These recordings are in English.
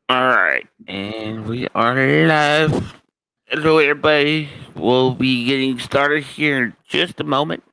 All right, and we are live. Hello, everybody. We'll be getting started here in just a moment.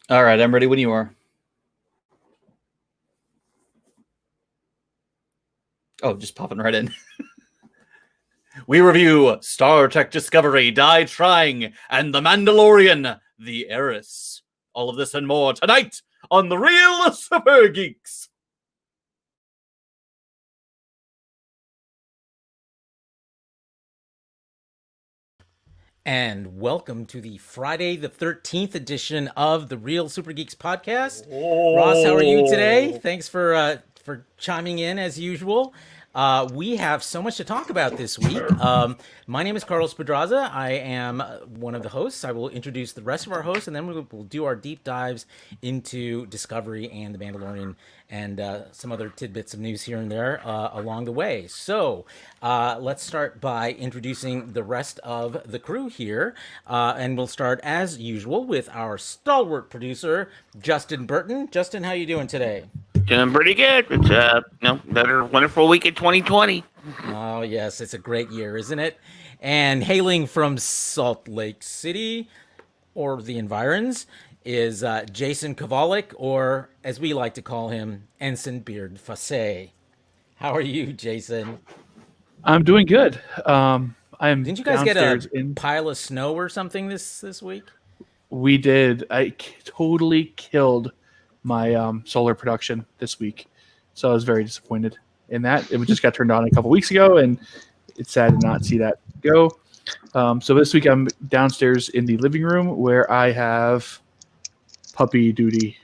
All right, I'm ready when you are. Oh, just popping right in. We review Star Trek Discovery, Die Trying, and The Mandalorian, The Heiress. All of this and more tonight on The Real Super Geeks. And welcome to the Friday the 13th edition of the Real Super Geeks podcast. Ross, how are you today? Thanks for chiming in as usual. We have so much to talk about this week. My name is Carlos Pedraza. I am one of the hosts. I will introduce the rest of our hosts, and then we will do our deep dives into Discovery and The Mandalorian and some other tidbits of news here and there along the way. So let's start by introducing the rest of the crew here. And we'll start, as usual, with our stalwart producer, Justin Burton. Justin, how you doing today? Doing pretty good. It's another wonderful week in 2020. Oh, yes, it's a great year, isn't it? And hailing from Salt Lake City, or the environs, is Jason Kovalik, or as we like to call him, Ensign Beard Fasse. How are you, Jason? I'm doing good. I am Didn't you guys get a downstairs in. pile of snow or something this week? We did. Totally killed my solar production this week, so I was very disappointed in that. It just got turned on a couple weeks ago, and it's sad to not see that go. So this week I'm downstairs in the living room where I have puppy duty.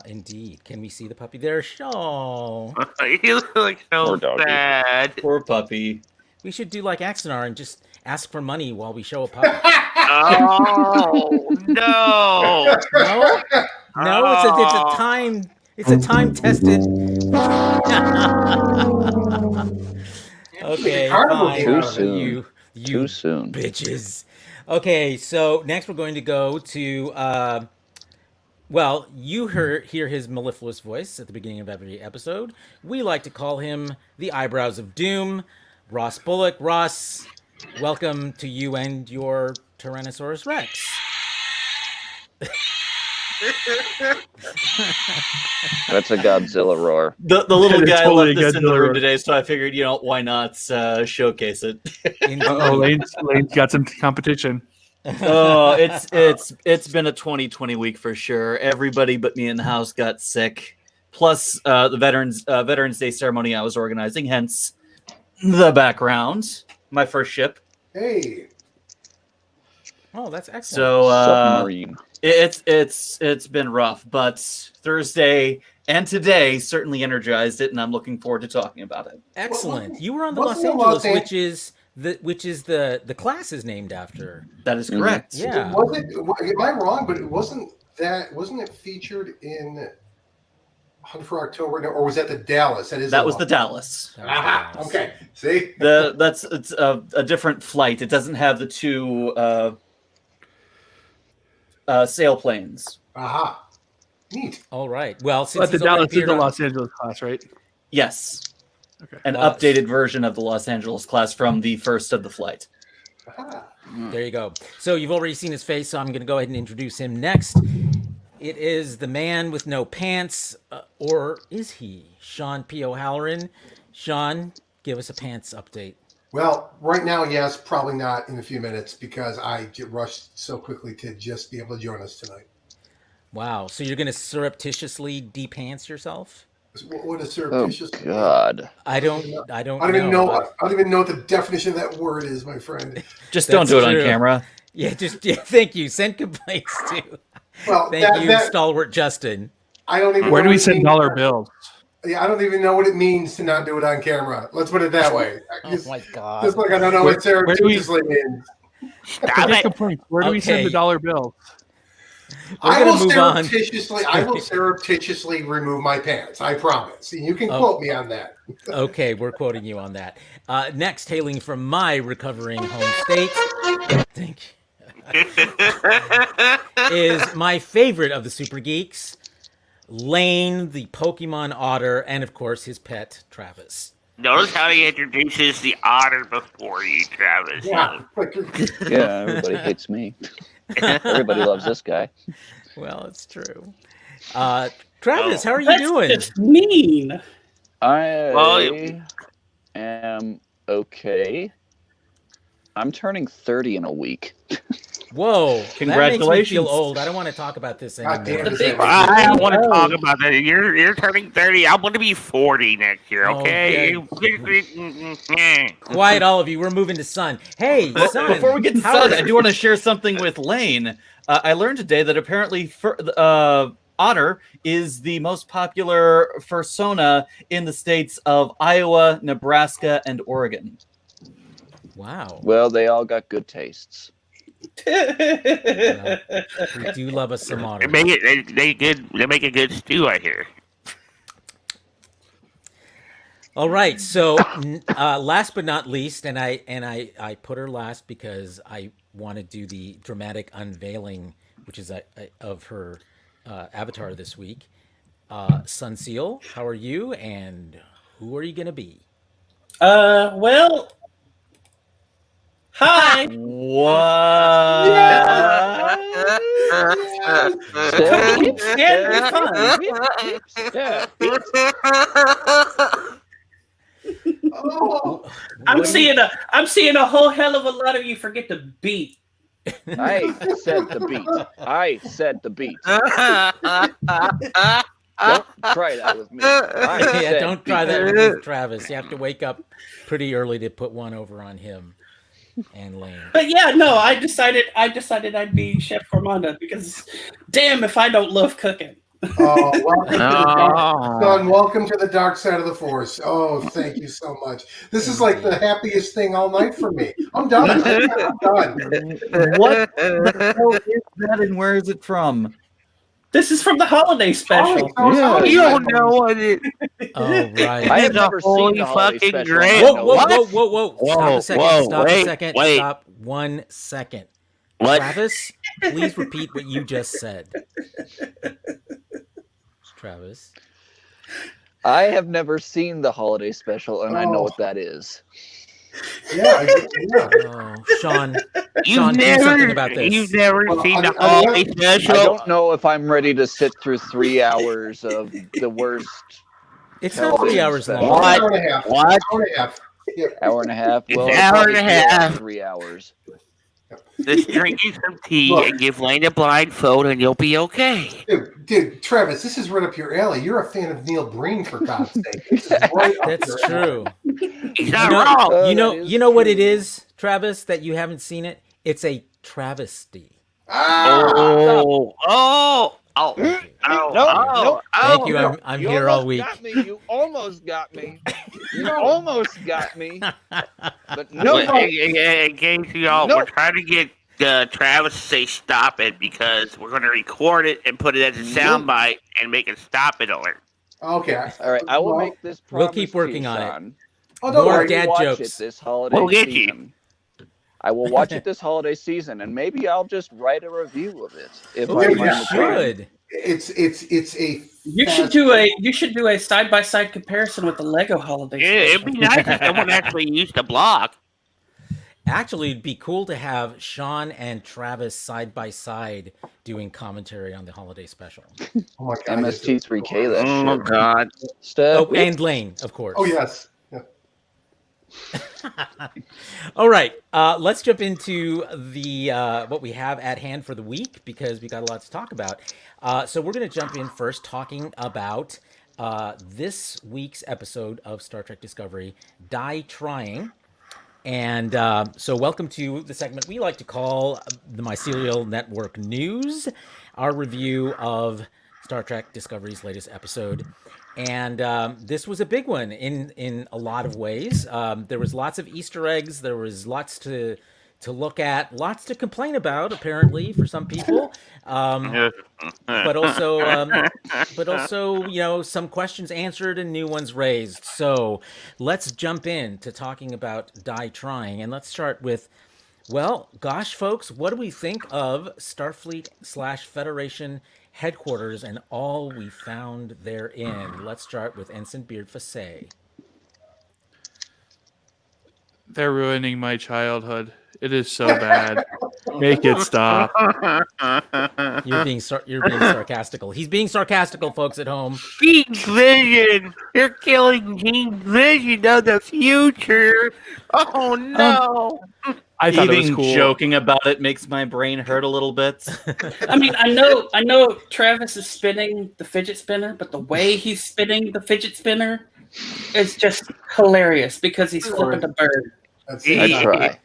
Indeed. Can we see the puppy there? Show. You look so sad. Poor puppy. We should do like Axonar and just ask for money while we show a puppy. Oh no! No, no, it's a time tested. Okay, fine. Too soon. You Too soon. bitches. Okay, so next we're going to go to. Well, you hear his mellifluous voice at the beginning of every episode. We like to call him the Eyebrows of Doom, Ross Bullock. Ross, welcome to you and your Tyrannosaurus Rex. That's a Godzilla roar. The little It's guy totally left this in the Godzilla room roar. today, so I figured, why not showcase it? Oh, Lane's got some competition. Oh, it's been a 2020 week for sure. Everybody but me in the house got sick. Plus, the Veterans Day ceremony I was organizing, hence the background. My first ship. Hey, Oh, that's excellent. So Submarine. it's been rough, but Thursday and today certainly energized it, and I'm looking forward to talking about it. Excellent. You were on the Los wasn't the Angeles, Los which is the class is named after. That is correct. Yeah. am I wrong? But wasn't it featured in Hunt for October, or was that the Dallas? That was the Dallas. That was Aha. Dallas. Okay. See. It's a different flight. It doesn't have the two sailplanes. Aha. Neat. All right. Well, since But the he's already Dallas is appeared the on- Los Angeles class, right? Yes, Okay. an Wow. updated version of the Los Angeles class from the first of the flight. Aha. There you go. So you've already seen his face, so I'm going to go ahead and introduce him next. It is the man with no pants, or is he? Sean P. O'Halloran. Sean, give us a pants update. Well, right now, yes, probably not in a few minutes because I get rushed so quickly to just be able to join us tonight. Wow. So you're going to surreptitiously de-pants yourself? What is Oh surreptitious? God. I don't I don't even know. I don't even know what the definition of that word is, my friend. Just don't That's do it on true. camera. Yeah, thank you. Send complaints to. Well, Thank you, Stalwart Justin. I don't even. Where know do we what it send means. dollar bills? Yeah, I don't even know what it means to not do it on camera. Let's put it that way. Oh Just, my God. just like I don't know Where- what surreptitiously means. Stop Forget it. complaints. Where do we send the Okay. dollar bills? We're I gonna will move on. surreptitiously remove my pants. I promise. You can quote me on that. Okay, we're quoting you on that. Next, hailing from my recovering home state, thank you, is my favorite of the super geeks, Lane, the Pokemon otter, and of course his pet, Travis. Notice how he introduces the otter before you, Travis. Yeah. Yeah, everybody hates me. Everybody loves this guy. Well, it's true. Travis, how are you That's doing? just mean. I am okay. I'm turning 30 in a week. Whoa, that makes me Congratulations. feel old. I don't want to talk about this God damn anymore. it. I don't want to talk about that. You're turning 30. I'm going to be 40 next year, okay? Quiet, all of you. We're moving to Sun. Hey, Sun. Before we get to how Sun, are- I do want to share something with Lane. I learned today that apparently Otter is the most popular fursona in the states of Iowa, Nebraska, and Oregon. Wow. Well, they all got good tastes. Well, we do love us some otter. They make a good stew, I hear. All right. So, last but not least, and I put her last because I want to do the dramatic unveiling, which is of her avatar this week. Sunseal, how are you, and who are you gonna be? Well, hi. What? Cooking can be fun. Yeah. Oh, I'm What do you- seeing a whole hell of a lot of you forget the beat. I said the beat. I said the beat. Don't try that with me. I Yeah, said don't try beat. that with Travis. You have to wake up pretty early to put one over on him and Lane. But yeah, no, I decided I'd be Chef Cormanda because damn if I don't love cooking. welcome to the dark, son, welcome to the dark side of the force. Oh, thank you so much. This is like the happiest thing all night for me. I'm done. I'm done. What the hell is that and where is it from? This is from the holiday special. Yeah. You don't know what it Oh, right. I have It's a never seen holy the holiday fucking special. great- I Whoa, know whoa, it. whoa, whoa, whoa. Stop a second. Whoa, Stop a wait, second. wait. Stop 1 second. What? Travis, please repeat what you just said. Travis. I have never seen the holiday special, and I know Oh. what that is. Yeah. Oh, Sean. You've Sean, do never, something about this. You've never Well, seen the I holiday don't- special? I don't know if I'm ready to sit through 3 hours of the worst It's not 3 hours Television long. What? Hour and a half. What? Hour and a half. Yep. hour and a half. It's Well, an it'll hour probably and a feel like half. 3 hours. Just drink you some tea Look. and give Lane a blindfold and you'll be okay. Dude, Travis, this is right up your alley. You're a fan of Neil Breen, for God's sake. This is right up That's your alley. true. He's not know- wrong. Oh, You know, that is you know what it true. is, Travis, that you haven't seen it? It's a travesty. Ah! Oh. Thank you. Oh. Thank you. I'm You here all almost week. Got me. You almost got me. You almost got me. But no. In case y'all, No. we're trying to get Travis to say stop it because we're going to record it and put it as a soundbite and make a stop it alert. Okay. All right, I will Well, make this we'll promise keep to working you, on it. Sean. Oh, don't More worry. dad watch jokes. it this holiday We'll get you. season. I will watch it this holiday season, and maybe I'll just write a review of it if Ooh, I you find you the time. should. It's a. You should do a side by side comparison with the Lego holiday Yeah, it'd special. be nice if someone actually used the block. Actually, it'd be cool to have Sean and Travis side by side doing commentary on the holiday special. Oh my god. MST3K, that Oh shit. God. Step. Oh, and Lane, of course. Oh yes. Yeah. All right, let's jump into the what we have at hand for the week because we got a lot to talk about. So we're going to jump in first, talking about this week's episode of Star Trek Discovery, Die Trying. And so, welcome to the segment we like to call the Mycelial Network News, our review of Star Trek Discovery's latest episode. And this was a big one in a lot of ways. There was lots of Easter eggs. There was lots to look at, lots to complain about, apparently, for some people. But also, you know, some questions answered and new ones raised. So let's jump in to talking about Die Trying, and let's start with, well, gosh, folks, what do we think of Starfleet/Federation headquarters and all we found therein? Let's start with Ensign Beard Fassé. They're ruining my childhood. It is so bad. Make it stop. You're being sarcastical. He's being sarcastical, folks at home. Gene's vision. You're killing Gene's vision of the future. Oh no. I thought Even it was cool. joking about it makes my brain hurt a little bit. I mean, I know Travis is spinning the fidget spinner, but the way he's spinning the fidget spinner is just hilarious because he's flipping the bird. That's He- I try.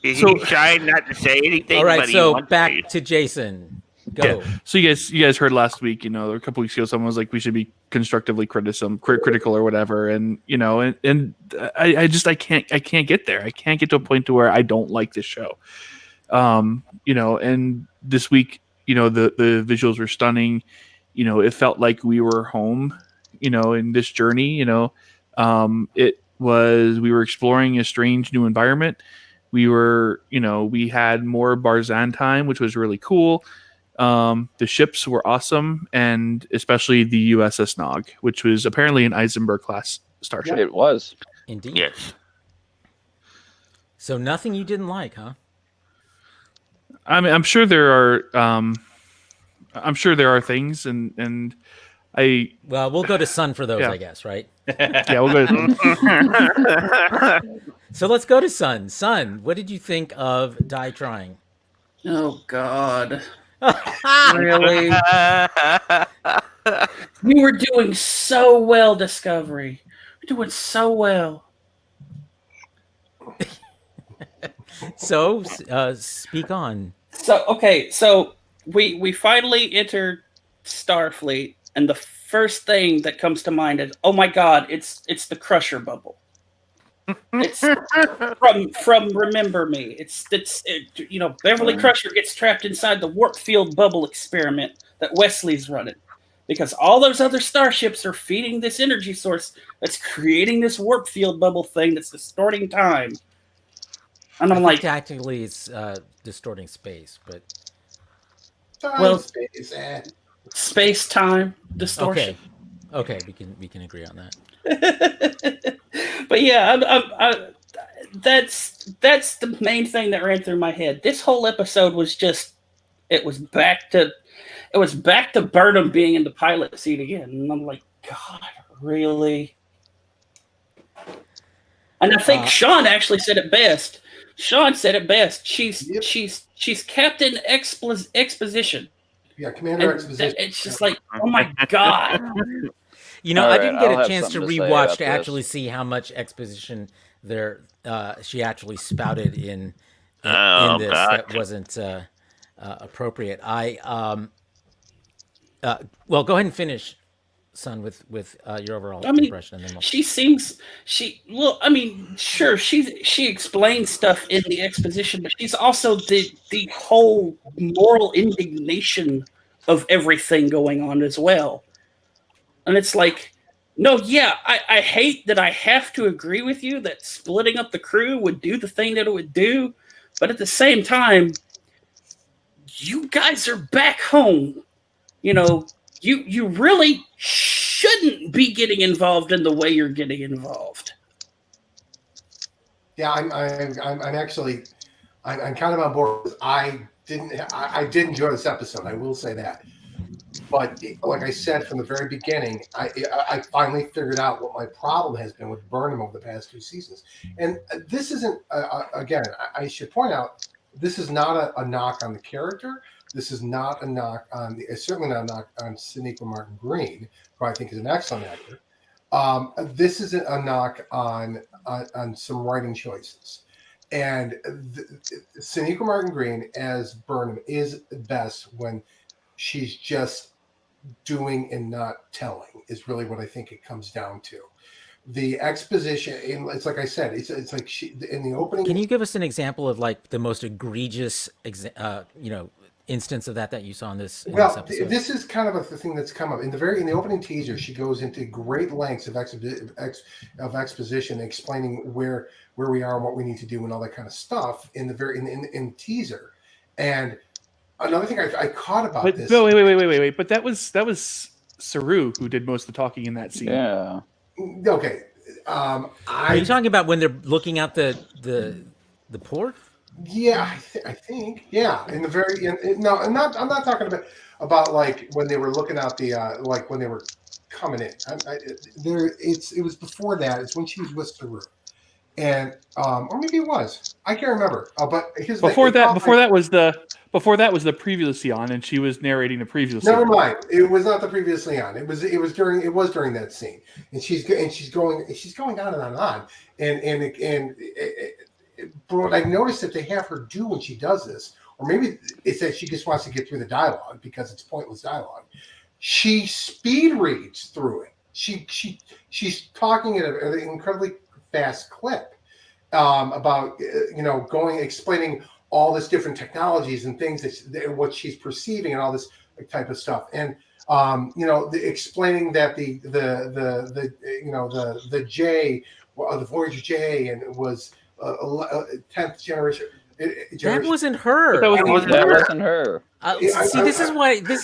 He's So- trying not to say anything. All right, but he so wants back to. to Jason. Go. Yeah. So you guys heard last week, you know, a couple weeks ago, someone was like, we should be constructively critical or whatever, and you know, and I can't get there. I can't get to a point to where I don't like this show. You know, and this week, you know, the visuals were stunning. You know, it felt like we were home. You know, in this journey, you know, we were exploring a strange new environment. We were, you know, we had more Barzan time, which was really cool. The ships were awesome, and especially the USS Nog, which was apparently an Eisenberg class starship. It was. Indeed. Yes. So nothing you didn't like, huh? I mean, I'm sure there are things, and Well, we'll go to Sun for those, Yeah. I guess, right? yeah, we'll go. So let's go to Sun. Sun, what did you think of Die Trying? Oh God. Really? We were doing so well, Discovery. We're doing so well. So, speak on. So we finally entered Starfleet, and the first thing that comes to mind is, oh my God, it's the Crusher bubble. It's from Remember Me. You know, Beverly Crusher gets trapped inside the warp field bubble experiment that Wesley's running, because all those other starships are feeding this energy source that's creating this warp field bubble thing that's distorting time. And I'm like, Tactically, it's distorting space, but Well- space, space-time distortion. okay, we can agree on that. But yeah, that's the main thing that ran through my head. This whole episode was just, it was back to Burnham being in the pilot seat again, and I'm like, God, really? And I think Sean actually said it best. Sean said it best. She's Captain Exposition. Yeah, Commander And Exposition. it's just like, oh my God. You know, All I right, didn't get I'll a have chance to something to say rewatch about to this. actually see how much exposition there she actually spouted in Oh, this God. that wasn't appropriate. Well, go ahead and finish, Son, with your overall impression, and then we'll... Sure, she explains stuff in the exposition, but she's also the whole moral indignation of everything going on as well. And it's like, no, yeah, I hate that I have to agree with you that splitting up the crew would do the thing that it would do, but at the same time, you guys are back home. You know, you really shouldn't be getting involved in the way you're getting involved. Yeah, I'm actually I'm kind of on board. I did enjoy this episode. I will say that. But like I said from the very beginning, I finally figured out what my problem has been with Burnham over the past 2 seasons. And this isn't again. I should point out this is not a knock on the character. This is not a knock on it's certainly not a knock on Sonequa Martin Green, who I think is an excellent actor. This isn't a knock on some writing choices. And Sonequa Martin Green as Burnham is best when she's just doing and not telling is really what I think it comes down to. The exposition, it's like I said, it's like she in the opening. Can you give us an example of like the most egregious, instance of that you saw in this? Well, episode? this is kind of the thing that's come up in the opening teaser. She goes into great lengths of exposition, explaining where we are and what we need to do and all that kind of stuff in the teaser. And another thing I caught about this. No, wait. But that was Saru who did most of the talking in that scene. Yeah. Okay. Are you talking about when they're looking out the port? Yeah, I think. Yeah, in the very no, I'm not talking about like when they were looking out the like when they were coming in. It was before that. It's when she was with Saru, and or maybe it was. I can't remember. But before that was the previously on, and she was narrating the previously. Never mind. It was not the previously on. It was during that scene, and she's going on and on, and but what I've noticed that they have her do when she does this, or maybe it's that she just wants to get through the dialogue because it's pointless dialogue. She speed reads through it. She's talking at an incredibly fast clip about explaining all this different technologies and things that what she's perceiving and all this type of stuff, and explaining that the J, the Voyager J, and it was 10th generation. That wasn't her. That wasn't her. This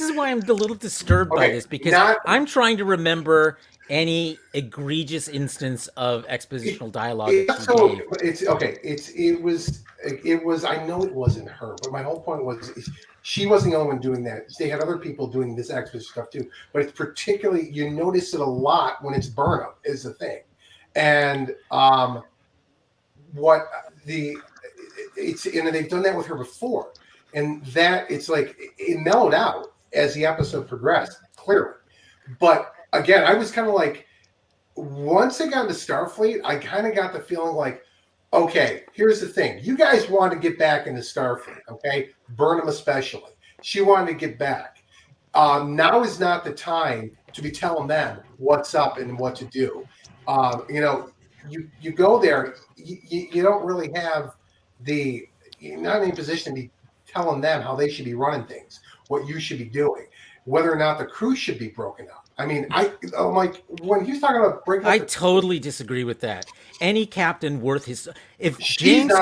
is why I'm a little disturbed by this, because I'm trying to remember any egregious instance of expositional dialogue. It was. I know it wasn't her, but my whole point was she wasn't the only one doing that. They had other people doing this exposition stuff too. But it's particularly, you notice it a lot when it's Burnham is the thing, and they've done that with her before, and that it's like it mellowed out as the episode progressed, clearly. But again, I was kind of like, once they got into Starfleet, I kind of got the feeling like, okay, here's the thing. You guys want to get back into Starfleet, okay? Burnham especially. She wanted to get back. Now is not the time to be telling them what's up and what to do. You go there, you don't really have you're not in a position to be telling them how they should be running things, what you should be doing, whether or not the crew should be broken up. I mean, I'm like, when he's talking about breaking up, I totally disagree with that. Any captain worth his, if James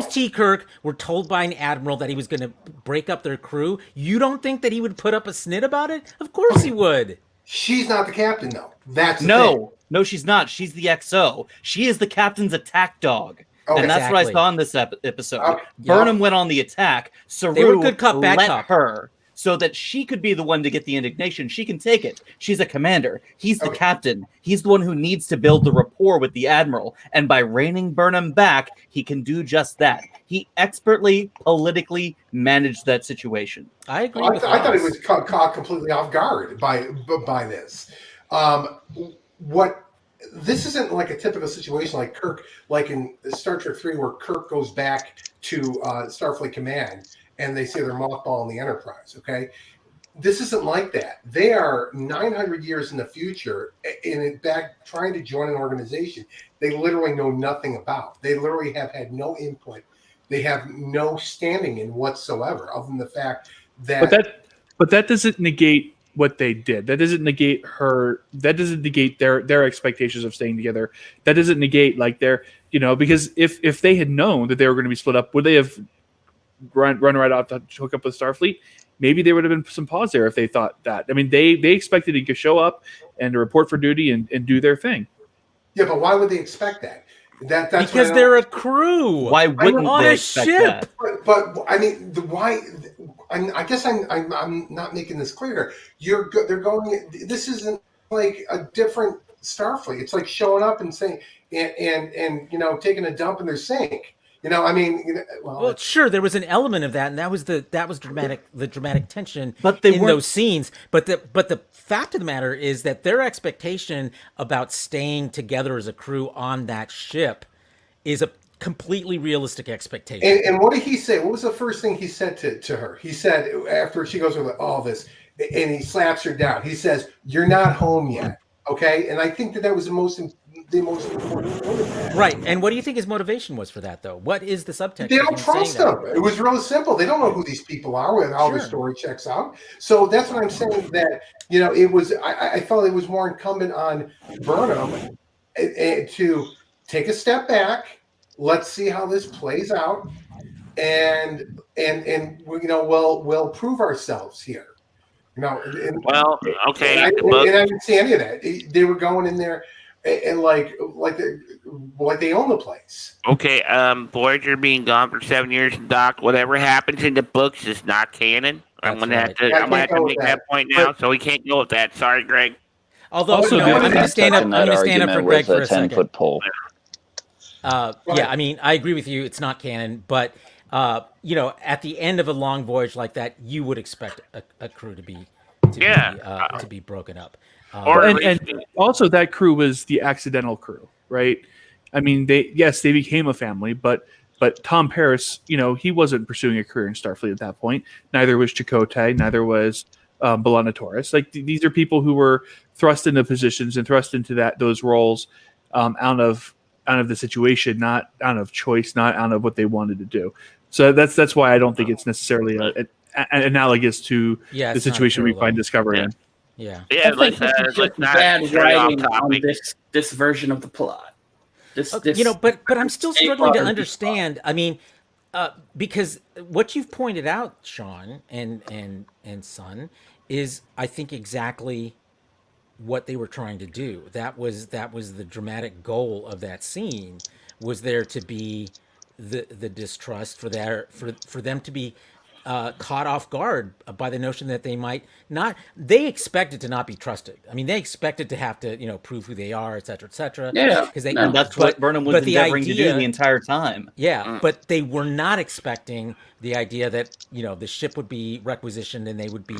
T. Kirk were told by an admiral that he was going to break up their crew, you don't think that he would put up a snit about it? Of course he would. She's not the captain, though. That's no, she's not. She's the XO. She is the captain's attack dog. Oh, and that's what I saw in this episode. Yeah. Burnham went on the attack. Saru let her so that she could be the one to get the indignation. She can take it. She's a commander. He's the captain. He's the one who needs to build the rapport with the admiral. And by reining Burnham back, he can do just that. He expertly, politically managed that situation. I agree. I thought he was caught completely off guard by this. This isn't like a typical situation like Kirk, like in Star Trek 3, where Kirk goes back to Starfleet Command and they say they're mothballing the Enterprise, okay? This isn't like that. They are 900 years in the future and back trying to join an organization they literally know nothing about. They literally have had no input. They have no standing in whatsoever, other than the fact that... But that doesn't negate what they did. That doesn't negate her. That doesn't negate their expectations of staying together. That doesn't negate like because if they had known that they were going to be split up, would they have run right out to hook up with Starfleet? Maybe there would have been some pause there if they thought that. I mean, they expected to show up and to report for duty and do their thing. Yeah, but why would they expect that? That's because they're a crew. Why wouldn't on they a expect ship. that? But I mean, why? I guess I'm not making this clear. They're going. This isn't like a different Starfleet. It's like showing up and saying and taking a dump in their sink. I mean, Well, sure, there was an element of that, and that was the dramatic tension But they in weren't- those scenes. But the fact of the matter is that their expectation about staying together as a crew on that ship is a completely realistic expectation. And what did he say? What was the first thing he said to her? He said after she goes over all this, and he slaps her down. He says, "You're not home yet." Okay, and I think that was the most important point of that. Right. And what do you think his motivation was for that, though? What is the subtext? They of don't him saying trust that? them. It was really simple. They don't know who these people are when all the Sure. story checks out. So that's what I'm saying. That it was. I felt it was more incumbent on Burnham to take a step back. Let's see how this plays out, and we'll prove ourselves here. Well, okay. And I didn't see any of that. They were going in there and like they own the place. Okay, Voyager being gone for 7 years, and Doc, whatever happens in the books is not canon. I'm That's gonna right. have to. Yeah, I I'm gonna have can't to go make with that that. point now. So we can't go with that. Sorry, Greg. Although, Also, I'm the going other to stand up. I'm that going to stand up for argument Greg was for a a second. 10-foot pole. Yeah, I mean, I agree with you. It's not canon, but at the end of a long voyage like that, you would expect a crew to be broken up. Or at And least- also that crew was the accidental crew, right? I mean, they became a family, but Tom Paris, he wasn't pursuing a career in Starfleet at that point. Neither was Chakotay, neither was B'Elanna Torres. Like these are people who were thrust into positions and thrust into those roles out of the situation, not out of choice, not out of what they wanted to do. So that's why I don't think it's necessarily analogous to the It's not situation we true, find though. Discovery in. Yeah. yeah, I think this is let's just not bad stray off writing on topic. this version of the plot. This, But I'm still struggling to Safeguard. understand. I mean, because what you've pointed out, Sean and Son, is I think exactly what they were trying to do. That was the dramatic goal of that scene. Was there to be the distrust for them to be caught off guard by the notion that they might not. They expected to not be trusted. I mean, they expected to have to prove who they are, et cetera, et cetera. Yeah, because they. no, And that's what Burnham was endeavoring to do the entire time. Yeah, but they were not expecting the idea that the ship would be requisitioned and they would be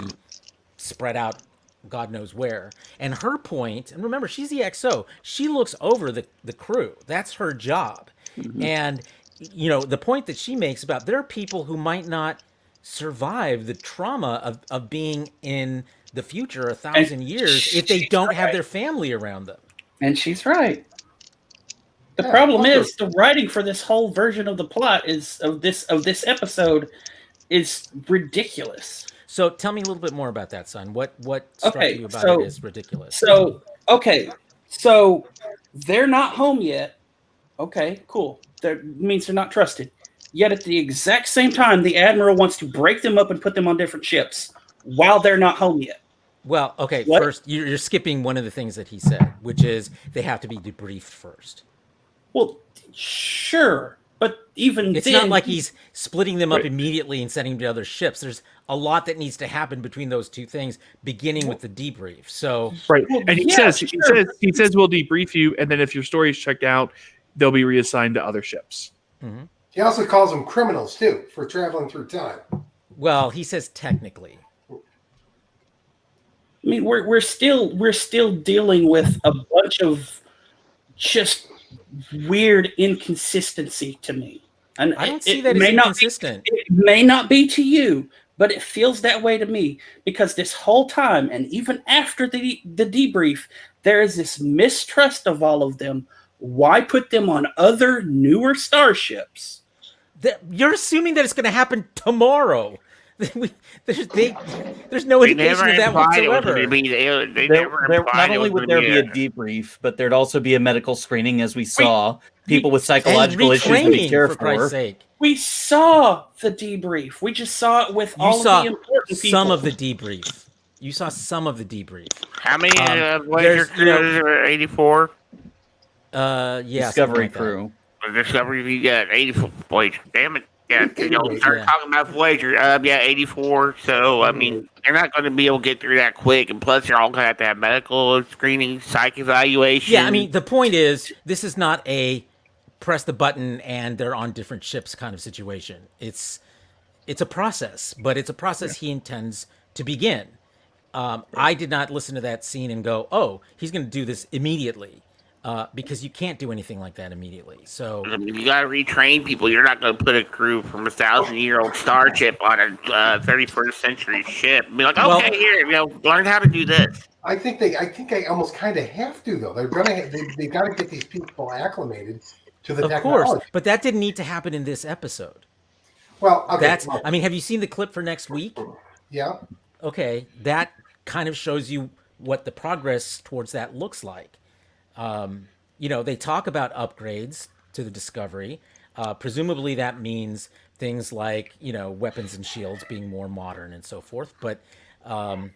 spread out God knows where. And her point, and remember, she's the XO. She looks over the crew. That's her job. And the point that she makes about there are people who might not survive the trauma of being in the future 1,000 years if they don't have their family around them. And she's right. The Yeah, problem also- is the writing for this whole version of the plot of this episode is ridiculous. So tell me a little bit more about that, son. What struck Okay, you about so- it as ridiculous? So they're not home yet. Okay, cool. That means they're not trusted. Yet at the exact same time, the admiral wants to break them up and put them on different ships while they're not home yet. Well, okay, What? first, you're skipping one of the things that he said, which is they have to be debriefed first. Well, sure, but even It's then, not like he's splitting them up Right. immediately and sending them to other ships. There's a lot that needs to happen between those two things, beginning with the debrief. So, Right. Well, And he yeah, says sure. he says we'll debrief you, and then if your story's checked out, they'll be reassigned to other ships. He also calls them criminals too for traveling through time. well, he says technically. I mean, we're still dealing with a bunch of just weird inconsistency to me. And I don't it- see it that as may not be- inconsistent. It may not be to you, but it feels that way to me because this whole time, and even after the debrief, there is this mistrust of all of them. Why put them on other newer starships? You're assuming that it's going to happen tomorrow. There's no They indication never of that implied it was whatsoever. going to be. They There, never there, implied not it only was would there gonna be a debrief, but there'd also be a medical screening, as we saw. People with And psychological issues to be retraining, cared for Christ's for. sake. We saw the debrief. We just saw it with You all saw of the important people. some of the debrief. You saw some of the debrief. How many there's, Voyager crews are 84? Yeah, something Discovery like that. crew. The Discovery, you got 84 Voyager. Damn it. Yeah, start Yeah. talking about Voyager. Yeah, 84. So, I mean, they're not going to be able to get through that quick. And plus, they're all going to have medical screening, psych evaluation. Yeah, I mean, the point is, this is not a press the button and they're on different ships kind of situation. It's a process, but it's a process he intends to begin. I did not listen to that scene and go, "Oh, he's going to do this immediately," because you can't do anything like that immediately. So I mean, you got to retrain people. You're not going to put a crew from a 1,000-year-old starship on a 31st century ship. Be like, okay, Well- here, learn how to do this. I think they almost kind of have to though. They're gonna they got to get these people acclimated to the of technology. course, but that didn't need to happen in this episode. Well, okay, I mean, have you seen the clip for next week? yeah. Okay, that kind of shows you what the progress towards that looks like. They talk about upgrades to the Discovery. Presumably that means things like, weapons and shields being more modern and so forth. But, but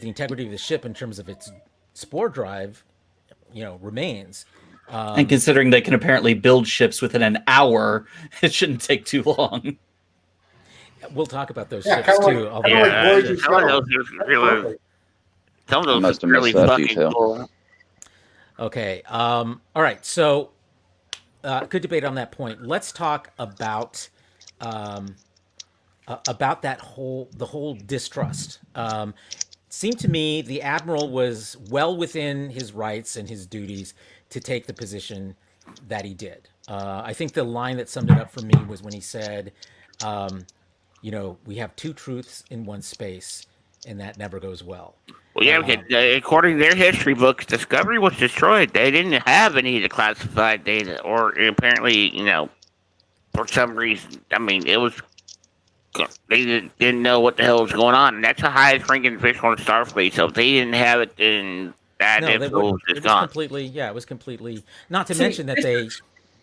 the integrity of the ship in terms of its spore drive, remains. And considering they can apparently build ships within an hour, it shouldn't take too long. We'll talk about those Yeah, ships kinda too. like- although- kinda like Voyager some of Shuttle. those are really, some of I those must are have really missed that fucking detail. cool. Okay. All right. So, good debate on that point. Let's talk about the whole distrust. Seemed to me the admiral was well within his rights and his duties to take the position that he did. I think the line that summed it up for me was when he said, we have two truths in one space, and that never goes well. Well, yeah, because, according to their history books, Discovery was destroyed. They didn't have any of the classified data, or apparently, for some reason, I mean, it was they didn't know what the hell was going on, and that's the highest ranking official in Starfleet. So if they didn't have it, then that info was just gone. It was completely. Not to mention that they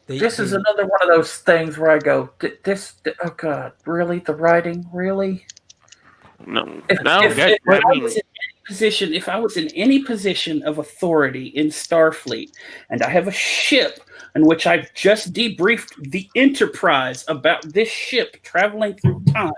This is another one of those things where I go, oh God, really? The writing, really? No, If I was in any position of authority in Starfleet, and I have a ship in which I've just debriefed the Enterprise about this ship traveling through time,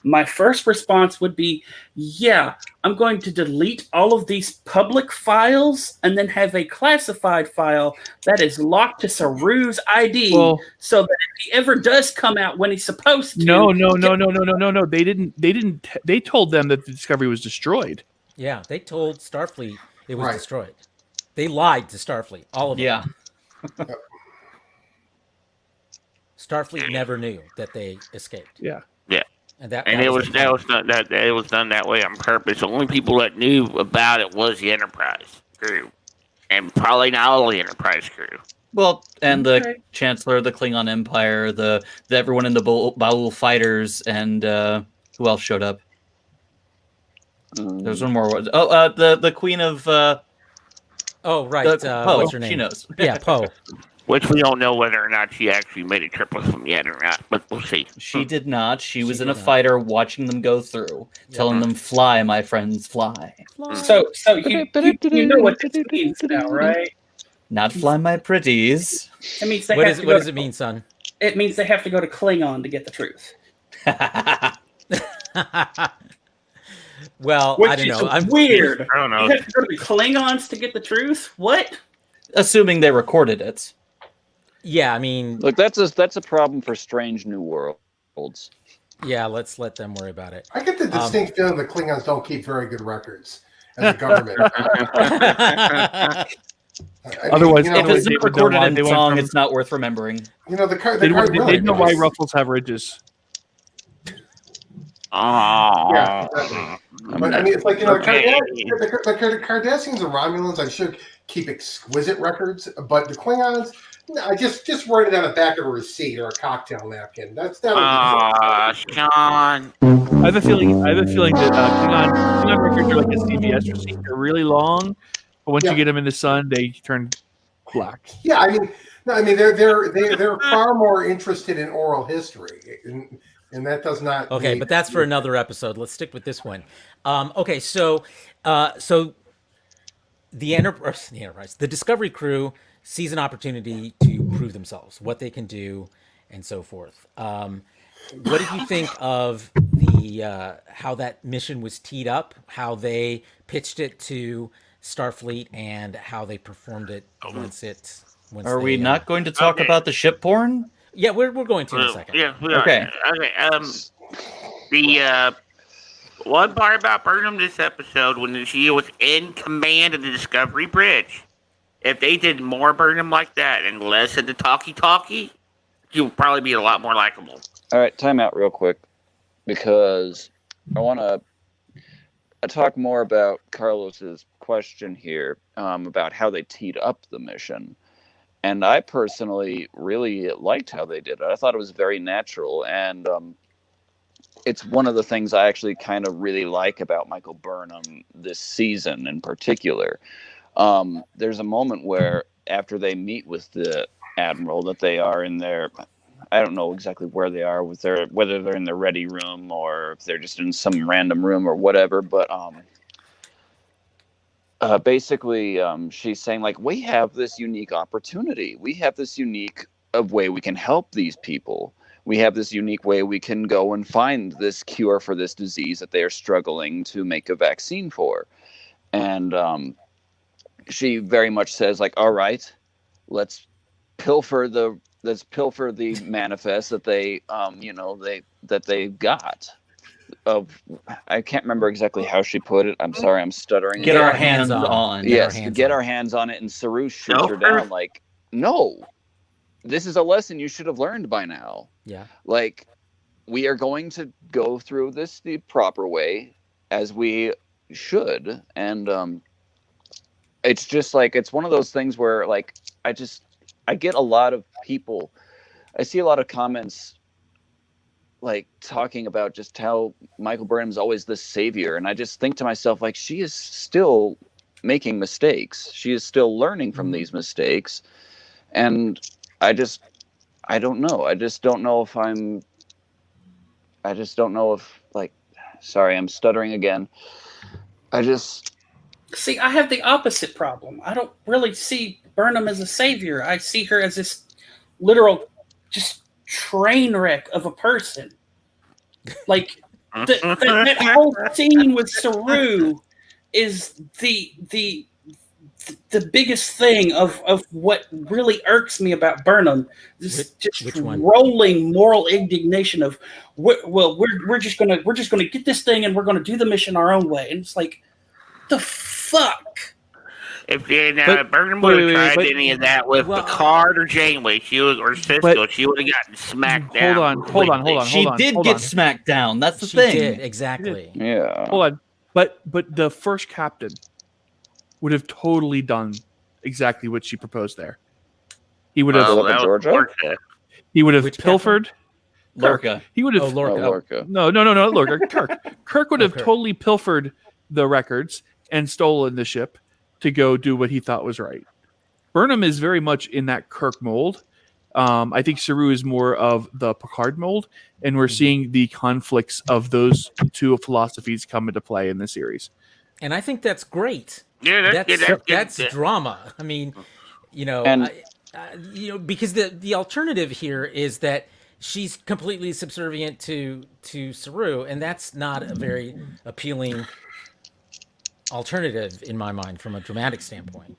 my first response would be, yeah, I'm going to delete all of these public files and then have a classified file that is locked to Saru's ID, so that if he ever does come out when he's supposed to. No. They didn't. They told them that the Discovery was destroyed. Yeah, they told Starfleet it was Right. destroyed. They lied to Starfleet, all of them. Yeah. Starfleet never knew that they escaped. Yeah. And it was done that way on purpose. The only people that knew about it was the Enterprise crew, and probably not all the Enterprise crew. Well, and the Chancellor of the Klingon Empire, the everyone in the Baul fighters, and who else showed up? There's one more. Oh, the Queen of. Oh, right. Poe. What's her name? She knows. Yeah, Poe. Which we don't know whether or not she actually made a trip with them yet or not, but we'll see. She did not. She was in did a not. fighter watching them go through, telling them, "Fly, my friends, fly." So you know what this means now, right? Not fly, my pretties. It means they What have does to go it mean, son? It means they have to go to Klingon to get the truth. Well, Which I don't is know. I'm weird. I don't know. You have to go to the Klingons to get the truth? What? Assuming they recorded it. Yeah, I mean, Look, that's a problem for Strange New Worlds. yeah. Let's let them worry about it. I get the distinct feeling the Klingons don't keep very good records as a government. Otherwise, If it's they not would know recorded why in they went song, from- it's not worth remembering. They'd know why Ruffles have ridges. Yeah, exactly. But I mean, it's like, Okay. the Cardassians and Romulans, I'm sure, keep exquisite records, but the Klingons, no, just write it on the back of a receipt or a cocktail napkin. That would be Sean. I have a feeling that Klingon records are like a CVS receipt. They're really long, but once you get them in the sun, they turn black. Yeah, I mean, they're far more interested in oral history, and that does not. Okay, but that's for another episode. Let's stick with this one. Okay, so the Discovery crew sees an opportunity to prove themselves, what they can do, and so forth. What did you think of the how that mission was teed up, how they pitched it to Starfleet, and how they performed it once Are they, we not going to talk Okay. about the ship porn? Yeah, we're going to in a second. Yeah, we are. Okay. Okay. The one part about Burnham this episode when she was in command of the Discovery Bridge. If they did more Burnham like that and less of the talkie, she would probably be a lot more likable. All right, time out real quick because I want to talk more about Carlos's question here about how they teed up the mission. And I personally really liked how they did it. I thought it was very natural. And it's one of the things I actually kind of really like about Michael Burnham this season in particular. There's a moment where after they meet with the Admiral that they are in their... I don't know exactly where they are, whether they're in the ready room or if they're just in some random room or whatever. But basically, she's saying, like, we have this unique opportunity. We have this unique way we can help these people. We have this unique way we can go and find this cure for this disease that they are struggling to make a vaccine for. And she very much says, like, all right, let's pilfer the manifest that they got. I can't remember exactly how she put it. I'm sorry, I'm stuttering. Get our hands on. Yes, get our hands on it. And Saru shoots her down like, no, this is a lesson you should have learned by now. Yeah. Like, we are going to go through this the proper way as we should. And it's just like, it's one of those things where, like, I get a lot of people, I see a lot of comments like talking about just how Michael Burnham's always the savior. And I just think to myself, like, she is still making mistakes. She is still learning from these mistakes. And I don't know. I just don't know if like, sorry, I'm stuttering again. See, I have the opposite problem. I don't really see Burnham as a savior. I see her as this literal just train wreck of a person. Like, that whole scene with Saru is the biggest thing of what really irks me about Burnham. Just rolling moral indignation of, we're just gonna get this thing and we're gonna do the mission our own way. And it's like, the fuck. If Burnham would have tried any of that with Picard or Janeway, or Cisco, she would have gotten smacked down. Hold on. She did get smacked down. That's the She thing. did, exactly. Yeah. Hold on. But the first captain would have totally done exactly what she proposed there. He would have. Georgia? He would have Which pilfered. Lorca. He would have. Lorca. No, Lorca. Kirk. Kirk would have totally pilfered the records and stolen the ship to go do what he thought was right. Burnham is very much in that Kirk mold. I think Saru is more of the Picard mold, and we're seeing the conflicts of those two philosophies come into play in the series. And I think that's great. Yeah, that's drama. I mean, because the alternative here is that she's completely subservient to Saru, and that's not a very appealing alternative in my mind from a dramatic standpoint.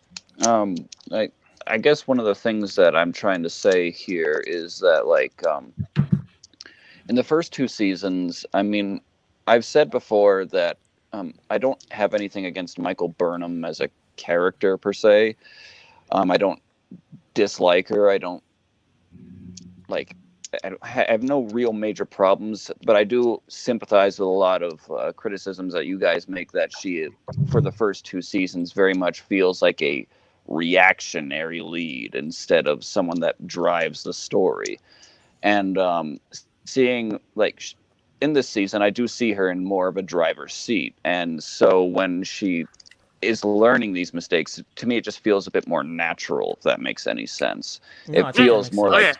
I guess one of the things that I'm trying to say here is that, like, in the first two seasons, I mean, I've said before that I don't have anything against Michael Burnham as a character per se. I don't dislike her. I have no real major problems, but I do sympathize with a lot of criticisms that you guys make that she, for the first two seasons, very much feels like a reactionary lead instead of someone that drives the story. And seeing, like, in this season, I do see her in more of a driver's seat. And so when she is learning these mistakes, to me, it just feels a bit more natural, if that makes any sense. No, it feels more like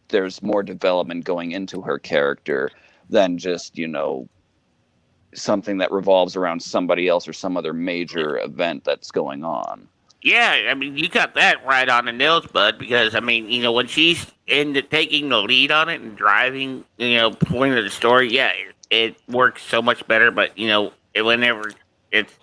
there's more development going into her character than just, something that revolves around somebody else or some other major event that's going on. Yeah, I mean, you got that right on the nails, bud. Because I mean, when she's into taking the lead on it and driving, point of the story, yeah, it works so much better. But whenever it's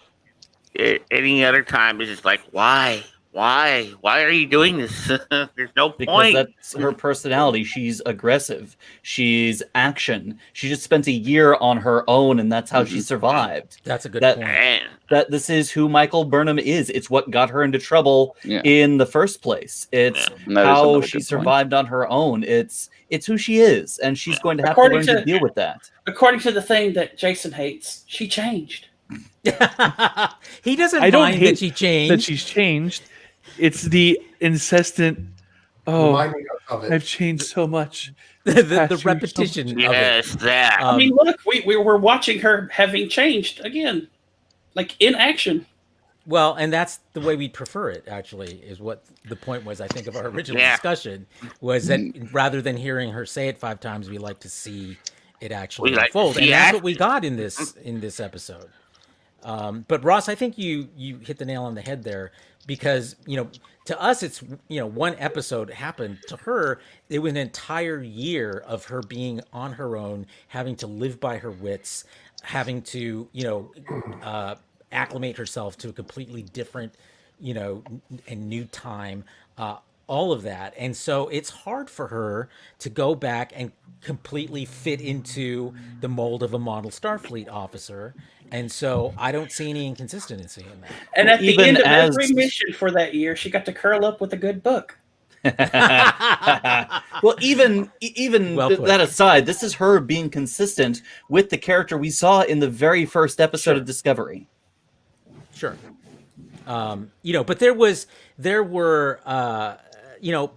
any other time, it's just like, why are you doing this? There's no Because point. that's her personality. She's aggressive. She's action. She just spent a year on her own, and that's how she survived. That's a good point. And That this is who Michael Burnham is. It's what got her into trouble Yeah. in the first place. It's And that is how another she good point. survived on her own. It's who she is, and she's going to have According to learn to- to deal with that. According to the thing that Jason hates, she changed. He doesn't I don't mind hate that she changed. that she's changed. It's the incessant. Oh, Remind me of it. I've changed so much. the past few repetition of it. yes, that. I mean, look, we were watching her having changed again, like in action. Well, and that's the way we prefer it, actually, is what the point was, I think, of our original Yeah. discussion, was that rather than hearing her say it 5 times, we like to see it actually We like to unfold. see And that's action. what we got in this episode. But Ross, I think you hit the nail on the head there, because, to us, it's, one episode happened. To her, it was an entire year of her being on her own, having to live by her wits, having to, acclimate herself to a completely different, and new time, all of that. And so it's hard for her to go back and completely fit into the mold of a model Starfleet officer. And so I don't see any inconsistency in that. And at the Even end of as- every mission for that year, she got to curl up with a good book. Well, even Well put. that aside, this is her being consistent with the character we saw in the very first episode of Discovery. Sure. But there were,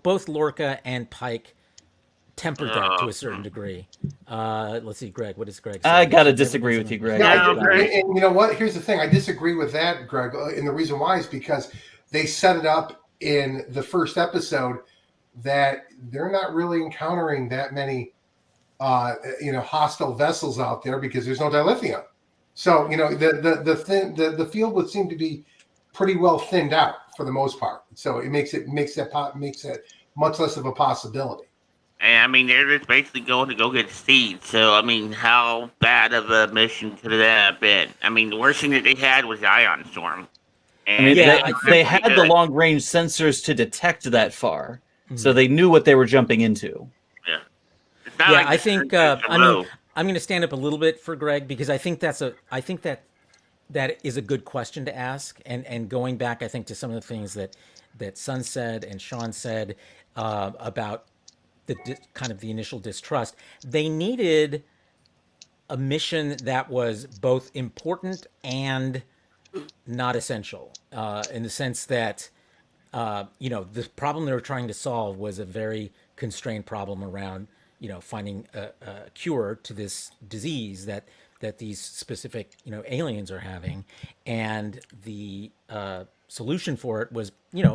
both Lorca and Pike tempered that to a certain degree. Let's see, Greg, what does Greg say? I gotta disagree with you, Greg. Yeah, No, and you know what? Here's the thing. I disagree with that, Greg. And the reason why is because they set it up in the first episode that they're not really encountering that many, hostile vessels out there because there's no dilithium. So the field would seem to be pretty well thinned out for the most part. So it makes it much less of a possibility. And I mean, they're just basically going to go get seeds. So I mean, how bad of a mission could that have been? I mean, the worst thing that they had was the ion storm. I mean, And they had the long range sensors to detect that far, so they knew what they were jumping into. It's not Yeah, like I the think sensors are low. I'm going to stand up a little bit for Greg, because I think that is a good question to ask. And going back, I think, to some of the things that Sun said and Sean said about kind of the initial distrust. They needed a mission that was both important and not essential, in the sense that the problem they were trying to solve was a very constrained problem around finding a cure to this disease that these specific aliens are having, and the solution for it was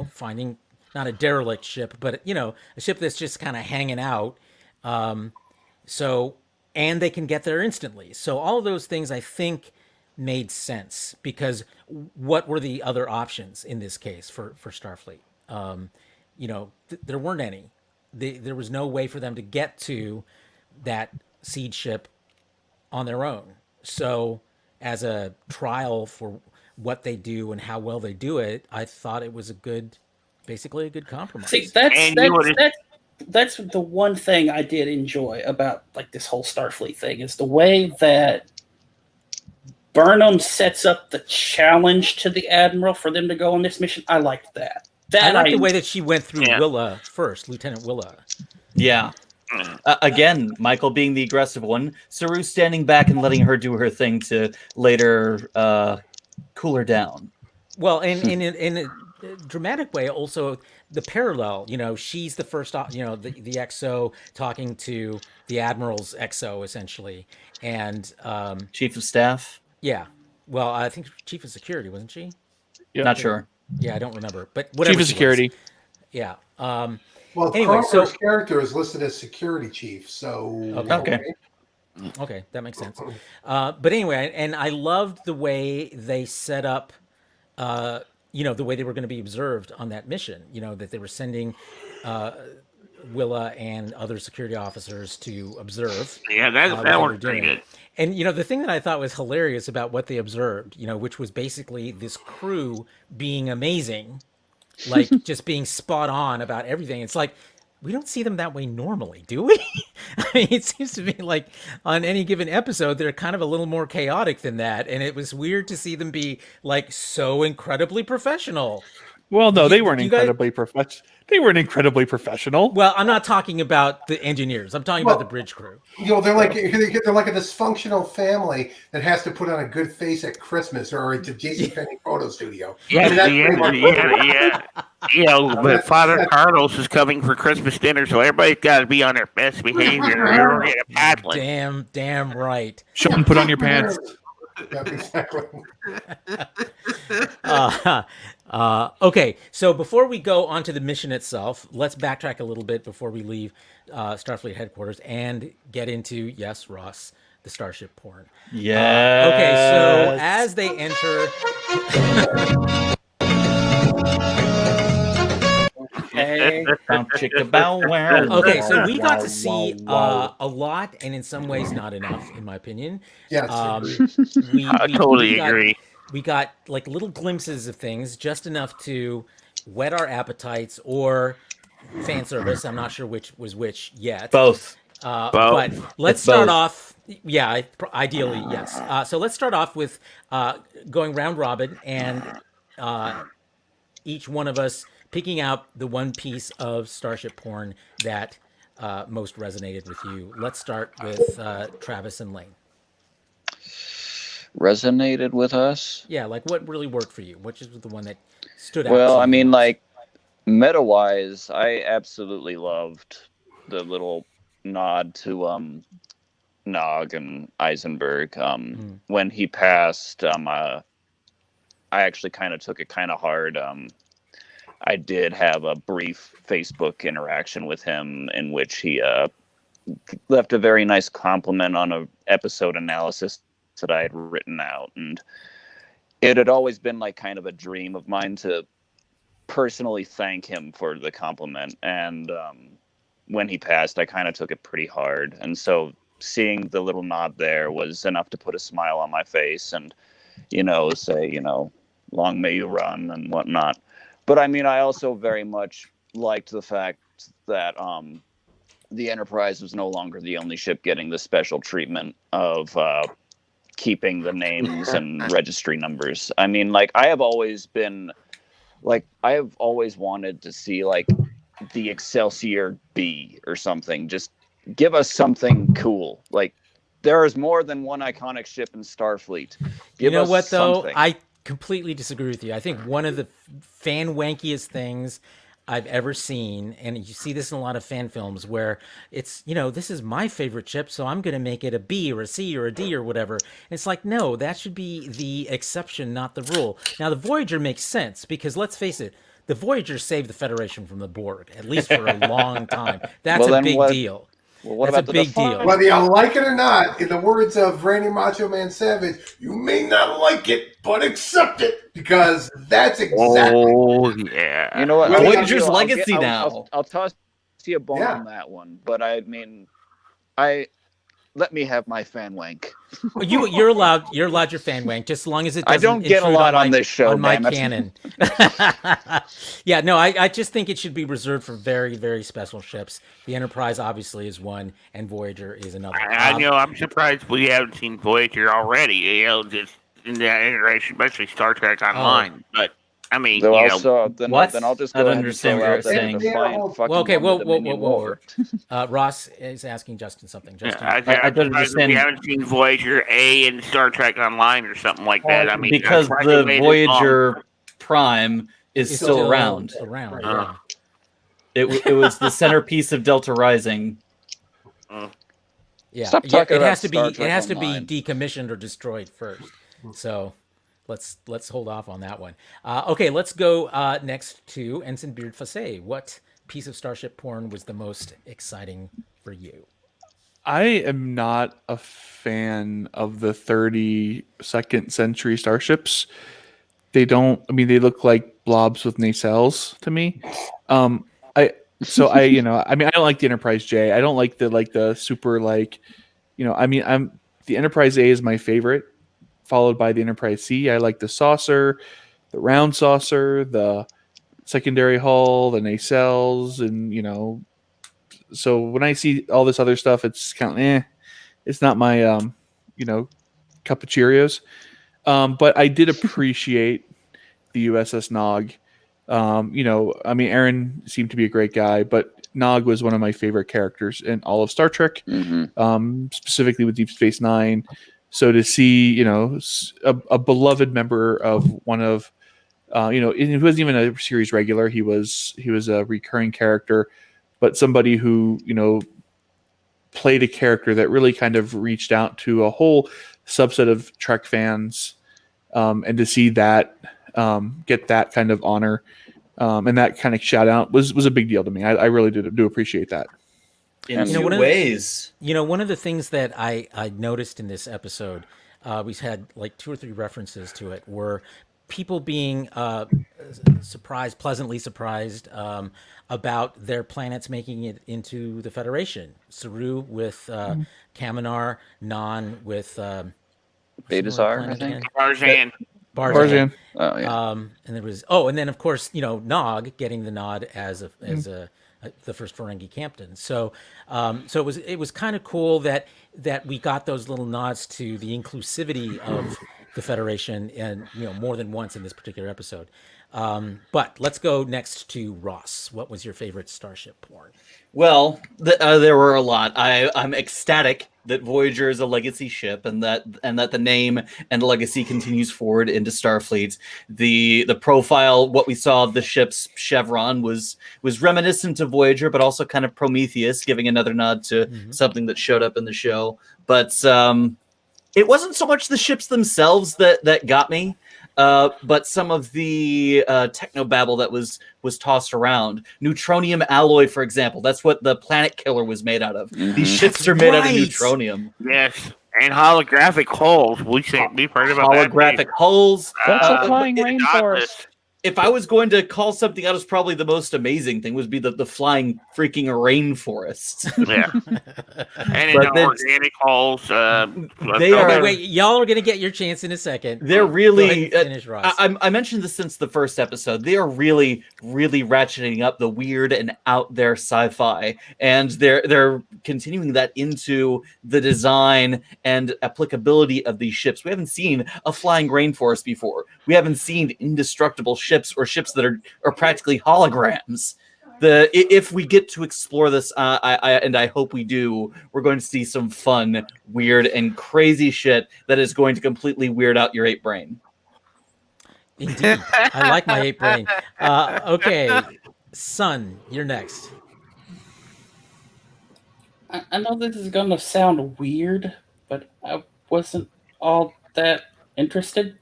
finding not a derelict ship, but a ship that's just kind of hanging out, and they can get there instantly. So all of those things, I think, made sense, because what were the other options in this case for Starfleet? There weren't any. There was no way for them to get to that seed ship on their own. So as a trial for what they do and how well they do it, I thought it was basically a good compromise. See, And you would've- that's the one thing I did enjoy about like this whole Starfleet thing, is the way that Burnham sets up the challenge to the Admiral for them to go on this mission. I liked that. I like the way that she went through Yeah. Willa first, Lieutenant Willa. Yeah. Again, Michael being the aggressive one, Saru standing back and letting her do her thing to later cool her down. Well, and in a dramatic way, also the parallel. She's the first, the XO talking to the Admiral's XO, essentially, and Chief of Staff? yeah. Well, I think Chief of Security, wasn't she? Yep. Not sure. Yeah, I don't remember, but whatever. Chief of she was. Security. Yeah. Well, Anyway, Cromer's character is listed as security chief, so Okay. Okay, that makes sense. But anyway, and I loved the way they set up, the way they were going to be observed on that mission. That they were sending Willa and other security officers to observe Yeah, what that they were worked pretty doing. good. And the thing that I thought was hilarious about what they observed, which was basically this crew being amazing, like just being spot on about everything. It's like we don't see them that way normally, do we? I mean, it seems to me like on any given episode, they're kind of a little more chaotic than that. And it was weird to see them be like so incredibly professional. Well, no, they weren't you guys- incredibly professional. They weren't incredibly professional. Well, I'm not talking about the engineers. I'm talking about the bridge crew. They're like a dysfunctional family that has to put on a good face at Christmas or at the JCPenney photo studio. Yeah, I mean, that's pretty much- yeah. But Father Carlos is coming for Christmas dinner, so everybody's got to be on their best behavior. Or you'll get a paddling. Damn right. Sean, put on your pants. Yeah, exactly. Okay, so before we go on to the mission itself, let's backtrack a little bit before we leave Starfleet headquarters and get into, yes, Ross, the starship porn. Yeah. Okay, so as they enter... Hey, Okay, so we got to see a lot, and in some ways not enough, in my opinion. Yes. I totally agree. We got like little glimpses of things, just enough to whet our appetites or fan service. I'm not sure which was which yet. Both. But let's It's start both. off. Yeah, ideally, yes. So let's start off with going round robin and each one of us picking out the one piece of starship porn that most resonated with you. Let's start with Travis and Lane. Resonated with us? Yeah, like what really worked for you? Which is the one that stood out? Well, to I you mean, most? like, meta-wise, I absolutely loved the little nod to Nog and Eisenberg. When he passed, I actually kind of took it kind of hard. I did have a brief Facebook interaction with him in which he left a very nice compliment on an episode analysis that I had written out. And it had always been like kind of a dream of mine to personally thank him for the compliment. And when he passed, I kind of took it pretty hard. And so seeing the little nod there was enough to put a smile on my face and, say, long may you run and whatnot. But I mean, I also very much liked the fact that the Enterprise was no longer the only ship getting the special treatment of keeping the names and registry numbers. I mean, like, I have always wanted to see like the Excelsior B or something. Just give us something cool. Like, there is more than one iconic ship in Starfleet. Give us what though? something. I completely disagree with you. I think one of the fan wankiest things I've ever seen, and you see this in a lot of fan films where it's, this is my favorite ship, so I'm going to make it a B or a C or a D or whatever. And it's like, no, that should be the exception, not the rule. Now, the Voyager makes sense because let's face it, the Voyager saved the Federation from the Borg, at least for a long time. That's Well, a then big what- deal. Well, what That's about a big the deal. Defiant? Whether you like it or not, in the words of Randy Macho Man Savage, you may not like it, but accept it because that's exactly. Oh, yeah. You know what? Well, Voyager's I'll legacy I'll- now. I'll toss you a bone Yeah. on that one, but I mean, let me have my fan wank. You're allowed your fan wank, just as long as it I doesn't don't get a intrude lot on on my, this show, on my damn it. canon. Yeah, no, I just think it should be reserved for very, very special ships. The Enterprise obviously is one, and Voyager is another. I know. I'm surprised we haven't seen Voyager already. Just in that iteration, especially Star Trek Online. But I mean, Though you know, also, then I'll just I go don't ahead and understand throw what out you're that saying. the Defiant fucking Well, okay, won the whoa, Dominion whoa. War. Ross is asking Justin something. Justin, I I don't don't understand. We haven't seen Voyager A in Star Trek Online or something like that. I mean, Because that's why the they made it long. Voyager Prime is It's still around. Around, Uh. yeah. It was the centerpiece of Delta Rising. Yeah, Stop yeah, talking it about has to be. Star It Trek has to be Online. decommissioned or destroyed first. So, let's hold off on that one. Okay, let's go next to Ensign Beard Fassé. What piece of starship porn was the most exciting for you? I am not a fan of the 32nd century starships. They don't. I mean, they look like blobs with nacelles to me. I so I I mean I don't like the Enterprise J. I don't like the super I mean the Enterprise A is my favorite, followed by the Enterprise C. I like the saucer, the round saucer, the secondary hull, the nacelles, and so when I see all this other stuff, it's kind of It's not my cup of Cheerios. But I did appreciate the USS Nog. I mean, Aaron seemed to be a great guy, but Nog was one of my favorite characters in all of Star Trek, specifically with Deep Space Nine. So to see, a beloved member of one of, he wasn't even a series regular. He was a recurring character, but somebody who, played a character that really kind of reached out to a whole subset of Trek fans, and to see that get that kind of honor and that kind of shout out was a big deal to me. I really do appreciate that. In two ways. One of the things that I noticed in this episode, we had like 2 or 3 references to it, were people being pleasantly surprised about their planets making it into the Federation. Saru with Kaminar, Non with Betazar, I think. Barzan. Oh yeah. And there was and then of course Nog getting the nod as the first Ferengi captain. So it was kind of cool that we got those little nods to the inclusivity of the Federation, and more than once in this particular episode. But let's go next to Ross. What was your favorite starship porn? Well, there were a lot. I'm ecstatic that Voyager is a legacy ship, and that the name and the legacy continues forward into Starfleet. The profile, what we saw of the ship's chevron was reminiscent of Voyager, but also kind of Prometheus, giving another nod to something that showed up in the show. But it wasn't so much the ships themselves that got me. But some of the technobabble that was tossed around. Neutronium alloy, for example. That's what the Planet Killer was made out of. These ships are made out of neutronium. Yes, and holographic hulls. We've heard about holographic hulls. That's a flying rainforest. If I was going to call something out as probably the most amazing thing, would be the flying freaking rainforest. Yeah, and organic hulls. They are. Wait, y'all are gonna get your chance in a second. They're really. Finish, Ross. I mentioned this since the first episode. They are really, really ratcheting up the weird and out there sci-fi, and they're continuing that into the design and applicability of these ships. We haven't seen a flying rainforest before. We haven't seen indestructible ships or ships that are practically holograms. If we get to explore this, I hope we do, we're going to see some fun, weird, and crazy shit that is going to completely weird out your ape brain. Indeed, I like my ape brain. Okay, Sun, you're next. I know this is going to sound weird, but I wasn't all that interested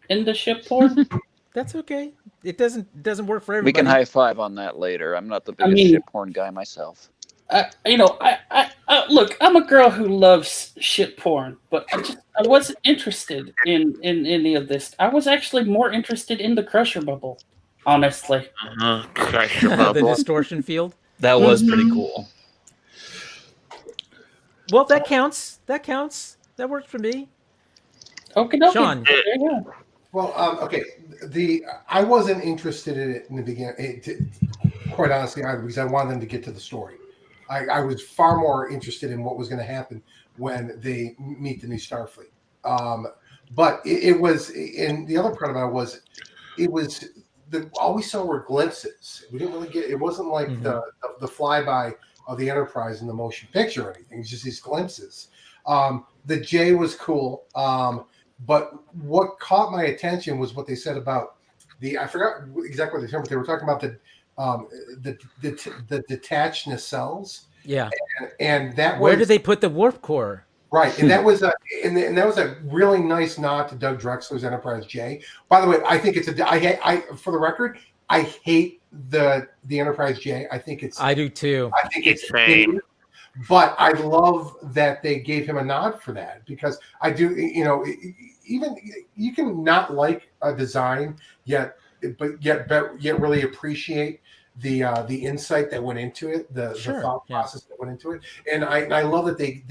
in the ship porn. That's okay. It doesn't work for everybody. We can high five on that later. I'm not the biggest ship porn guy myself. Look, I'm a girl who loves ship porn, but I wasn't interested in any of this. I was actually more interested in the Crusher bubble, honestly. Crusher bubble. The distortion field. That was pretty cool. Well, that counts. That works for me. Okay, Sean. Yeah. Well, okay. I wasn't interested in it in the beginning, quite honestly, either, because I wanted them to get to the story. I was far more interested in what was going to happen when they meet the new Starfleet. But it was, and the other part about it was all we saw were glimpses. We didn't really get. It wasn't like the flyby of the Enterprise in the motion picture or anything. It was just these glimpses. The J was cool. But what caught my attention was what they said about I forgot exactly what they said, but they were talking about the detached nacelles. Yeah. And that where did they put the warp core? Right. And that was a really nice nod to Doug Drexler's Enterprise J. By the way, I think for the record, I hate the Enterprise J. I think it's. I do too. I think it's insane. But I love that they gave him a nod for that, because I do, even you can not like a design yet really appreciate the insight that went into it, the thought process that went into it, and I love that they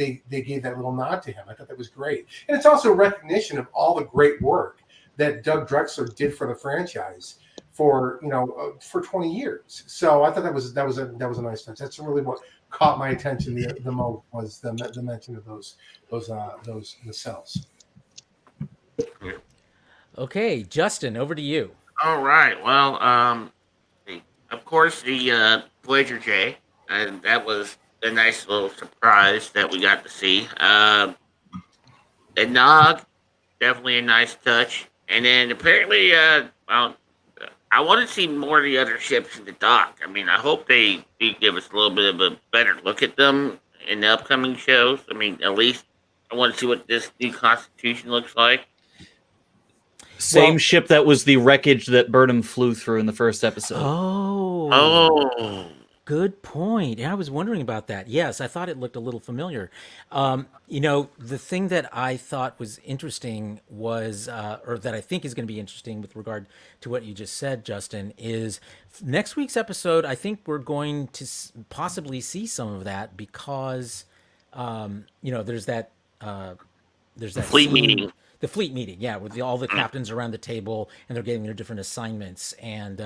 gave that little nod to him. I thought that was great, and it's also recognition of all the great work that Doug Drexler did for the franchise for 20 years. So I thought that was a nice touch. That's really what caught my attention the most, was the mention of those cells. Okay, Justin, over to you. All right. Well, of course, the Voyager J, and that was a nice little surprise that we got to see. And Nog, definitely a nice touch. And then apparently, I want to see more of the other ships in the dock. I mean, I hope they give us a little bit of a better look at them in the upcoming shows. I mean, at least I want to see what this new Constitution looks like. Same ship that was the wreckage that Burnham flew through in the first episode. Oh. Good point. Yeah, I was wondering about that. Yes, I thought it looked a little familiar. The thing that I thought was interesting was, or that I think is going to be interesting with regard to what you just said, Justin, is next week's episode. I think we're going to possibly see some of that because, there's that fleet meeting. The fleet meeting, yeah, with all the captains around the table and they're getting their different assignments, and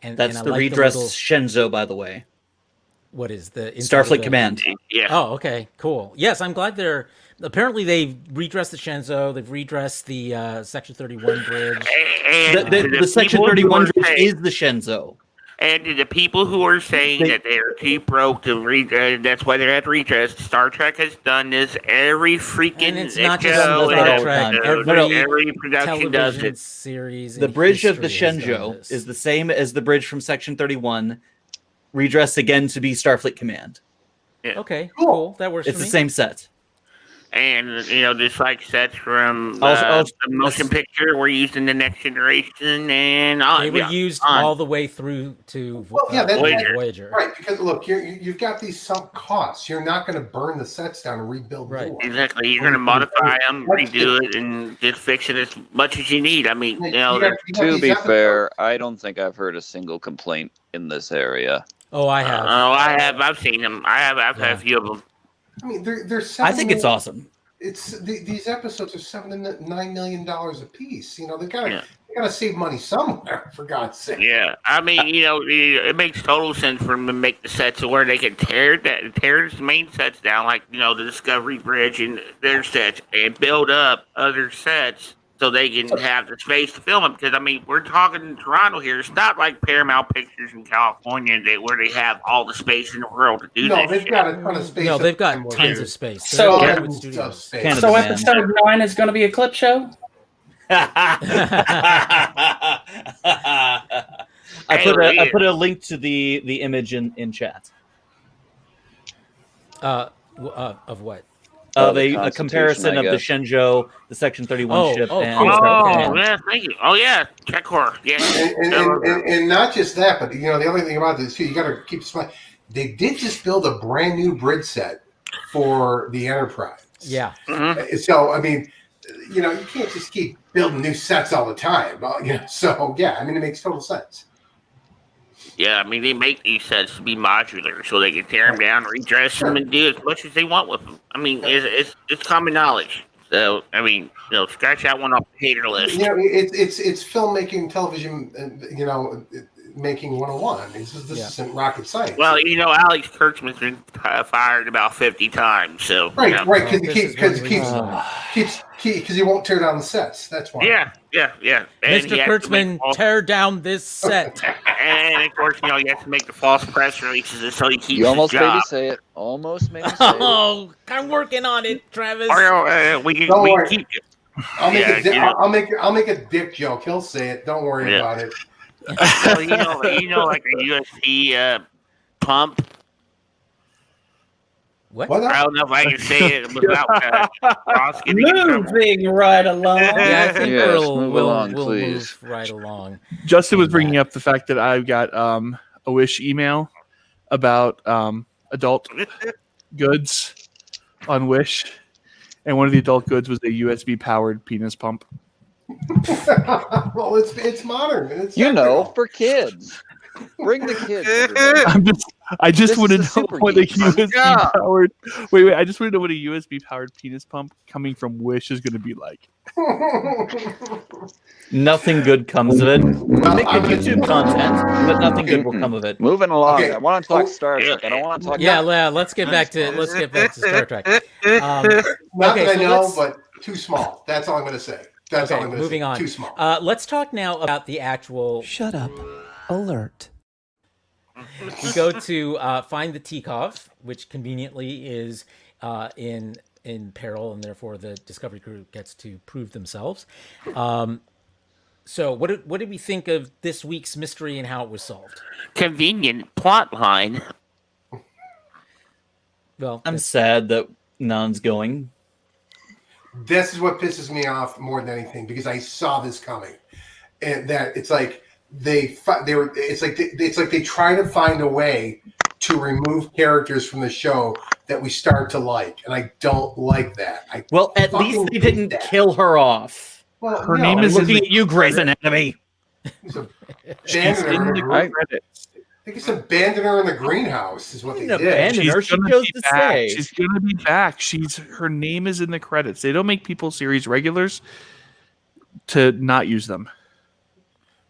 that's I the like redressed Shenzhou, by the way. What is the Starfleet Command? Yeah. Oh, okay, cool. Yes, I'm glad apparently they've redressed the Shenzhou, they've redressed the Section 31 bridge. And the Section 31 bridge is the Shenzhou. And to the people who are saying that they're too broke to that's why they're at redress, Star Trek has done this every freaking and it's not just show. Star Trek. Every production does it. Series. The bridge of the Shenzhou is the same as the bridge from Section 31, redressed again to be Starfleet Command. Yeah. Okay, cool. That works. It's for the me. same set. And just like sets from the motion picture, we're using the Next Generation, and they were used all the way through to Voyager. Right, because look, you've got these sunk costs. You're not going to burn the sets down and rebuild more. Exactly. You're going to modify them, redo it, and just fix it as much as you need. I mean, to be fair, I don't think I've heard a single complaint in this area. Oh, I have. I have. I've seen them. I've had a few of them. I mean, they're I think it's awesome. These episodes are $7 to $9 million a piece. They gotta save money somewhere, for God's sake. Yeah, I mean, it makes total sense for them to make the sets where they can tear the main sets down, like the Discovery Bridge and their sets, and build up other sets so they can have the space to film them. Because I mean, we're talking in Toronto here. It's not like Paramount Pictures in California where they have all the space in the world to do that. No, they've got a ton of space. No, they've got tons of space. So episode 9 is going to be a clip show. I put a link to the image in chat. Of what? Of a comparison of the Shenzhou, the Section 31 ship, and yeah, thank you. Oh yeah, Checkor. Yeah, and not just that, but the other thing about this too, you got to keep smiling. They did just build a brand new bridge set for the Enterprise. Yeah. Mm-hmm. So I mean, you can't just keep building new sets all the time. So yeah, I mean, it makes total sense. Yeah, I mean, they make these sets to be modular so they can tear them down, redress them, and do as much as they want with them. I mean, it's common knowledge. So, I mean, scratch that one off the hater list. It's filmmaking, television, making 101. This isn't rocket science. Well, Alex Kurtzman's been fired about 50 times. So right, because he won't tear down the sets. That's why. Yeah. And Mr. Kurtzman, tear down this set. And of course, you have to make the false press releases until he keeps his job. You almost made me say it. Almost made me say it. Oh, I'm working on it, Travis. We keep you. I'll make a dick joke. He'll say it. Don't worry about it. Well, like a USB pump. What? I don't know if I can say it without Ross getting in trouble. Moving right along. Yeah, I think we'll please. move right along. Justin was bringing up the fact that I've got a Wish email about adult goods on Wish, and one of the adult goods was a USB powered penis pump. Well, it's modern and it's technical. for kids. Bring the kids. everybody. I just This want to is the know Super what a Geeks. USB powered. Wait. I just want to know what a USB powered penis pump coming from Wish is going to be like. Nothing good comes of it. We're making I'm gonna- YouTube content, but nothing good will Mm-mm. come of it. Moving along. Okay. I want to talk Star Trek. I don't want to talk. Yeah, let's get back to Star Trek. Not Okay, that I so know, let's- but too small. That's all I'm going to say. That's all I'm going to say. moving on. Too small. Let's talk now about the actual. Shut up. Alert. We go to find the Tikov, which conveniently is in peril, and therefore the Discovery crew gets to prove themselves. So, what did we think of this week's mystery and how it was solved? Convenient plot line. Well, I'm sad that Nan's going. This is what pisses me off more than anything because I saw this coming, and that it's like it's like they try to find a way to remove characters from the show that we start to like, and I don't like that. Well, at fucking least they hate didn't that. kill her off. Well, Her no, name I'm is in looking the- at you, Grey's Anatomy. It's She's in the I- credits. They just abandoned her in the greenhouse. Is what they Didn't did. abandon her. She gonna chose be to back. stay. She's gonna be back. Her name is in the credits. They don't make people series regulars to not use them.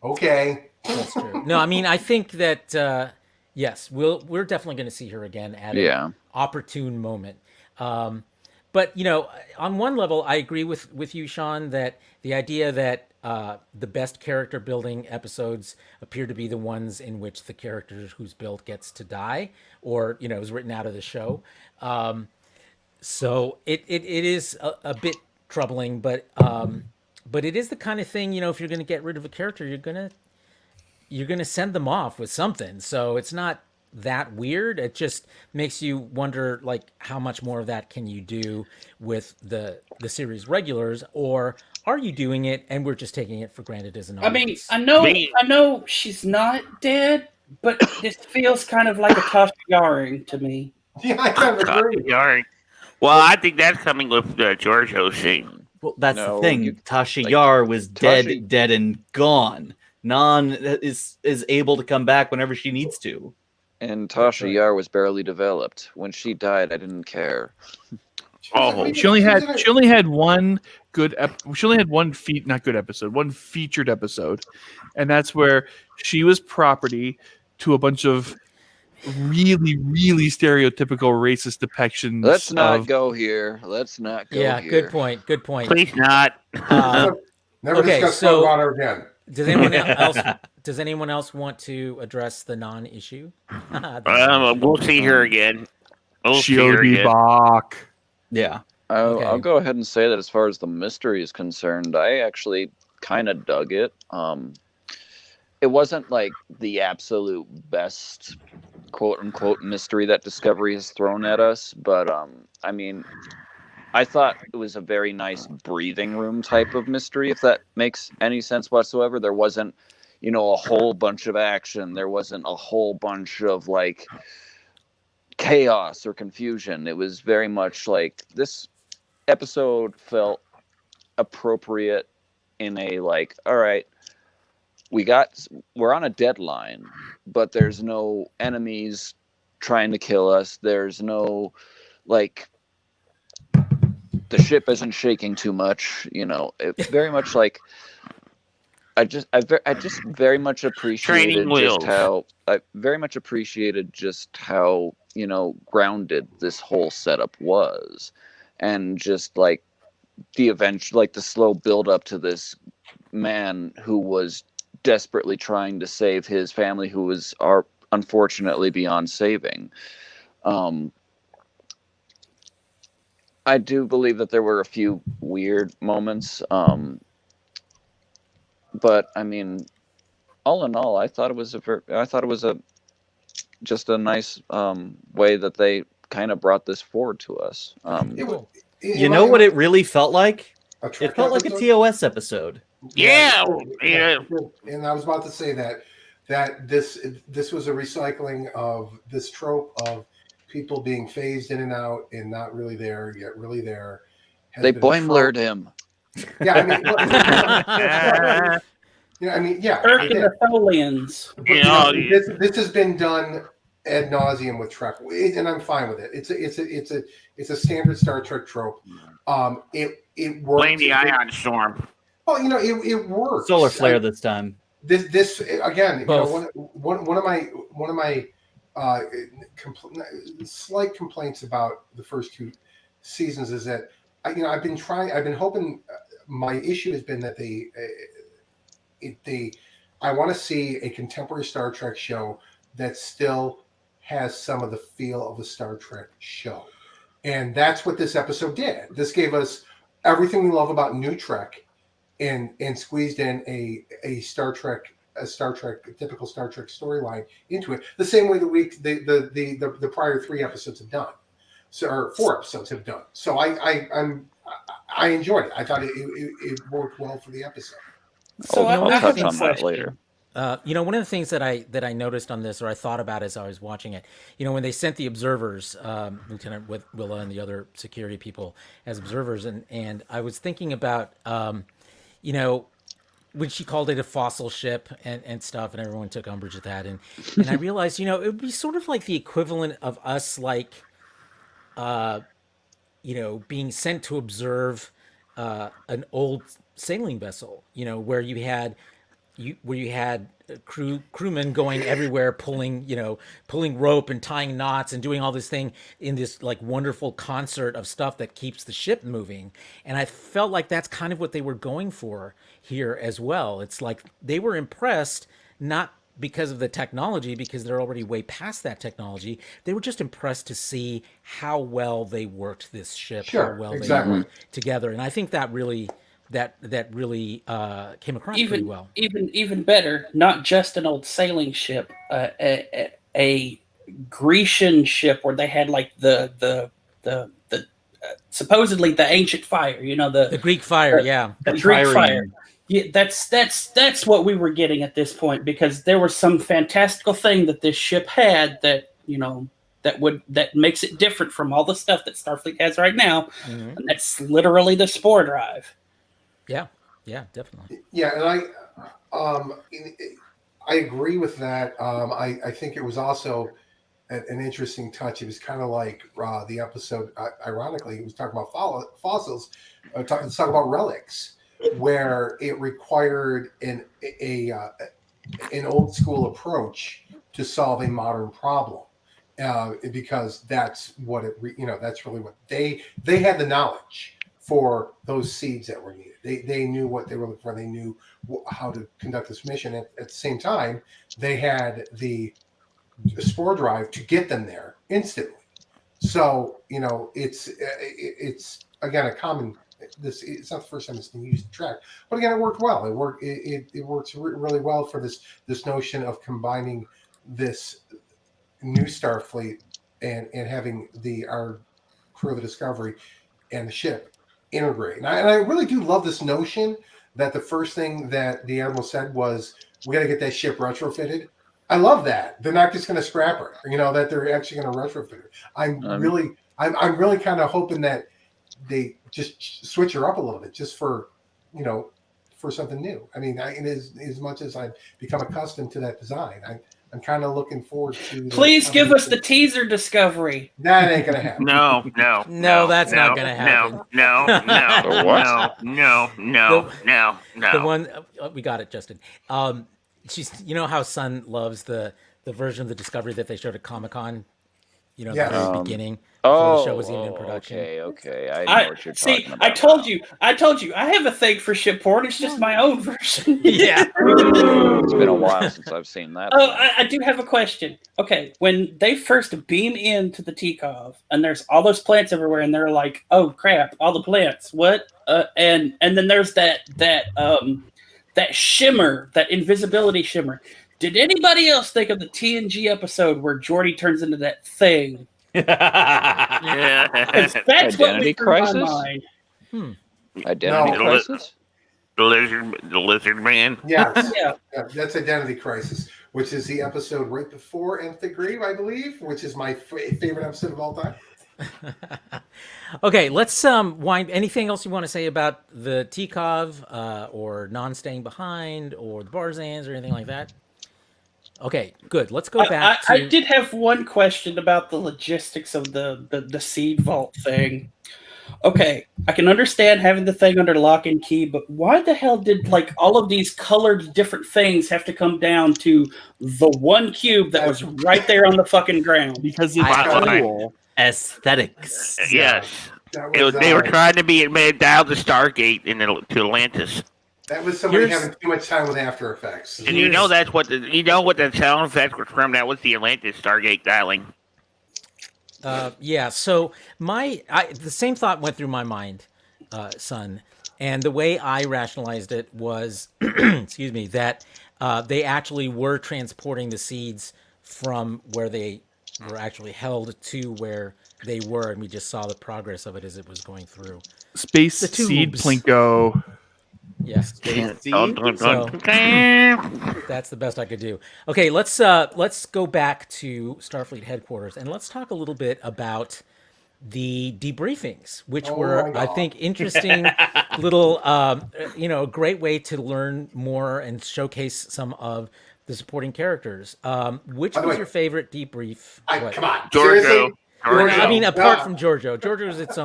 Okay. that's true. No, I mean, I think that yes, we're definitely going to see her again at Yeah. an opportune moment. But on one level, I agree with you, Sean, that the idea that the best character building episodes appear to be the ones in which the character who's built gets to die, or is written out of the show. So it is a bit troubling, but it is the kind of thing, if you're going to get rid of a character, you're going to send them off with something. So it's not that weird. It just makes you wonder, like, how much more of that can you do with the series regulars, or are you doing it and we're just taking it for granted as an I mean, audience? I know she's not dead, but this feels kind of like a Tasha Yaring to me. Yeah, I kind of agree. Yarn. Well, I think that's coming with George hosting. Well, that's No, the thing. you- Tasha like, Yar was Tasha- dead and gone. Nan is able to come back whenever she needs to. And Tasha Yar was barely developed. When she died, I didn't care. Oh, She only had one good. She only had one one featured episode, and that's where she was property to a bunch of really, really stereotypical racist depictions. Let's not of, go here. Let's not go Yeah, here. good point. Good point. Please not. Never Okay, discuss so- water again. Does anyone else want to address the non-issue? We'll see her again. We'll see She'll her be again. back. Yeah. Okay. I'll go ahead and say that as far as the mystery is concerned, I actually kind of dug it. It wasn't like the absolute best quote unquote mystery that Discovery has thrown at us, but I mean, I thought it was a very nice breathing room type of mystery, if that makes any sense whatsoever. There wasn't, a whole bunch of action. There wasn't a whole bunch of like chaos or confusion. It was very much like this episode felt appropriate in a like, all right, we're on a deadline, but there's no enemies trying to kill us. There's no like the ship isn't shaking too much, It's very much like I just very much appreciated Training wheels. just how grounded this whole setup was, and just like the slow build up to this man who was desperately trying to save his family, who was unfortunately beyond saving. I do believe that there were a few weird moments, but I mean, all in all, I thought it was just a nice way that they kind of brought this forward to us. You know what it really felt like? A It Trek felt like a episode? TOS episode. Yeah. And I was about to say that this was a recycling of this trope of people being phased in and out and not really there yet really there. They blame-lured him. Yeah, I mean, yeah, Kirk it and did. the Tholians. But, you know, this has been done ad nauseum with Trek, and I'm fine with it. It's a standard Star Trek trope. It works. Blame the ion storm. Well, you know, it works. Solar flare this time. This again, you Both. know, one of my slight complaints about the first two seasons is that I've been hoping. My issue has been that I want to see a contemporary Star Trek show that still has some of the feel of a Star Trek show, and that's what this episode did. This gave us everything we love about New Trek, and squeezed in a typical Star Trek storyline into it, the same way the prior 3 episodes have done, or 4 episodes have done. So I enjoyed it. I thought it worked well for the episode. So I'll I have touch a on that question. later. One of the things that I noticed on this, or I thought about as I was watching it, when they sent the observers, Lieutenant Willa and the other security people as observers, and I was thinking about, when she called it a fossil ship and stuff, and everyone took umbrage at that, and I realized, it would be sort of like the equivalent of us, like, being sent to observe an old sailing vessel, where you had crewmen going everywhere, pulling rope and tying knots and doing all this thing in this like wonderful concert of stuff that keeps the ship moving. And I felt like that's kind of what they were going for here as well. It's like they were impressed, not because of the technology, because they're already way past that technology. They were just impressed to see how well they worked this ship, Sure, how well exactly. they worked together. And I think that really came across pretty well. Even better, not just an old sailing ship, a Grecian ship where they had like the supposedly the ancient fire, The Greek fire, yeah. the Greek fire. Yeah, that's what we were getting at this point, because there was some fantastical thing that this ship had that that makes it different from all the stuff that Starfleet has right now, and that's literally the spore drive. Yeah, definitely. Yeah, and I agree with that. I think it was also an interesting touch. It was kind of like the episode. Ironically, it was talking about fossils, talking about relics, where it required an old school approach to solve a modern problem, because that's what that's really what they had the knowledge for those seeds that were needed. They knew what they were looking for. They knew how to conduct this mission. At the same time, they had the spore drive to get them there instantly. So it's again a common. It's not the first time it's been used to track, but again, it worked well. It works really well for this notion of combining this new Starfleet and having our crew of the Discovery and the ship integrate. And I really do love this notion that the first thing that the Admiral said was, we got to get that ship retrofitted. I love that. They're not just going to scrap her, that they're actually going to retrofit her. I'm really kind of hoping that they just switch her up a little bit, just for something new. I mean, as much as I've become accustomed to that design, I'm kind of looking forward to. Please give us the teaser, Discovery. That ain't gonna happen. No, that's not gonna happen. No. The one we got it, Justin. She's how Sun loves the version of the Discovery that they showed at Comic-Con. The very beginning. Before the show was even in production. Okay. I know what you're talking about. I told you. I have a thing for ship porn. It's just my own version. Yeah. It's been a while since I've seen that. Oh, I do have a question. Okay, when they first beam into the Tikov, and there's all those plants everywhere, and they're like, "Oh crap, all the plants! What?" And then there's that shimmer, that invisibility shimmer. Did anybody else think of the TNG episode where Geordi turns into that thing? Yeah. That's what Identity went through my crisis? mind. Identity crisis? the lizard man. Yes. Yeah. That's Identity Crisis, which is the episode right before Nth Degree, I believe, which is my favorite episode of all time. Okay, let's wind. Anything else you want to say about the Tikov or non-staying behind or the Barzans or anything like that? Okay, good. Let's go back to. I did have one question about the logistics of the seed vault thing. Okay, I can understand having the thing under lock and key, but why the hell did like all of these colored different things have to come down to the one cube that was right there on the fucking ground? Because it's Spotlight. cool. Aesthetics. Yes. That It was, was, they were trying to be made down the Stargate to Atlantis. That was somebody Here's- having too much time with After Effects. And you know that's what what the sound effect was from. That was the Atlantis Stargate dialing. Yeah, so the same thought went through my mind, son, and the way I rationalized it was, excuse me, that they actually were transporting the seeds from where they were actually held to where they were, and we just saw the progress of it as it was going through. Space The Seed tubes. Plinko. Yes, Space seed? that's the best I could do. Okay, let's go back to Starfleet headquarters and let's talk a little bit about the debriefings, which Oh were, my I God. think, interesting little, great way to learn more and showcase some of the supporting characters. Which By the was way, your favorite debrief? What? Come on. Giorgio. Seriously? Giorgio. I mean, apart Yeah. from Giorgio, Giorgio is its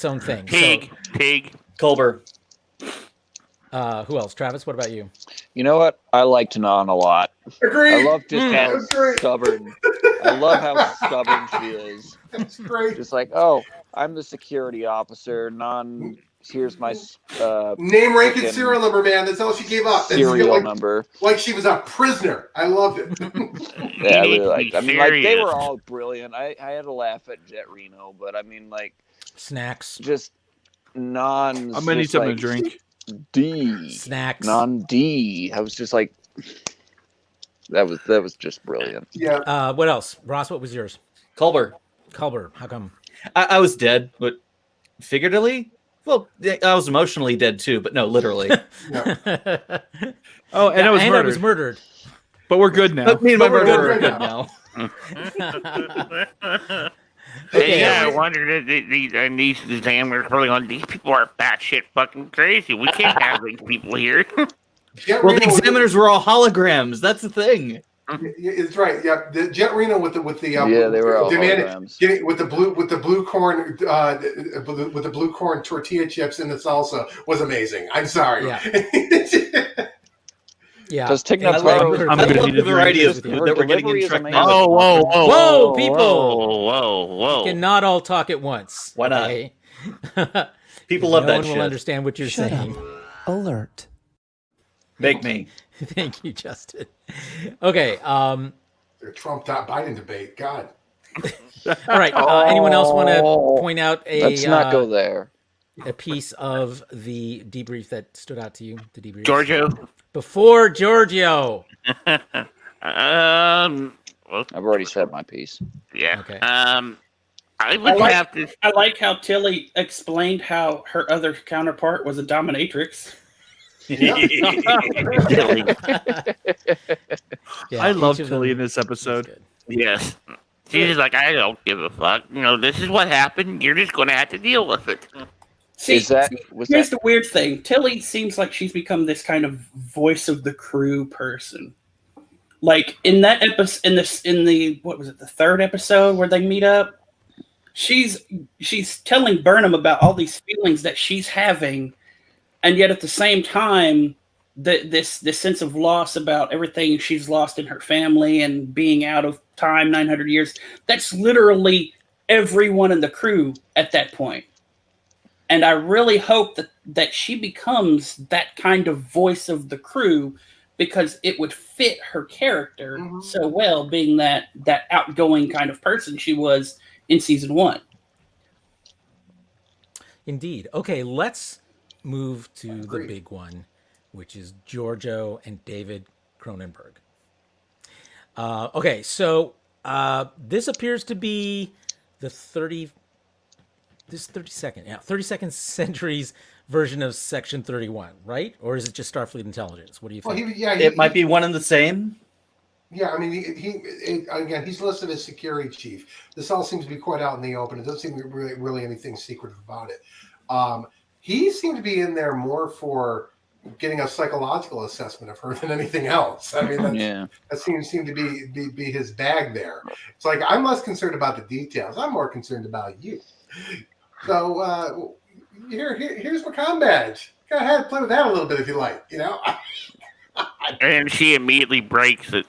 own thing. Pig. Culber. So, who else? Travis, what about you? You know what? I like Tanan a lot. Agreed. I love just how That's great. stubborn. I love how stubborn she is. That's great. Just like, oh, I'm the security officer. Here's my Name, rank, and freaking serial number, man. That's all she gave up. That's serial number. like she was a prisoner. I loved it. Yeah, I need really to liked. be I mean, like they serious. were all brilliant. I had a laugh at Jet Reno, but I mean, like Snacks. just non. I'm gonna need something to drink. D. Snacks. Non D. I was just like, that was just brilliant. Yeah. What else? Ross, what was yours? Culber. Culber, how come? I was dead, but figuratively, well, I was emotionally dead too, but no, literally. Oh, and I was and murdered. I was murdered. But we're good now. But me and my But we're murderer are good good now. Okay, Yeah, I yeah. wondered if these examiners really on these people are batshit fucking crazy. We can't have these people here. Jet Well, the Reno with examiners were all holograms. That's the thing. It's right. Yeah, the Jet Reno with the Yeah, they were all demanded- holograms. getting with the blue corn with the blue corn tortilla chips in the salsa was amazing. I'm sorry. Yeah. Because And Tig I Notaro- love- I'm I gonna love need the a variety of drink. food that we're getting in Delivery is Trek amazing. Now. Whoa, people! Whoa! Cannot all talk at once. Why not? okay? People love no that one shit. will understand what you're Shut saying. up. Alert. Make me. Thank you, Justin. Okay. All Trump Biden debate. God. right. Anyone else want to point out Let's not go there. a piece of the debrief that stood out to you? The debrief. Giorgio. Before Giorgio. Well, I've already said my piece. yeah. Okay. I would have to. I like how Tilly explained how her other counterpart was a dominatrix. Yeah, I love each of Tilly them in this was episode. good. Yes. She's like, I don't give a fuck. You know, this is what happened. You're just going to have to deal with it. Was that the weird thing. Tilly seems like she's become this kind of voice of the crew person. Like in that episode, in the what was it, the third episode where they meet up, she's telling Burnham about all these feelings that she's having, and yet at the same time, this sense of loss about everything she's lost in her family and being out of time 900 years. That's literally everyone in the crew at that point. And I really hope that she becomes that kind of voice of the crew, because it would fit her character so well, being that outgoing kind of person she was in season 1. Indeed. Okay, let's move to the Agreed. big one, which is Giorgio and David Cronenberg. Okay, so this appears to be the 32nd century's version of Section 31, right? Or is it just Starfleet Intelligence? What do you Well, think? It might be one and the same. Yeah, I mean, again, he's listed as security chief. This all seems to be quite out in the open. It doesn't seem to be really anything secretive about it. He seemed to be in there more for getting a psychological assessment of her than anything else. I mean, that seems to be his bag there. It's like, I'm less concerned about the details. I'm more concerned about you. So here's my comm badge. Go ahead, play with that a little bit if you like. And she immediately breaks it.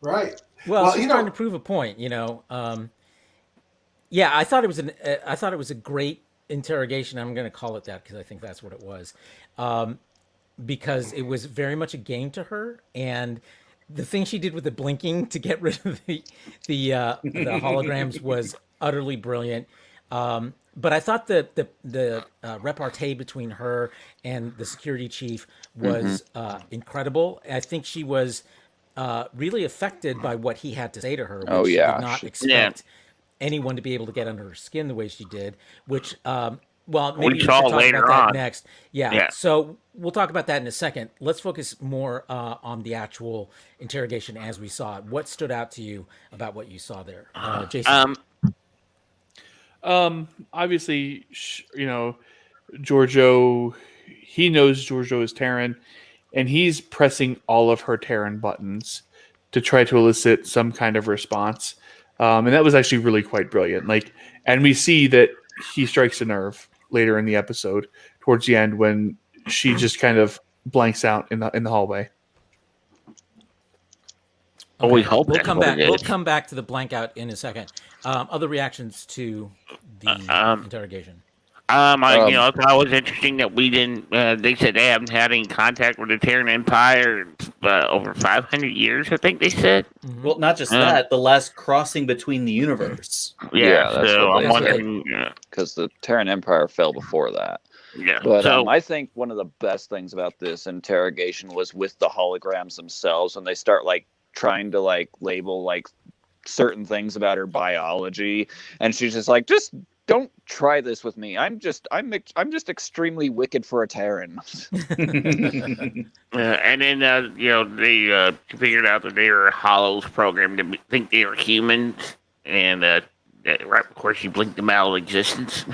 Right. Well, she's trying to prove a point. Yeah, I thought it was a great interrogation. I'm going to call it that because I think that's what it was. Because it was very much a game to her, and the thing she did with the blinking to get rid of the holograms was utterly brilliant. But I thought that the repartee between her and the security chief was incredible. I think she was really affected by what he had to say to her, which she did not expect anyone to be able to get under her skin the way she did, which maybe we should talk about that next. Yeah. So we'll talk about that in a second. Let's focus more on the actual interrogation as we saw it. What stood out to you about what you saw there, Jason? Obviously, Giorgio, he knows Giorgio is Terran, and he's pressing all of her Terran buttons to try to elicit some kind of response. And that was actually really quite brilliant. And we see that he strikes a nerve later in the episode towards the end when she just kind of blanks out in the hallway. Okay. We hope we'll come back. We'll come back to the blank out in a second. Other reactions to the interrogation. I thought it was interesting that we didn't. They said they haven't had any contact with the Terran Empire over 500 years. I think they said. Well, not just that, the last crossing between the universe. Yeah, so I'm wondering because the Terran Empire fell before that. Yeah, but I think one of the best things about this interrogation was with the holograms themselves, when they start trying to label certain things about her biology, and she's just just don't try this with me. I'm just extremely wicked for a Terran. And then they figured out that they were hollows programmed to think they were humans, and right before she blinked them out of existence.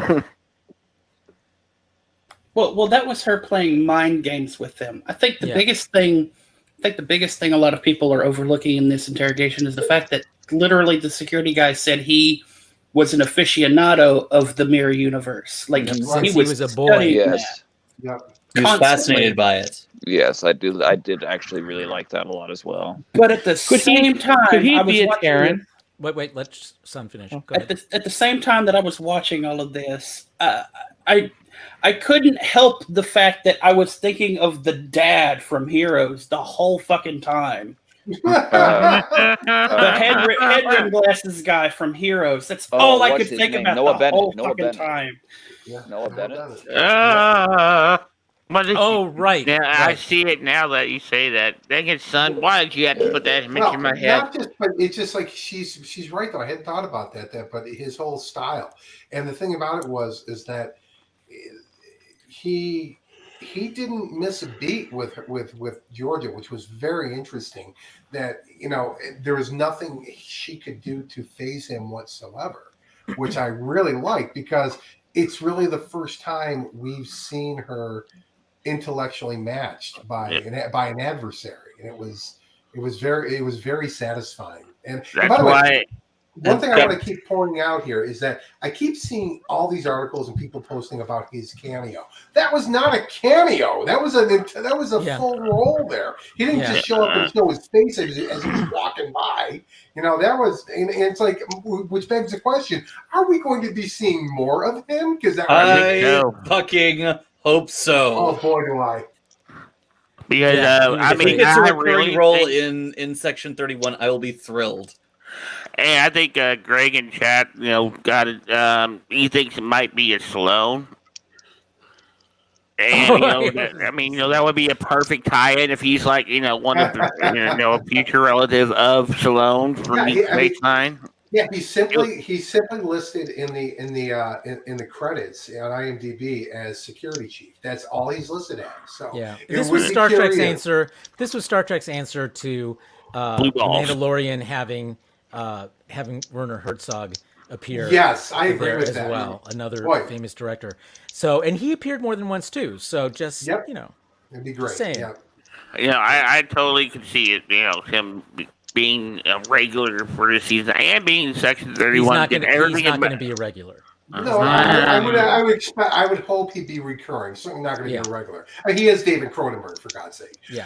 Well, that was her playing mind games with them. I think the biggest thing a lot of people are overlooking in this interrogation is the fact that literally the security guy said he was an aficionado of the mirror universe. He was a boy. Yes. Yep. He was fascinated by it. Yes, I do. I did actually really like that a lot as well. But at the same time, could he be a Terran? Wait. Let Son finish. Go ahead. At the same time that I was watching all of this, I couldn't help the fact that I was thinking of the dad from Heroes the whole fucking time. The head ring glasses guy from Heroes. That's all I could think about the whole fucking time. Yeah. Noah Bennett. Right. Yeah, right. I see it now that you say that. Dang it, son! Why did you have to put that image in my head? But it's just she's right though. I hadn't thought about that. But his whole style, and the thing about it is that he didn't miss a beat with Georgia, which was very interesting. That there was nothing she could do to faze him whatsoever, which I really like because it's really the first time we've seen her intellectually matched by an adversary, and it was very satisfying. And by the way, one thing I want to keep pointing out here is that I keep seeing all these articles and people posting about his cameo. That was not a cameo. That was a full role there. He didn't just show up and show his face as he was walking by. That was, and it's which begs the question: are we going to be seeing more of him? Because I fucking hope so. Oh boy, do I! Because if he gets a recurring role in Section 31, I will be thrilled. And I think Greg in chat, got it. He thinks it might be a Sloan. And that would be a perfect tie-in if he's one of the a future relative of Sloan from Deep Space Nine. Yeah, he's simply listed in the credits on IMDb as security chief. That's all he's listed as. So Yeah, it this would was be Star Trek's curious. answer. This was Star Trek's answer to Blue the balls. Mandalorian having Werner Herzog appear. Yes, I agree there with as that. well. Another Boy. famous director. So, and he appeared more than once too. So just Yep. It'd be great. saying. Yeah. I totally could see it. Him being a regular for this season and being in Section 31. He's not going everything to be a regular. No, I would expect. I would hope he'd be recurring. Certainly not going to be a regular. He is David Cronenberg, for God's sake. Yeah,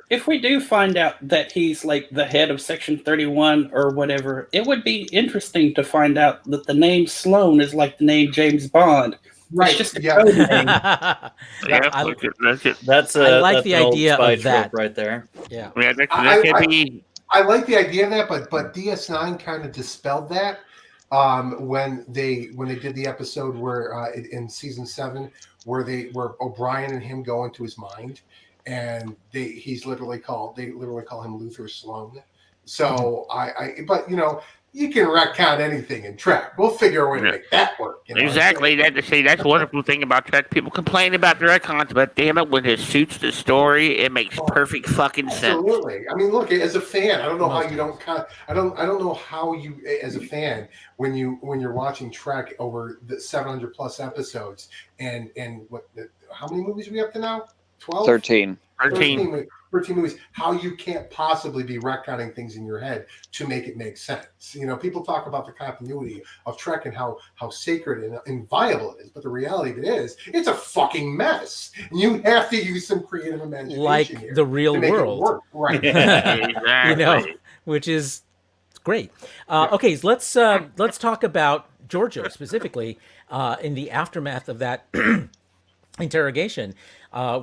if we do find out that he's like the head of Section 31 or whatever, it would be interesting to find out that the name Sloan is like the name James Bond. Right. It's just a code name. I like the idea of that right there. Yeah. I like the idea of that, but DS9 kind of dispelled that when they did the episode where in season 7 where O'Brien and him go into his mind, and they literally call him Luther Sloan. So but you can retcon anything in Trek. We'll figure a way to make that work. Exactly. That's the wonderful thing about Trek. People complain about the retcons, but damn it, when it suits the story, it makes perfect fucking sense. Absolutely. I mean, look, as a fan, I don't know how you don't. I don't know how you, as a fan, when you're watching Trek over the 700 plus episodes, and how many movies are we up to now? 12? 13. 13 movies, how you can't possibly be retconning things in your head to make it make sense. People talk about the continuity of Trek and how sacred and inviolable it is, but the reality of it is, it's a fucking mess. And you have to use some creative imagination, like the real world, right? Exactly. Which is great. Okay, so let's talk about Giorgio specifically in the aftermath of that interrogation.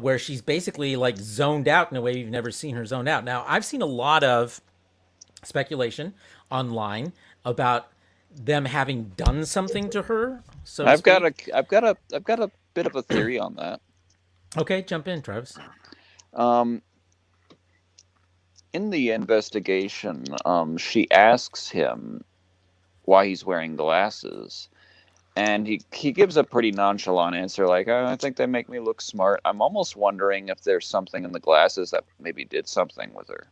Where she's basically like zoned out in a way you've never seen her zoned out. Now, I've seen a lot of speculation online about them having done something to her. So I've got a bit of a theory on that. Okay, jump in, Travis. In the investigation, she asks him why he's wearing glasses. And he gives a pretty nonchalant answer, like, I think they make me look smart. I'm almost wondering if there's something in the glasses that maybe did something with her.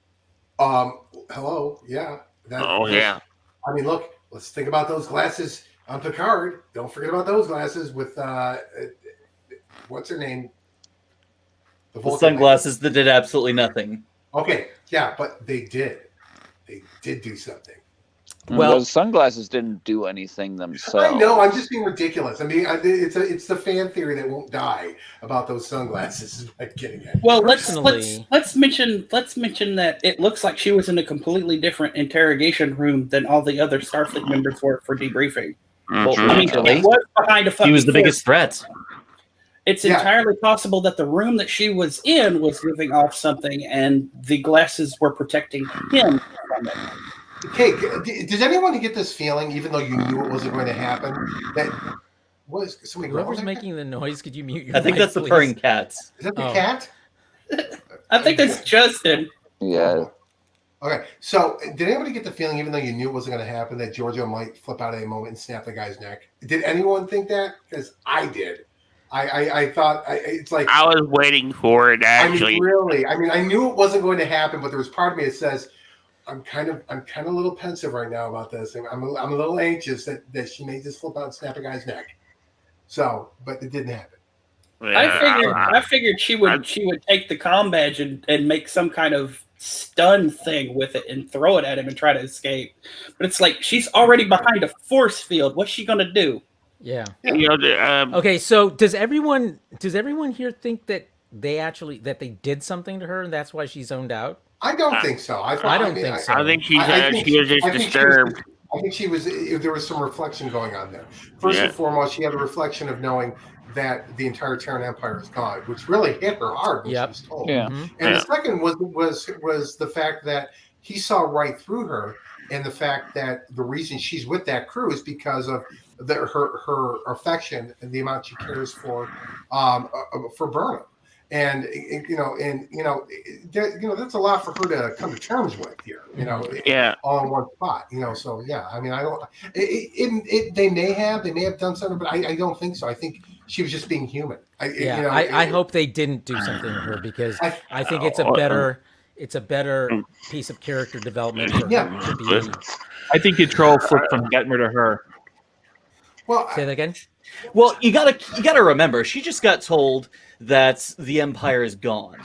Hello, yeah. Yeah. I mean, look, let's think about those glasses on Picard. Don't forget about those glasses with, what's her name? The sunglasses that did absolutely nothing. Okay, yeah, but they did. They did do something. Well, those sunglasses didn't do anything themselves. I know. I'm just being ridiculous. I mean, it's the fan theory that won't die about those sunglasses. Is what I'm getting at. Well, let's mention that it looks like she was in a completely different interrogation room than all the other Starfleet members were for debriefing. Well, I mean, it was behind a fucking. He was the biggest threat. It's entirely possible that the room that she was in was giving off something, and the glasses were protecting him from it. Okay, does anyone get this feeling, even though you knew it wasn't going to happen, that was somebody? Whoever's making the noise, could you mute your I think mic, that's the please? purring cats. Is that the cat? I think that's Justin. Yeah. Okay, so did anybody get the feeling, even though you knew it wasn't going to happen, that Giorgio might flip out at a moment and snap the guy's neck? Did anyone think that? Because I did. I thought it's like I was waiting for it. Actually, I mean, really. I mean, I knew it wasn't going to happen, but there was part of me that says, I'm kind of a little pensive right now about this. I'm a little anxious that she may just flip out and snap a guy's neck. So, but it didn't happen. I figured she would take the comm badge and make some kind of stun thing with it and throw it at him and try to escape. But it's like she's already behind a force field. What's she gonna do? Yeah. Yeah. Okay, so does everyone here think that they did something to her and that's why she zoned out? I don't think so. I don't think so. I think she was just disturbed. I think she was. There was some reflection going on there. First and foremost, she had a reflection of knowing that the entire Terran Empire is gone, which really hit her hard when she was told. Yeah. And the second was the fact that he saw right through her, and the fact that the reason she's with that crew is because of her affection and the amount she cares for Burnham. And that's a lot for her to come to terms with here. Yeah. All in one spot. So yeah. I mean, I don't. They may have done something, but I don't think so. I think she was just being human. I hope they didn't do something to her because I think it's a better piece of character development for her to be. I think control flipped from Detmer to her. Well, Say that again. Well, you gotta remember, she just got told that the Empire is gone.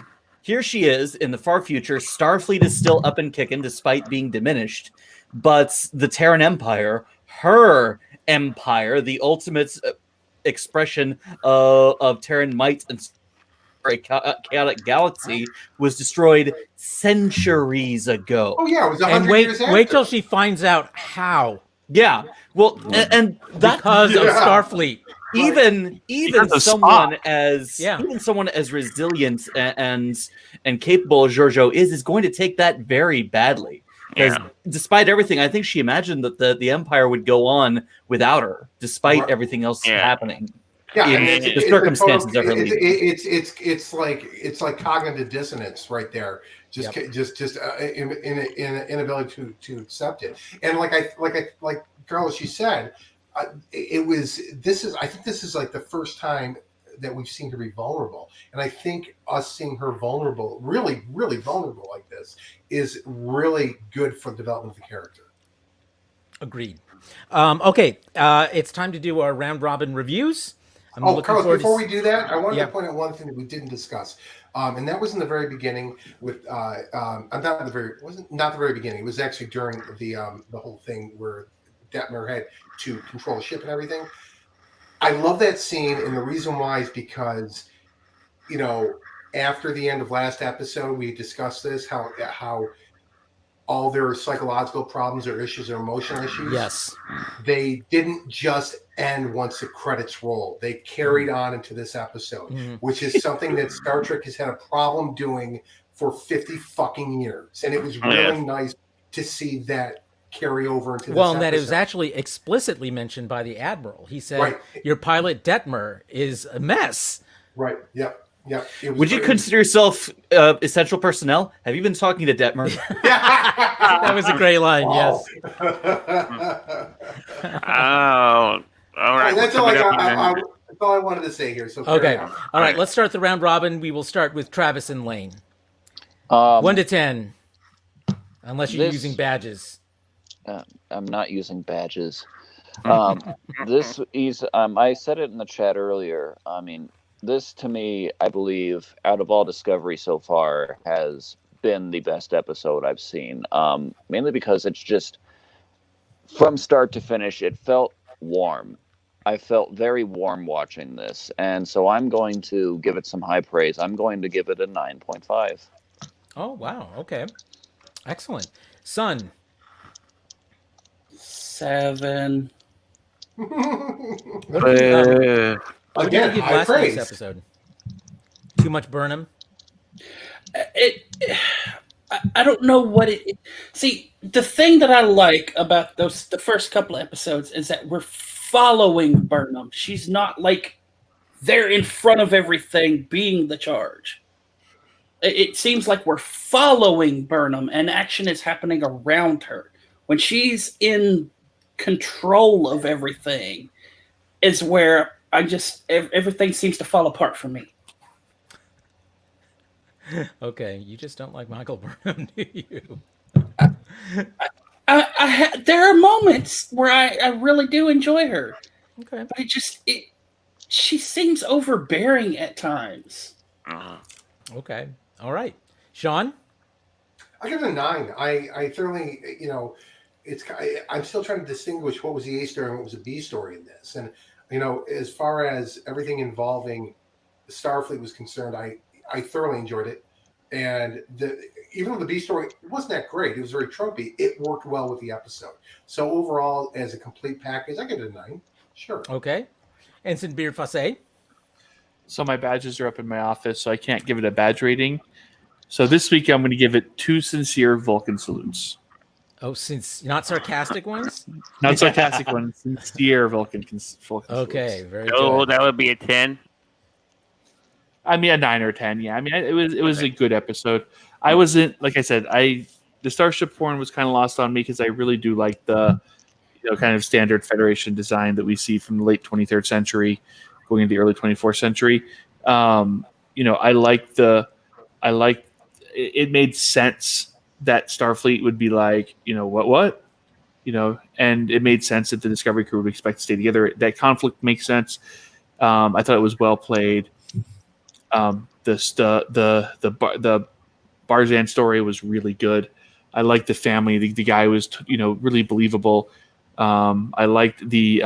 Here she is in the far future. Starfleet is still up and kicking despite being diminished, but the Terran Empire, her empire, the ultimate expression of Terran might and a chaotic galaxy, was destroyed centuries ago. Oh yeah, it was 100 And wait years after. till she finds out how. Yeah, well, and that Because of Starfleet. even Because of someone Spock. as resilient and capable as Giorgio is going to take that very badly. Because despite everything, I think she imagined that the Empire would go on without her, despite everything else happening. Yeah, In the circumstances of her leaving. It's like cognitive dissonance right there. Just inability to accept it. And like Carla, she said, I think this is like the first time that we've seen her be vulnerable. And I think us seeing her vulnerable, really, really vulnerable like this, is really good for the development of the character. Agreed. Okay, it's time to do our round robin reviews. Carlos, before we do that, I wanted to point out one thing that we didn't discuss, and that was in the very beginning. With not the very beginning. It was actually during the whole thing where Detmer had to control the ship and everything. I love that scene, and the reason why is because, after the end of last episode, we discussed this how all their psychological problems or issues or emotional issues. Yes. They didn't just end once the credits roll. They carried on into this episode, which is something that Star Trek has had a problem doing for 50 fucking years. And it was really nice to see that carry over into this episode. And that it was actually explicitly mentioned by the Admiral. He said, your pilot Detmer is a mess. Right. Yep. Yeah. Would you consider yourself essential personnel? Have you been talking to Detmer? That was a great line. Yes. Oh, all right. That's all I wanted to say here. So okay. All right. Let's start the round robin. We will start with Travis and Lane. 1 to 10, unless you're using badges. I'm not using badges. This is. I said it in the chat earlier. I mean, this, to me, I believe, out of all Discovery so far, has been the best episode I've seen. Mainly because it's just, from start to finish, it felt warm. I felt very warm watching this. And so I'm going to give it some high praise. I'm going to give it a 9.5. Oh, wow. Okay. Excellent. Son. 7. What did you give last night's episode? Too much Burnham? I don't know what it. See, the thing that I like about the first couple of episodes is that we're following Burnham. She's not like there in front of everything, being the charge. It seems like we're following Burnham, and action is happening around her. When she's in control of everything, is where everything seems to fall apart for me. Okay, you just don't like Michael Burnham, do you? There are moments where I really do enjoy her. Okay, but she seems overbearing at times. Okay, all right, Sean. I give it a 9. I thoroughly, I'm still trying to distinguish what was the A story and what was a B story in this, and as far as everything involving Starfleet was concerned, I thoroughly enjoyed it. And even though the B story wasn't that great, it was very tropey, it worked well with the episode. So overall, as a complete package, I give it a 9. Sure. Okay. Ensign Beard Fasse. So my badges are up in my office, so I can't give it a badge rating. So this week I'm going to give it 2 sincere Vulcan salutes. Oh, since not sarcastic ones? Not sarcastic ones. Sincere Vulcan Okay, salutes. very Oh, good. that would be a 10. I mean, a 9 or 10. Yeah, I mean, it was a good episode. I wasn't, like I said, the Starship porn was kind of lost on me because I really do like the kind of standard Federation design that we see from the late 23rd century going into the early 24th century. I like it made sense that Starfleet would be like, what, and it made sense that the Discovery crew would expect to stay together. That conflict makes sense. I thought it was well played. The Barzan story was really good. I liked the family. The guy was, really believable. I liked the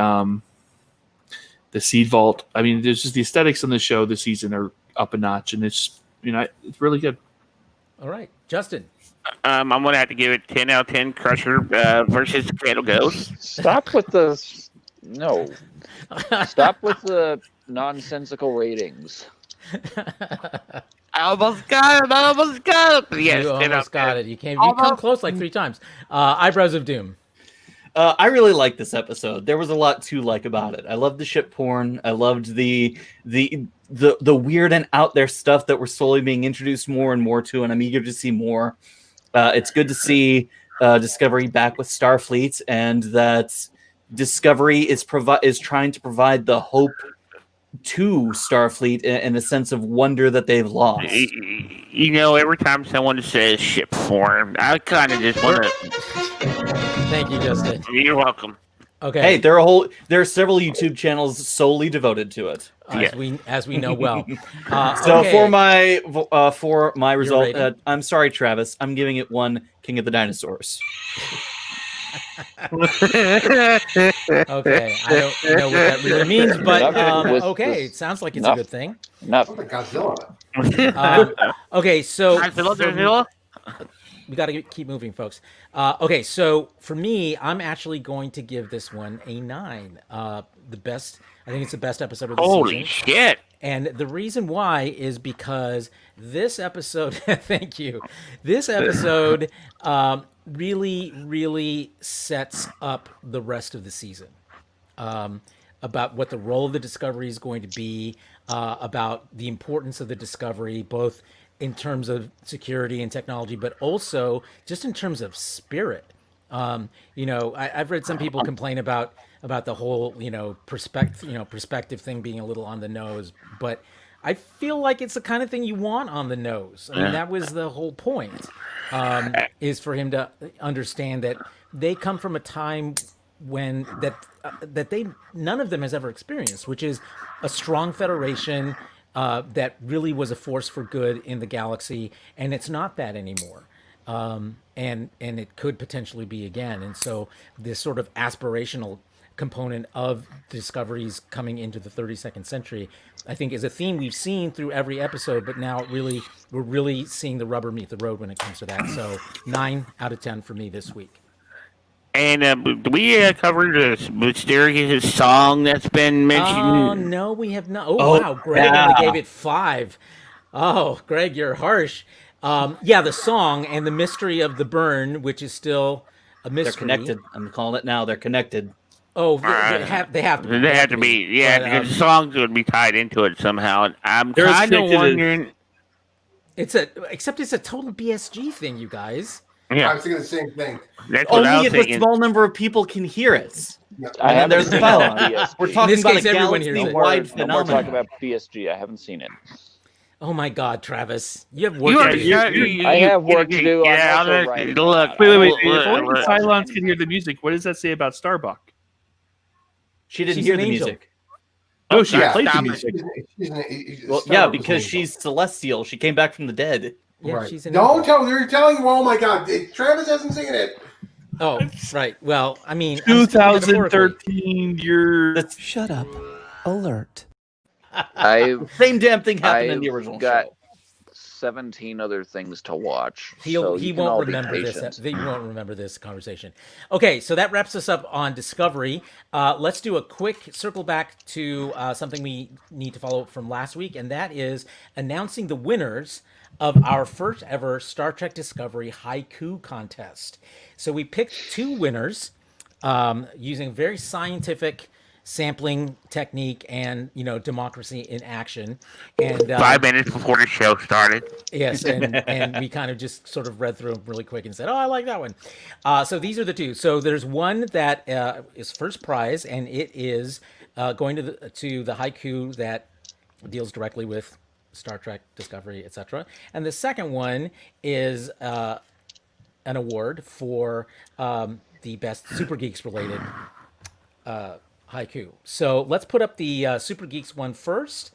Seed Vault. I mean, there's just the aesthetics on the show this season are up a notch, and it's it's really good. All right, Justin. I'm gonna have to give it 10 out of 10. Crusher versus Cradle Ghost. Stop with the Stop with the nonsensical ratings. I almost got it. Yes, You 10 out almost of got 10. it. You come close like 3 times. Eyebrows of Doom. I really liked this episode. There was a lot to like about it. I loved the ship porn. I loved the weird and out there stuff that we're slowly being introduced more and more to, and I'm eager to see more. It's good to see Discovery back with Starfleet, and that Discovery is trying to provide the hope to Starfleet in a sense of wonder that they've lost. Every time someone says ship form, I kind of just want to. Thank you, Justin. You're welcome. Okay. Hey, there are several YouTube channels solely devoted to it. As we know well. So okay. for my result, rating? I'm sorry, Travis. I'm giving it 1 King of the Dinosaurs. Okay, I don't know what that really means, but okay, it sounds like it's a good thing. Enough. Godzilla. Okay, so Godzilla? we got to keep moving, folks. Okay, so for me, I'm actually going to give this one a 9. I think it's the best episode of the Holy season. shit! And the reason why is because this episode, thank you, this episode really, really sets up the rest of the season. About what the role of the Discovery is going to be, about the importance of the Discovery, both in terms of security and technology, but also just in terms of spirit. I've read some people complain about the whole, perspective thing being a little on the nose, but I feel like it's the kind of thing you want on the nose. I mean, that was the whole point, is for him to understand that they come from a time when none of them has ever experienced, which is a strong Federation that really was a force for good in the galaxy, and it's not that anymore. And it could potentially be again. And so this sort of aspirational component of Discovery's coming into the 32nd century, I think, is a theme we've seen through every episode, but now we're really seeing the rubber meet the road when it comes to that. So 9 out of 10 for me this week. And we covered the mysterious song that's been mentioned. Oh, no, we have not. Oh, wow. Greg only gave it 5. Oh, Greg, you're harsh. The song and the mystery of the burn, which is still a mystery. They're connected. I'm calling it now. They're connected. Oh, they have to be. They have to be. Yeah, but, because songs would be tied into it somehow. And I'm kind of wondering. Except it's a total BSG thing, you guys. I was thinking the same thing. That's what I Only was if a thinking. small number of people can hear it. I haven't there's seen the it follow. on BSG. We're talking this about case, a everyone hears it. galaxy-wide No more talk phenomenon. about BSG. I haven't seen it. Oh my God, Travis, you have work to do. I have work to do. Yeah, I'm also writing look. about it. Wait. If only the Cylons can hear the music, what does that say about Starbuck? She didn't She's hear an the angel. music. No, she Yeah. played the Stop it. music. Well, yeah, because she's celestial. She came back from the dead. Yeah, Right. she's an Don't angel. tell. They're telling you. Oh my God, Travis hasn't seen it. Oh, right. Well, I mean, I'm speaking metaphorically. 2013, you're... Shut up. Alert. Same damn thing happened in I've the original got show. 17 other things to watch. He so you can all won't be remember this. patient. He won't remember this conversation. Okay, so that wraps us up on Discovery. Let's do a quick circle back to something we need to follow up from last week, and that is announcing the winners of our first ever Star Trek Discovery haiku contest. So we picked 2 winners using very scientific sampling technique and democracy in action. And 5 minutes before the show started. yes, and we kind of just sort of read through them really quick and said, "Oh, I like that one." So these are the two. So there's one that is first prize, and it is going to the haiku that deals directly with Star Trek, Discovery, etc. And the second one is an award for the best Super Geeks related haiku. So let's put up the Super Geeks one first.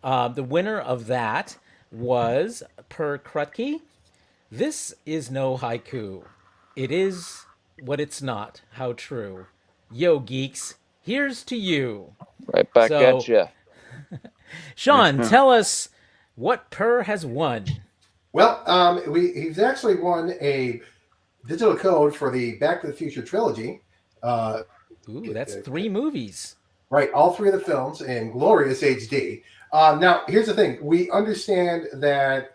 The winner of that was Per Krutke. This is no haiku. It is what it's not. How true. Yo, geeks, here's to you. Right back at you. Sean, tell us what Per has won. Well, he's actually won a digital code for the Back to the Future trilogy. Ooh, that's 3 movies. Right, all 3 of the films in glorious HD. Now, here's the thing. We understand that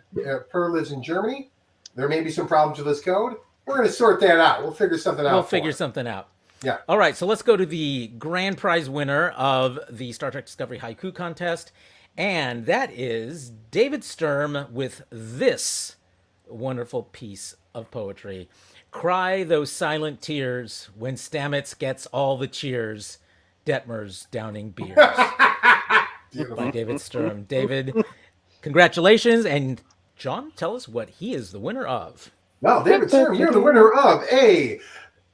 Per lives in Germany. There may be some problems with this code. We're going to sort that out. We'll figure something out. We'll figure something out. Yeah. All right, so let's go to the grand prize winner of the Star Trek Discovery Haiku Contest. And that is David Sturm with this wonderful piece of poetry. Cry those silent tears when Stamets gets all the cheers. Detmer's downing beers. By David Sturm. David, congratulations. And John, tell us what he is the winner of. Well, David Sturm, you're the winner of a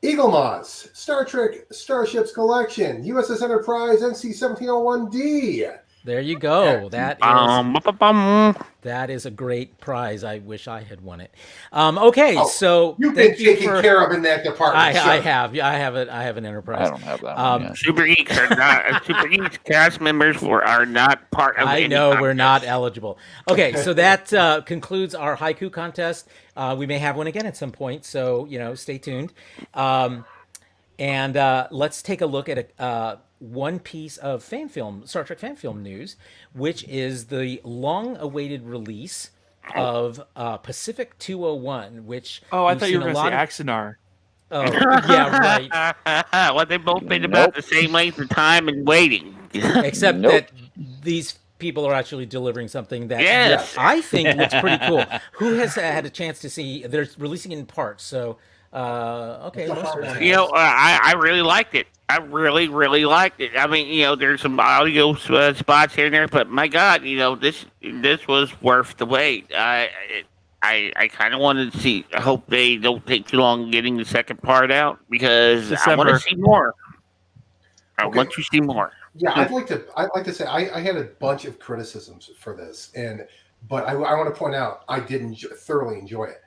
Eagle Moss Star Trek Starships Collection, USS Enterprise NC-1701D. There you go. That is a great prize. I wish I had won it. Okay, so you've been taken care of in that department. I have. I have it. I have an Enterprise. I don't have that one yet. Super Geeks are not. Super Geeks cast members are not part of. I know we're not eligible. Okay, so that concludes our haiku contest. We may have one again at some point, so stay tuned. And let's take a look at one piece of Star Trek fan film news, which is the long-awaited release of Pacific 201, which I thought you were going to say Axanar. Oh, yeah, right. Well, they've both been about the same length of time and waiting. Except that these people are actually delivering something that I think looks pretty cool. Who has had a chance to see? They're releasing it in parts, so okay. I really liked it. I really, really liked it. I mean, there's some audio spots here and there, but my God, this was worth the wait. I kind of wanted to see. I hope they don't take too long getting the second part out because I want to see more. I want to see more. Yeah, I'd like to say I had a bunch of criticisms for this, but I want to point out I did thoroughly enjoy it.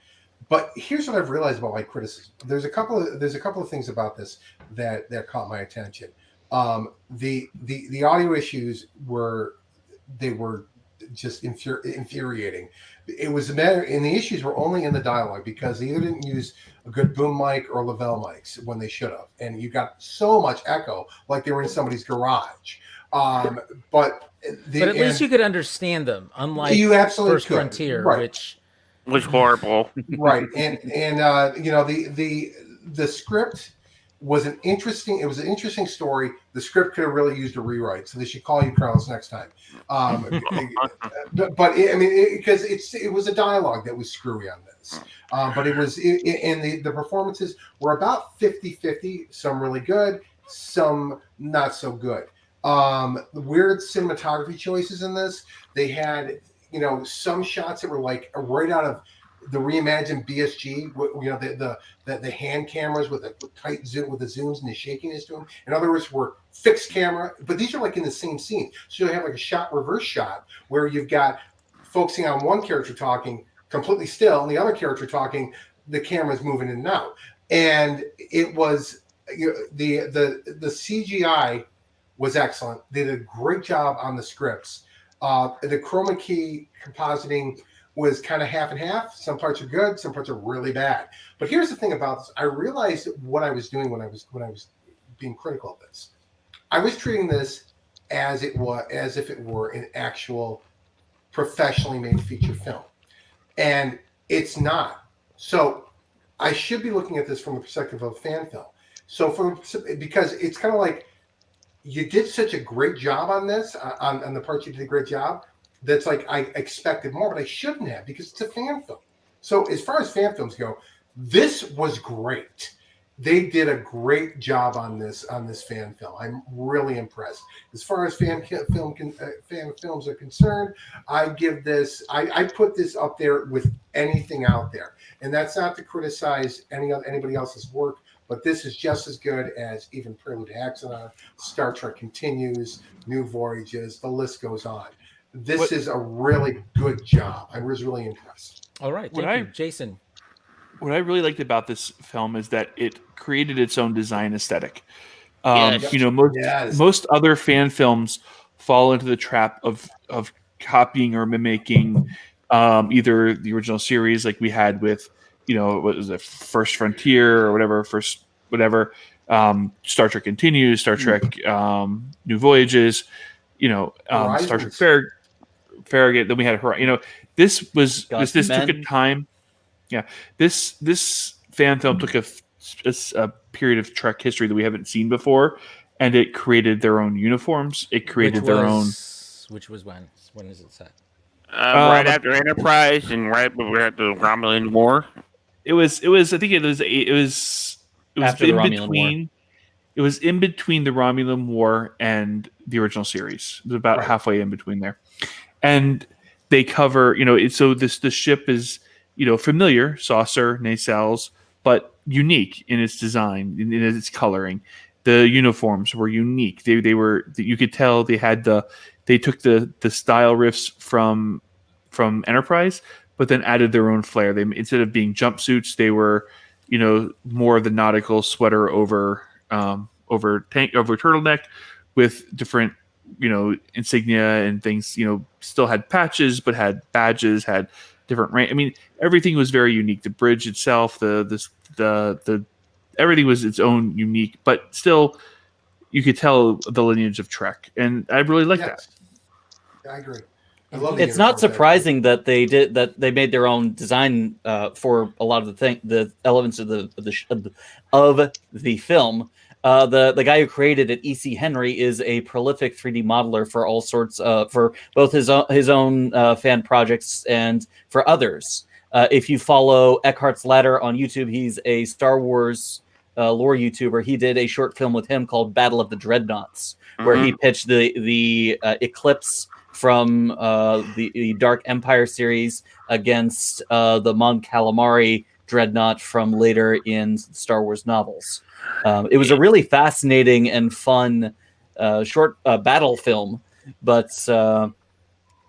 But here's what I've realized about my criticism. There's a couple of things about this that caught my attention. The audio issues were just infuriating. It was a matter, and the issues were only in the dialogue because they either didn't use a good boom mic or Lavelle mics when they should have, and you got so much echo, like they were in somebody's garage. But at least you could understand them, unlike you absolutely First Frontier, right. which was horrible. Right, and the script was an interesting story. The script could have really used a rewrite, so they should call you Carlos next time. Because it was a dialogue that was screwy on this. But it was, and the performances were about 50-50, some really good, some not so good. Weird cinematography choices in this. They had, some shots that were like right out of the reimagined BSG, the hand cameras with a tight zoom, with the zooms and the shakiness to them. In other words, were fixed camera, but these are like in the same scene. So you have like a reverse shot where you've got focusing on one character talking completely still, and the other character talking, the camera's moving in and out. And it was the CGI was excellent. They did a great job on the scripts. The chroma key compositing was kind of half and half. Some parts are good, some parts are really bad. But here's the thing about this. I realized what I was doing when I was being critical of this. I was treating this as if it were an actual professionally made feature film. And it's not. So I should be looking at this from the perspective of a fan film. So because it's kind of like you did such a great job on this, on the parts you did a great job. That's like I expected more, but I shouldn't have because it's a fan film. So as far as fan films go, this was great. They did a great job on this fan film. I'm really impressed. As far as fan films are concerned, I give this. I put this up there with anything out there, and that's not to criticize anybody else's work, but this is just as good as even Prelude to Axanar, Star Trek Continues, New Voyages. The list goes on. This is a really good job. I was really impressed. All right, thank you, Jason. What I really liked about this film is that it created its own design aesthetic. Yes. You know, most other fan films fall into the trap of copying or mimicking either the original series, like we had with, you know, what was it, First Frontier or whatever, Star Trek Continues, Star Trek New Voyages, you know, Star Trek Farragut. Then we had, you know, this took a time. Yeah, this fan film took a period of Trek history that we haven't seen before, and it created their own uniforms. It created their own. Which was when? When is it set? Right after Enterprise and right before the Romulan War. It was. I think it was After the Romulan War. It was in between the Romulan War and the original series. It was about halfway in between there, and they cover. You know, the ship is, you know, familiar, saucer, nacelles, but unique in its design, in its coloring. The uniforms were unique. They were, you could tell they took the style riffs from Enterprise, but then added their own flair. They, instead of being jumpsuits, they were, you know, more of the nautical sweater over turtleneck with different, you know, insignia and things. You know, still had patches, but had badges, had different rank. I mean, everything was very unique. The bridge itself, the everything was its own unique, but still, you could tell the lineage of Trek, and I really like that. I agree. It's not surprising that they made their own design for a lot of the elements of the film. The guy who created it, E.C. Henry, is a prolific 3D modeler for all sorts for both his own fan projects and for others. If you follow Eckhart's Ladder on YouTube, he's a Star Wars lore YouTuber. He did a short film with him called Battle of the Dreadnoughts, where he pitched the Eclipse from the Dark Empire series against the Mon Calamari Dreadnought from later in Star Wars novels. It was a really fascinating and fun short battle film, but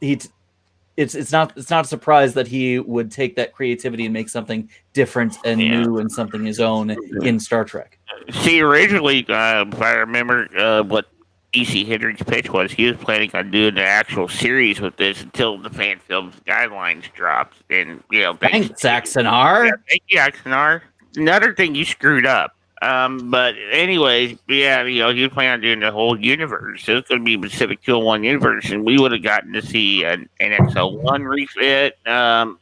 it's not a surprise that he would take that creativity and make something different and new and something his own in Star Trek. See, originally, if I remember what E.C. Henry's pitch was, he was planning on doing the actual series with this until the fan film guidelines dropped. And, you know, thanks, Axanar. Yeah, thank you, Axanar. Another thing you screwed up. But anyways, yeah, you know, he was planning on doing the whole universe. It was going to be Pacific 201 universe, and we would have gotten to see an NX-01 refit done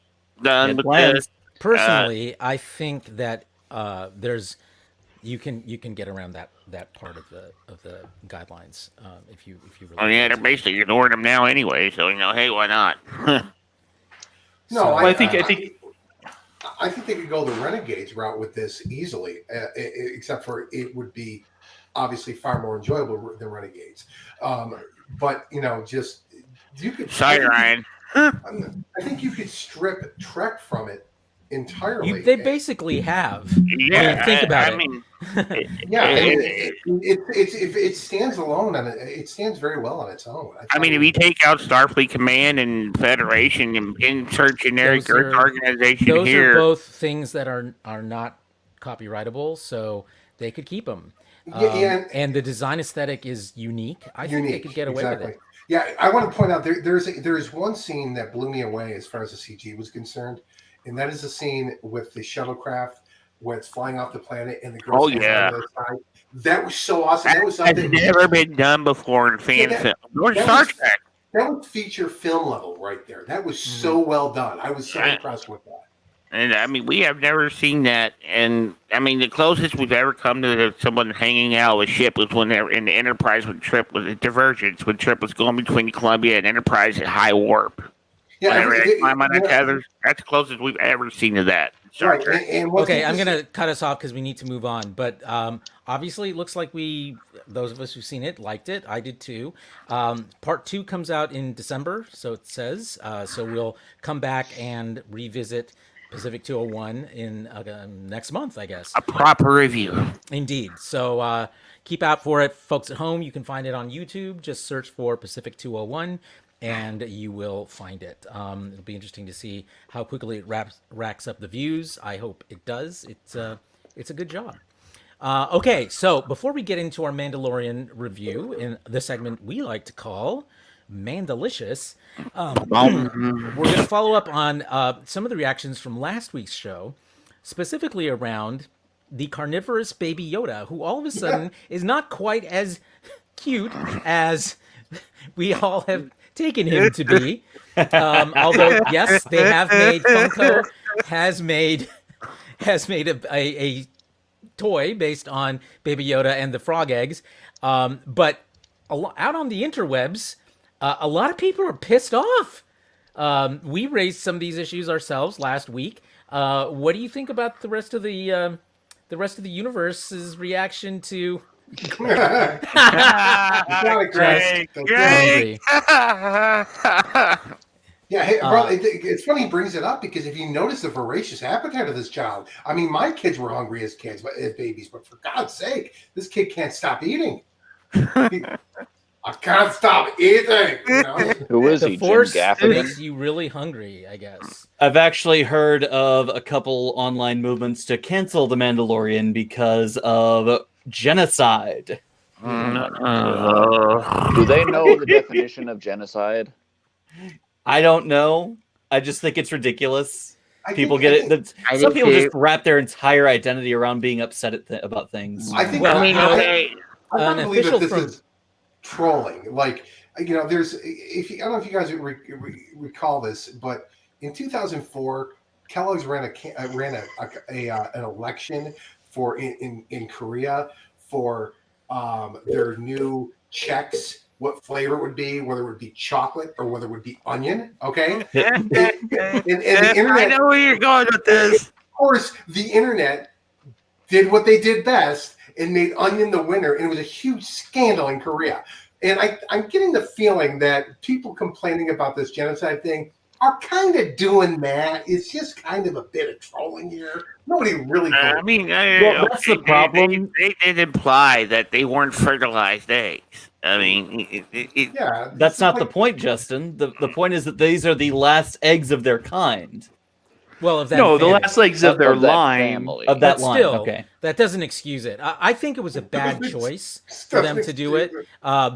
with this. Personally, I think that you can get around that part of the guidelines if you really. Oh yeah, they're basically ignoring them now anyway. So you know, hey, why not? No, I think they could go the Renegades route with this easily, except for it would be obviously far more enjoyable than Renegades. But you know, just you could. Sorry, Ryan. I think you could strip Trek from it entirely. They basically have. Yeah, I mean, think about it. I mean, it stands alone, and it stands very well on its own. I mean, if you take out Starfleet Command and Federation and insert generic Earth organization those here, are both things that are not copyrightable, so they could keep them. And the design aesthetic is unique. I think they could get away with it. Yeah, I want to point out there's one scene that blew me away as far as the CG was concerned, and that is a scene with the shuttlecraft where it's flying off the planet and the girls on the other side. That was so awesome. That was something that's never been done before in fan film or Star Trek. That was feature film level right there. That was so well done. I was so impressed with that. And I mean, we have never seen that. And I mean, the closest we've ever come to someone hanging out with a ship was when they were in the Enterprise when Trip was a Divergence, when Trip was going between Columbia and Enterprise at high warp. Yeah, Whenever they climb on that yeah, tether, that's the closest we've ever seen to that. right. And what's Okay, I'm interesting- gonna cut us off because we need to move on. But obviously, it looks like those of us who've seen it, liked it. I did too. Part 2 comes out in December, so it says. So we'll come back and revisit Pacific 201 in next month, I guess. A proper review. Indeed. So keep out for it, folks at home. You can find it on YouTube. Just search for Pacific 201. And you will find it. It'll be interesting to see how quickly it racks up the views. I hope it does. It's a good job. Okay, so before we get into our Mandalorian review in the segment we like to call Mandalicious, we're going to follow up on some of the reactions from last week's show, specifically around the carnivorous Baby Yoda, who all of a sudden is not quite as cute as we all have taken him to be. Although, yes, they have made, Funko has made a toy based on Baby Yoda and the frog eggs. But out on the interwebs, a lot of people are pissed off. We raised some of these issues ourselves last week. What do you think about the rest of the universe's reaction to? Not a great. Hungry. Yeah, hey, bro, it's funny he brings it up because if you notice the voracious appetite of this child, I mean, my kids were hungry as kids, but as babies, but for God's sake, this kid can't stop eating. I can't stop eating. You know? Who is The he, Jim Force Gaffigan? makes you really hungry, I guess. I've actually heard of a couple online movements to cancel The Mandalorian because of genocide. Do they know the definition of genocide? I don't know. I just think it's ridiculous. People get it. I Some think people they- just wrap their entire identity around being upset about things. I think Well, I mean, okay. I An believe official that this from- is trolling. Like, you know, there's I don't know if you guys recall this, but in 2004, Kellogg's ran an election for in Korea for their new checks, what flavor it would be, whether it would be chocolate or whether it would be onion. Okay, and the internet. I know where you're going with this. Of course, the internet did what they did best and made onion the winner, and it was a huge scandal in Korea. And I'm getting the feeling that people complaining about this genocide thing are kind of doing that. It's just kind of a bit of trolling here. Nobody really. I mean, Well, that's the problem. They did imply that they weren't fertilized eggs. I mean, yeah, That's not the point, Justin. The point is that these are the last eggs of their kind. Well, of that No, the family. last legs of their Of that line. family. Of that But line. still, Okay. that doesn't excuse it. I think it was a bad choice for them to do it.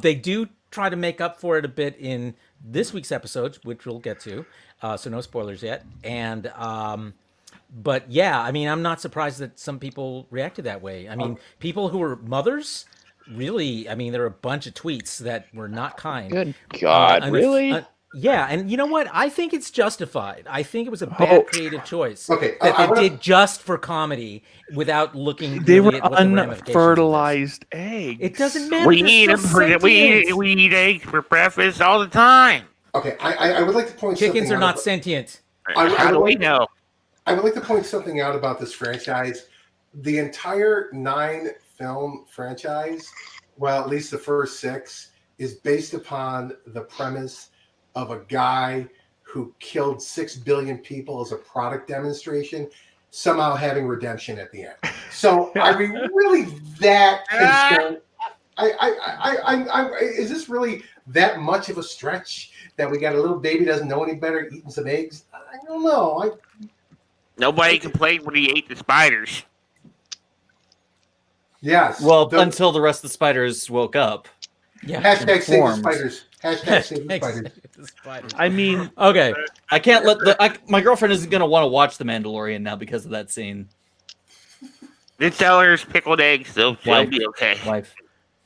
They do try to make up for it a bit in this week's episode, which we'll get to. So no spoilers yet. And but yeah, I mean, I'm not surprised that some people reacted that way. I mean, people who were mothers, really. I mean, there were a bunch of tweets that were not kind. Good God, and really? Yeah, and you know what? I think it's justified. I think it was a bad creative choice. Okay, that I they wanna- did just for comedy without looking. They really were at what the ramifications of this. unfertilized eggs. It doesn't matter. we they're eat them still for sentient. we eat eggs for breakfast all the time. Okay, I would like to point. Chickens something are out not sentient. How do we know? I would like to point something out about this franchise. The entire 9-film franchise, well, at least the first 6, is based upon the premise of a guy who killed 6 billion people as a product demonstration, somehow having redemption at the end. So are we really that concerned? Is this really that much of a stretch that we got a little baby doesn't know any better eating some eggs? I don't know. Nobody complained when he ate the spiders. Yes. Well, The- until the rest of the spiders woke up. Yeah. hashtag save the informed. spiders. Hashtag save the spiders. Spiders. I mean, Okay. I can't let my girlfriend isn't going to want to watch The Mandalorian now because of that scene. The sellers pickled eggs, so they'll Wife. be okay. Wife.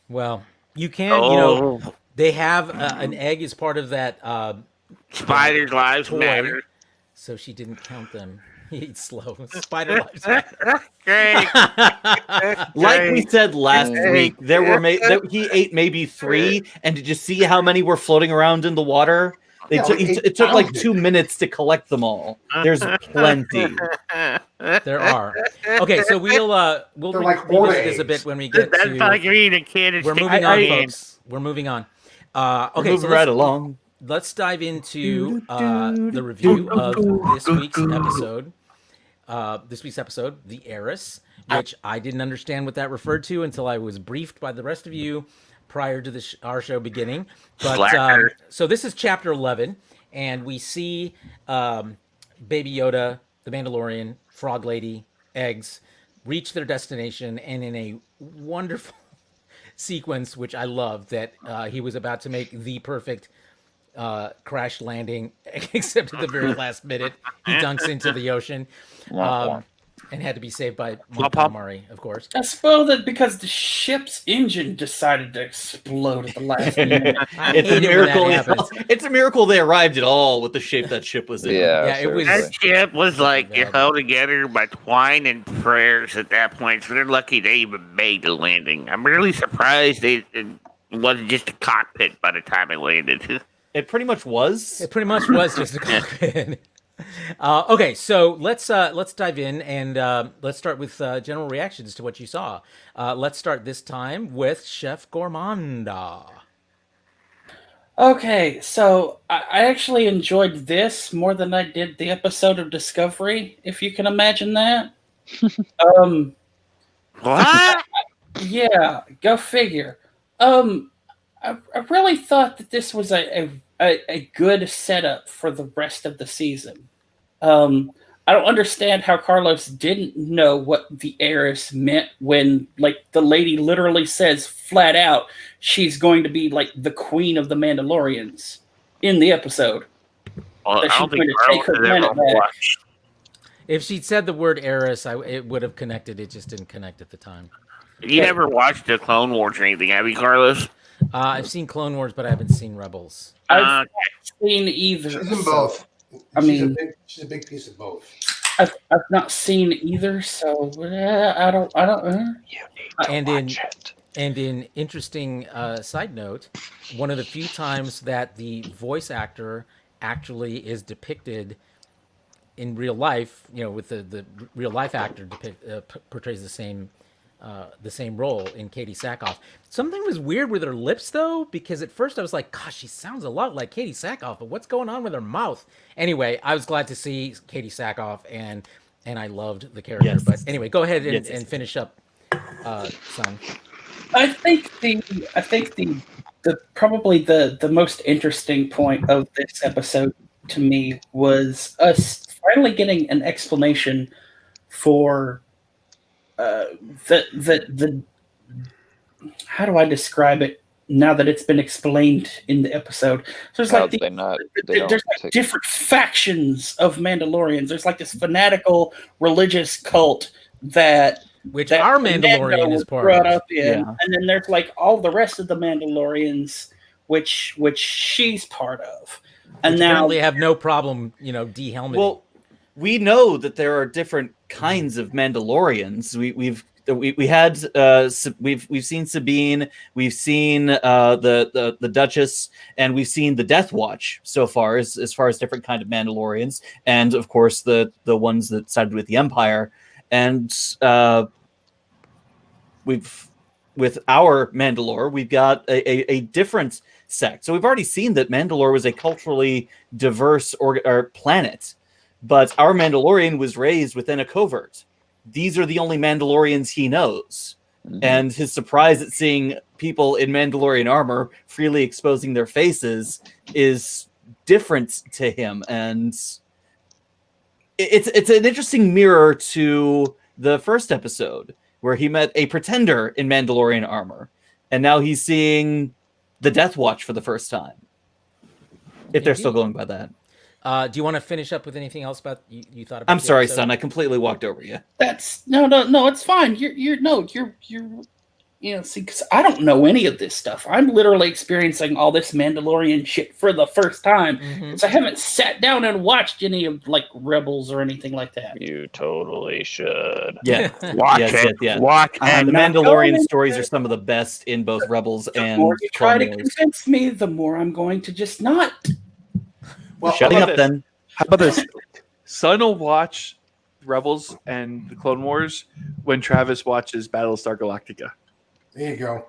Well, you can. You know, Oh, they have an egg as part of that, spiders' lives Toy. matter. so she didn't count them. Eat slow. Spider lives matter. Great. Like we said last Hey. week, he ate maybe 3, and did you see how many were floating around in the water? Yeah, like It took like 8,000. 2 minutes to collect them all. There's plenty. There are. Okay, so we'll They're like revisit this a ornate. bit when we get That's to. like eating a kid and We're stick moving it on, in. folks. We're moving on. We're Okay, moving so right along. let's dive into the review of this week's episode. This week's episode, The Heiress, which I didn't understand what that referred to until I was briefed by the rest of you prior to our show beginning. But Slacker. so this is chapter 11, and we see Baby Yoda, the Mandalorian, Frog Lady, Eggs reach their destination, and in a wonderful sequence, which I love, that he was about to make the perfect crash landing, except at the very last minute, he dunks into the ocean, and had to be saved by Calamari, of course. I suppose that because the ship's engine decided to explode at the last minute. I It's a hate it when that miracle. happens. It's a miracle they arrived at all with the shape that ship was in. Yeah, Yeah, it was- seriously. That ship was like Yeah. held together by twine and prayers at that point, so they're lucky they even made the landing. I'm really surprised it wasn't just a cockpit by the time it landed. It pretty much was. It pretty much was just a cockpit. Okay, so let's dive in and let's start with general reactions to what you saw. Let's start this time with Chef Gourmanda. Okay, so I actually enjoyed this more than I did the episode of Discovery, if you can imagine that. What? Yeah, go figure. I really thought that this was a good setup for the rest of the season. I don't understand how Carlos didn't know what the heiress meant when, like, the lady literally says flat out she's going to be like the queen of the Mandalorians in the episode. Well, That I she's don't think going to take Carlos her has ever planet back. watched. If she'd said the word heiress, it would have connected. It just didn't connect at the time. You never watched the Clone Wars or anything, have you, Carlos? I've seen Clone Wars, but I haven't seen Rebels. I've Uh, not seen either. She's in so- both. I mean- she's a big piece of both. I've not seen either, so I don't. And in interesting side note, one of the few times that the voice actor actually is depicted in real life, with the real life actor portrays the same role in Katie Sackhoff. Something was weird with her lips, though, because at first I was like, gosh, she sounds a lot like Katie Sackhoff, but what's going on with her mouth? Anyway, I was glad to see Katie Sackhoff, and I loved the character. Yes. But anyway, go ahead and, Yes. and finish up, son. I think the probably the most interesting point of this episode to me was us finally getting an explanation for the how do I describe it now that it's been explained in the episode? So there's How like they don't there's like take- different factions of Mandalorians. There's like this fanatical religious cult that Which that our Mando Mandalorian was is part brought of. up in, Yeah. and then there's like all the rest of the Mandalorians, which she's part of, and Which now apparently have no problem, de-helmeting. Well, we know that there are different kinds of Mandalorians. We've seen Sabine, we've seen the Duchess, and we've seen the Death Watch so far as far as different kind of Mandalorians, and of course the ones that sided with the Empire, and with our Mandalore, we've got a different sect. So we've already seen that Mandalore was a culturally diverse or planet. But our Mandalorian was raised within a covert. These are the only Mandalorians he knows. Mhm. And his surprise at seeing people in Mandalorian armor freely exposing their faces is different to him. And it's an interesting mirror to the first episode, where he met a pretender in Mandalorian armor. And now he's seeing the Death Watch for the first time. If they're still going by that. do you want to finish up with anything else about you thought about? I'm the sorry, episode? son. I completely walked over you. that's no, it's fine. You're See, because I don't know any of this stuff. I'm literally experiencing all this Mandalorian shit for the first time. So I haven't sat down and watched any of like Rebels or anything like that. You totally should. Yeah. Watch Yes, it. yes, yeah. Watch The it. not Mandalorian going stories to- are some of the best in both Rebels The and more you try to Clone Wars. convince me, the more I'm going to just not. Well, Shutting how up about then. How about this? Son will watch Rebels and the Clone Wars when Travis watches Battlestar Galactica. there you go.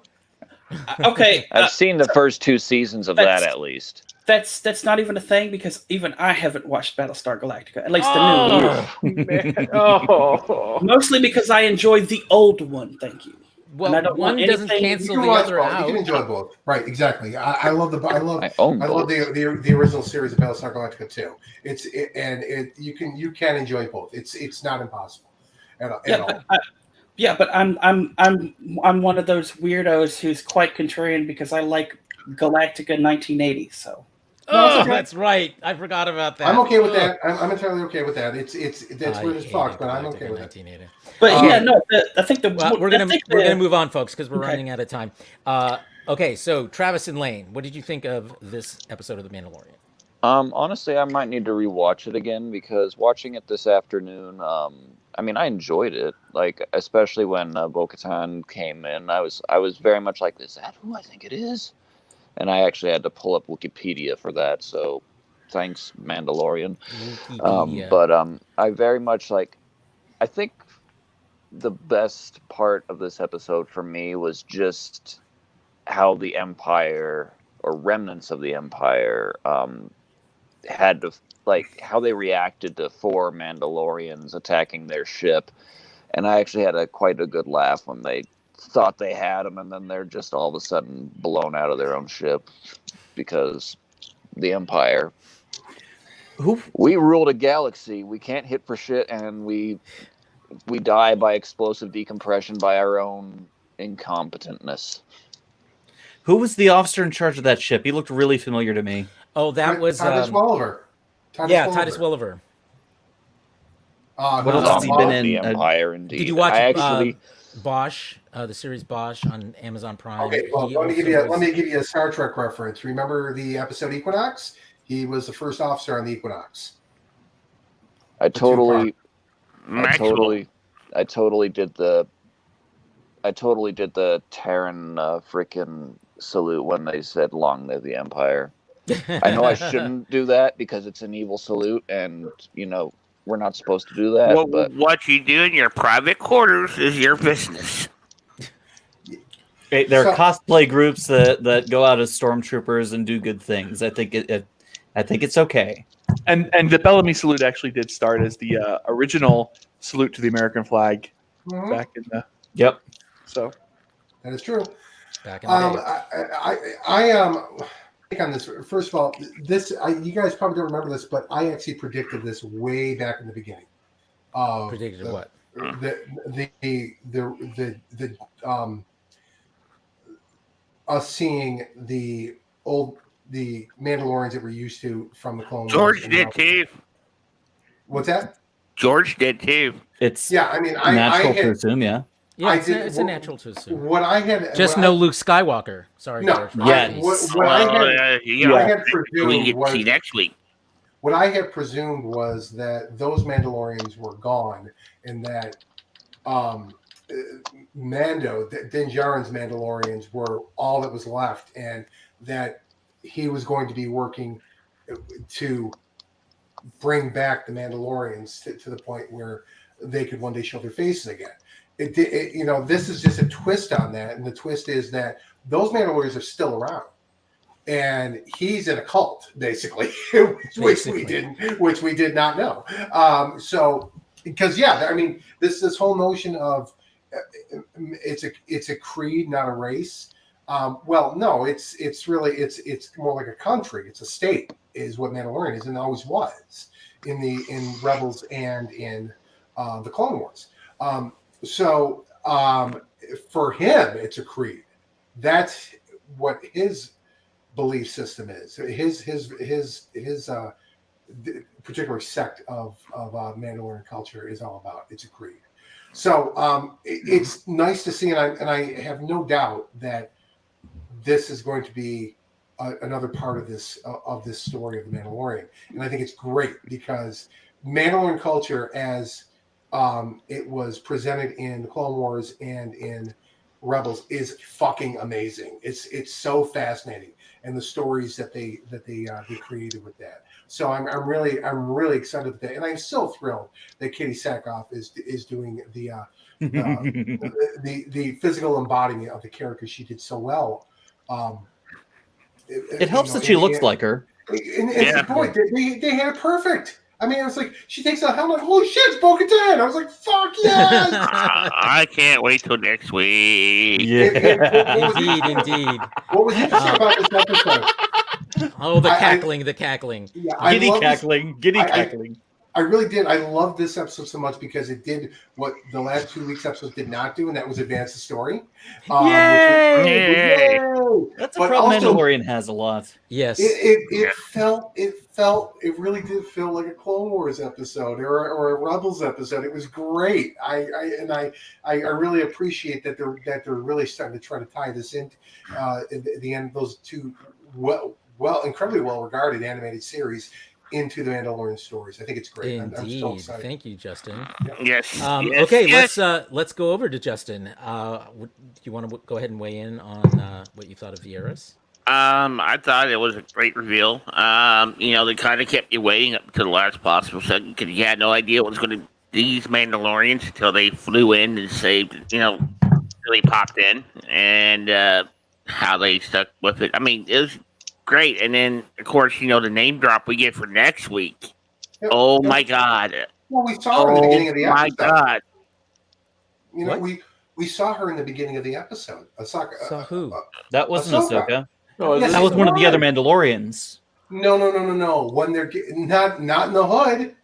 Okay, I've seen the first 2 seasons of that that's- at least. that's not even a thing because even I haven't watched Battlestar Galactica, at least the new one. Man. Oh, Mostly because I enjoy the old one. Thank you. Well, And I don't one want doesn't anything- You cancel can the watch other both. You out. can enjoy both. Right, exactly. I love I own both. the original series of Battlestar Galactica too. You can enjoy both. It's not impossible at all. But I'm one of those weirdos who's quite contrarian because I like Galactica 1980. So Oh, that's right. I forgot about that. I'm okay with Ugh. that. I'm entirely okay with that. That's I where it's hated fucked, but I'm Galactica okay with it. 1980. but Um, I think the Well, we're I gonna think we're the- gonna move on, folks, because we're Okay. running out of time. Okay, so Travis and Lane, what did you think of this episode of The Mandalorian? Honestly, I might need to rewatch it again because watching it this afternoon, I mean, I enjoyed it. Like, especially when Bo-Katan came in, I was very much like, "Is that who I think it is?" And I actually had to pull up Wikipedia for that. So, thanks, Mandalorian. Wikipedia. I very much like. I think the best part of this episode for me was just how the Empire or remnants of the Empire had to like how they reacted to 4 Mandalorians attacking their ship, and I actually had quite a good laugh when they thought they had them, and then they're just all of a sudden blown out of their own ship because the Empire. We ruled a galaxy. We can't hit for shit, and we die by explosive decompression by our own incompetentness. Who was the officer in charge of that ship? He looked really familiar to me. Oh, that was Titus Welliver. Titus Welliver. What else has he been in? The Empire, indeed. Did you watch I actually Bosch, the series Bosch on Amazon Prime? Okay, well, He let me also give you a Star Trek reference. Remember the episode Equinox? He was the first officer on the Equinox. I totally Maxwell. did the Terran freaking salute when they said "Long live the Empire." I know I shouldn't do that because it's an evil salute, and we're not supposed to do that. Well, but what you do in your private quarters is your business. There are cosplay groups that go out as stormtroopers and do good things. I think it's okay. and the Bellamy salute actually did start as the original salute to the American flag back in the. Yep. So that is true. back in the day. I think on this. First of all, you guys probably don't remember this, but I actually predicted this way back in the beginning. Predicted what? Us seeing the Mandalorians that we're used to from the Clone Wars. George and did now- too. What's that? George did too. It's Yeah, I mean, natural to assume, yeah. Yeah, I it's, did- it's a natural to assume. What I had Just what no I- Luke Skywalker. Sorry, No, George. Yeah. what I had Yeah, I had we presumed get to was see next week. what I had presumed was that those Mandalorians were gone, and that Din Djarin's Mandalorians were all that was left, and that he was going to be working to bring back the Mandalorians to the point where they could one day show their faces again. This is just a twist on that, and the twist is that those Mandalorians are still around, and he's in a cult basically, which we did not know. This whole notion of it's a creed, not a race. No, it's more like a country. It's a state, is what Mandalorian is, and always was in Rebels and in the Clone Wars. For him, it's a creed. That's what his belief system is. His particular sect of Mandalorian culture is all about. It's a creed. So it's nice to see, and I have no doubt that this is going to be another part of this story of the Mandalorian, and I think it's great because Mandalorian culture, as it was presented in the Clone Wars and in Rebels, is fucking amazing. It's so fascinating, and the stories that they created with that. So I'm really excited with that, and I'm so thrilled that Katie Sackhoff is doing the physical embodiment of the character she did so well. It helps that she looks like her. And boy, they had it perfect. I mean, it was like she takes a helmet. Holy shit, it's Bo-Katan! I was like, "Fuck yes!" I can't wait till next week. Yeah, Indeed. What was interesting about this episode? Oh, the cackling. Yeah, giddy cackling. I really did. I loved this episode so much because it did what the last 2 weeks episodes did not do, and that was advance the story. Yay! That's a problem Mandalorian has a lot. Yes. It really did feel like a Clone Wars episode or a Rebels episode. It was great. I really appreciate that they're really starting to try to tie this in the end. Those two incredibly well regarded animated series into the Mandalorian stories. I think it's great. Indeed. I'm so excited. Thank you, Justin. Yes. Okay, yes. let's go over to Justin. Do you want to go ahead and weigh in on what you thought of the Heiress? I thought it was a great reveal. They kind of kept you waiting up to the last possible second because you had no idea what was going to these Mandalorians until they flew in and saved. Really popped in and how they stuck with it. I mean, it was great. And then, of course, the name drop we get for next week. Yep. My God! Well, we saw her in the beginning of the episode. My God! We saw her in the beginning of the episode. Ahsoka. Saw who? That wasn't Ahsoka. Oh, Yes, That was one of the other Mandalorians. No. When they're not in the hood.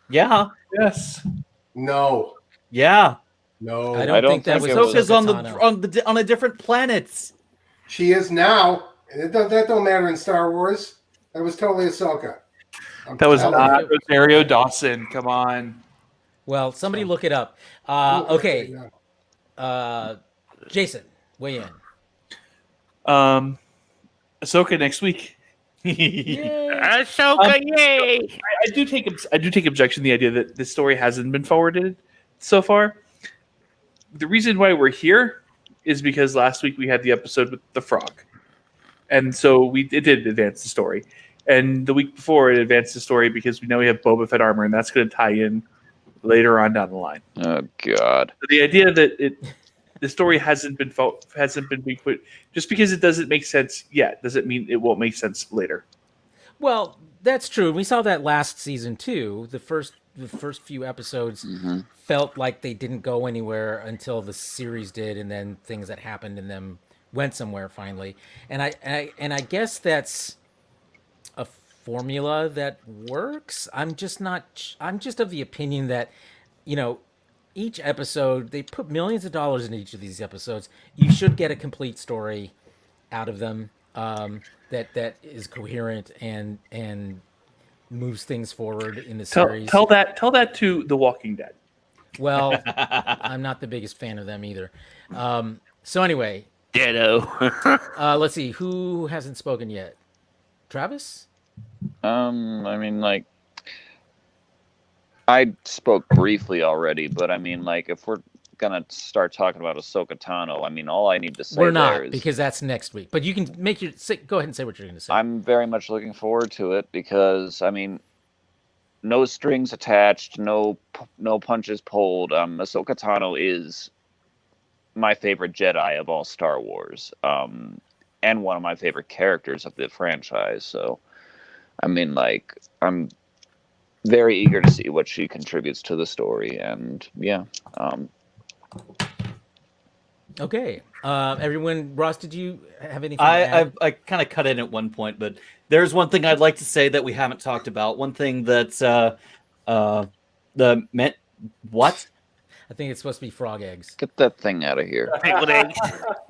Yeah. yes. No. Yeah. No. I don't think that was Ahsoka's on Ahsoka on a different planet. She is now. That don't matter in Star Wars. That was totally Ahsoka. That was telling not you. Rosario Dawson. Come on. Well, somebody look it up. Okay. Jason, weigh in. Ahsoka next week. Ahsoka, yay! I do take objection to the idea that this story hasn't been forwarded so far. The reason why we're here is because last week we had the episode with the frog, and so it did advance the story. And the week before it advanced the story because we know we have Boba Fett armor, and that's going to tie in later on down the line. Oh God! So the idea that the story hasn't been being put just because it doesn't make sense yet doesn't mean it won't make sense later. Well, that's true. We saw that last season too. The first few episodes felt like they didn't go anywhere until the series did, and then things that happened in them went somewhere finally. And I guess that's a formula that works. I'm just of the opinion that, each episode, they put millions of dollars in each of these episodes. You should get a complete story out of them that is coherent and moves things forward in the series. Tell that to The Walking Dead. Well, I'm not the biggest fan of them either. So anyway, Ditto. let's see who hasn't spoken yet. Travis? I spoke briefly already, but if we're gonna start talking about Ahsoka Tano, all I need to say We're not, there is because that's next week. But you can go ahead and say what you're going to say. I'm very much looking forward to it because no strings attached, no punches pulled. Ahsoka Tano is my favorite Jedi of all Star Wars, and one of my favorite characters of the franchise. So, I'm very eager to see what she contributes to the story, and yeah. Okay. Everyone, Ross, did you have anything to I add? I kind of cut in at one point, but there's one thing I'd like to say that we haven't talked about. One thing that what? I think it's supposed to be frog eggs. Get that thing out of here. Pickled eggs.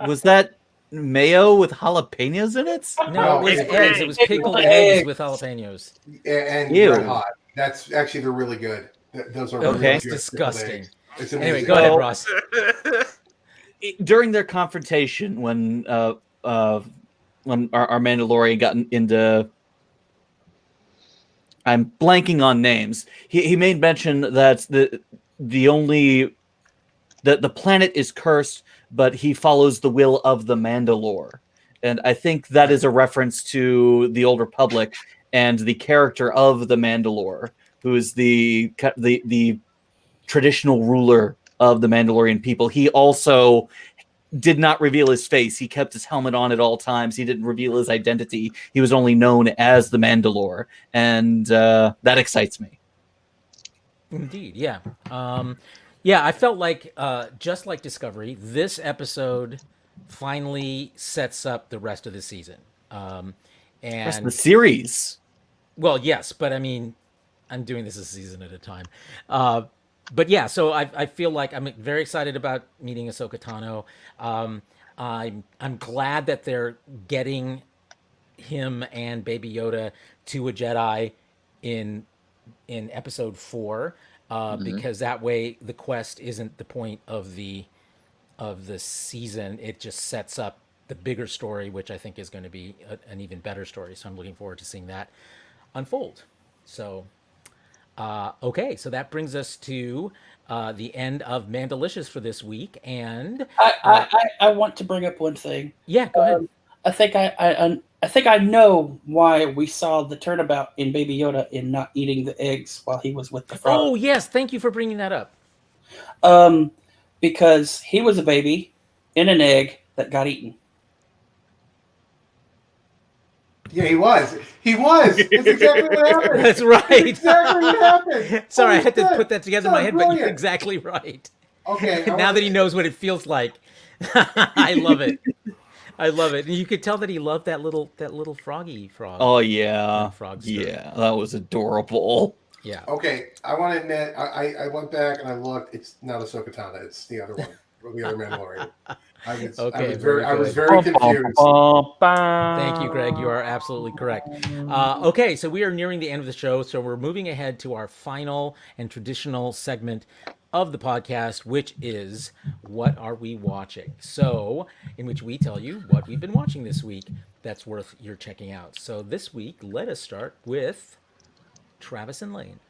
Was that mayo with jalapenos in it? No, it was Pickled eggs. eggs. It was pickled eggs with jalapenos. And Ew. red hot. That's actually, they're really good. Those are really Okay. It's good disgusting. eggs. It's Anyway, amazing. go ahead, Well, Ross. During their confrontation, when our Mandalorian got into, I'm blanking on names. He made mention that the planet is cursed, but he follows the will of the Mandalore, and I think that is a reference to the Old Republic and the character of the Mandalore, who is the traditional ruler of the Mandalorian people. He also did not reveal his face. He kept his helmet on at all times. He didn't reveal his identity. He was only known as the Mandalore, and that excites me. Indeed, yeah. Yeah, I felt like, just like Discovery, this episode finally sets up the rest of the season. That's the And, series. well, yes, but I mean, I'm doing this a season at a time. But yeah, so I feel like I'm very excited about meeting Ahsoka Tano. I'm glad that they're getting him and Baby Yoda to a Jedi in episode 4, because that way the quest isn't the point of the season. It just sets up the bigger story, which I think is going to be an even better story. So I'm looking forward to seeing that unfold. So okay, so that brings us to the end of Mandalicious for this week, and I want to bring up one thing. yeah, go ahead. I think I know why we saw the turnabout in Baby Yoda in not eating the eggs while he was with the frog. Oh yes, thank you for bringing that up. Because he was a baby in an egg that got eaten. Yeah, he was. He was. That's exactly what happened. That's right. That's exactly what happened. Sorry, I Holy had to shit. put that together in my Sounds head, but you're brilliant. exactly right. Okay. Now that he knows what it feels like, I love it. I love it. And you could tell that he loved that little froggy frog. Oh yeah, Frogster. yeah, that was adorable. Yeah. Okay, I want to admit, I went back and I looked. It's not Ahsoka Tano. It's the other one, the other Mandalorian. I was very confused. Thank you, Greg. You are absolutely correct. Okay, so we are nearing the end of the show, so we're moving ahead to our final and traditional segment of the podcast, which is What Are We Watching? So, in which we tell you what we've been watching this week that's worth your checking out. So this week, let us start with Travis and Lane.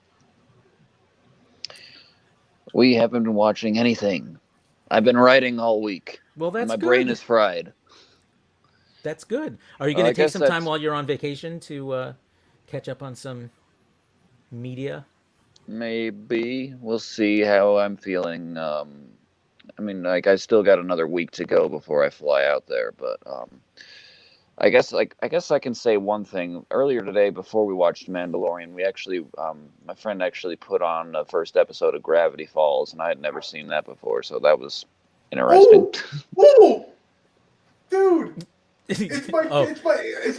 We haven't been watching anything. I've been writing all week. Well, that's My good. brain is fried. That's good. Are you going I to take guess some time that's- while you're on vacation to catch up on some media? Maybe. We'll see how I'm feeling. I mean, like, I still got another week to go before I fly out there, but I guess I can say one thing. Earlier today, before we watched Mandalorian, we actually, my friend actually put on the first episode of Gravity Falls, and I had never seen that before, so that was interesting. Ooh, dude! It's my, Oh. it's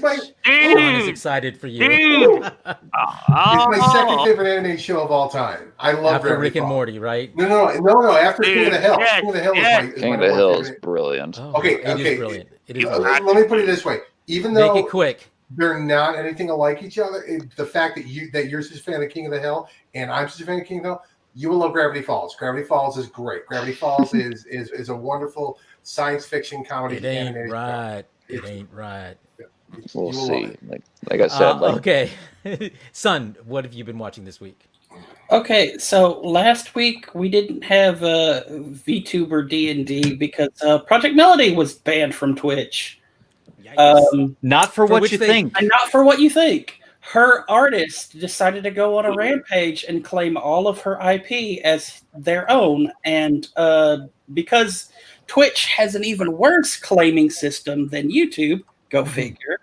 my Sean is excited for you. Dude. It's my second favorite anime show of all time. I love After Gravity Rick and Falls. Morty, right? No. After King of the Hill. Yes, King of the Hill yes. is King my of the number Hill one is favorite. brilliant. Oh, Okay, it is brilliant. It is brilliant. Let me put it this way. Even Make though it quick. they're not anything alike each other, the fact that you're such a fan of King of the Hill and I'm such a fan of King of the Hill, you will love Gravity Falls. Gravity Falls is great. Gravity Falls is a wonderful science fiction comedy. It ain't animated show. right. It ain't right. We'll You will love see. it. Like I said, Okay. Son, what have you been watching this week? Okay, so last week we didn't have VTuber D&D because Project Melody was banned from Twitch. Not for what which you they- think. And not for what you think. Her artist decided to go on a rampage and claim all of her IP as their own. And because Twitch has an even worse claiming system than YouTube, go figure,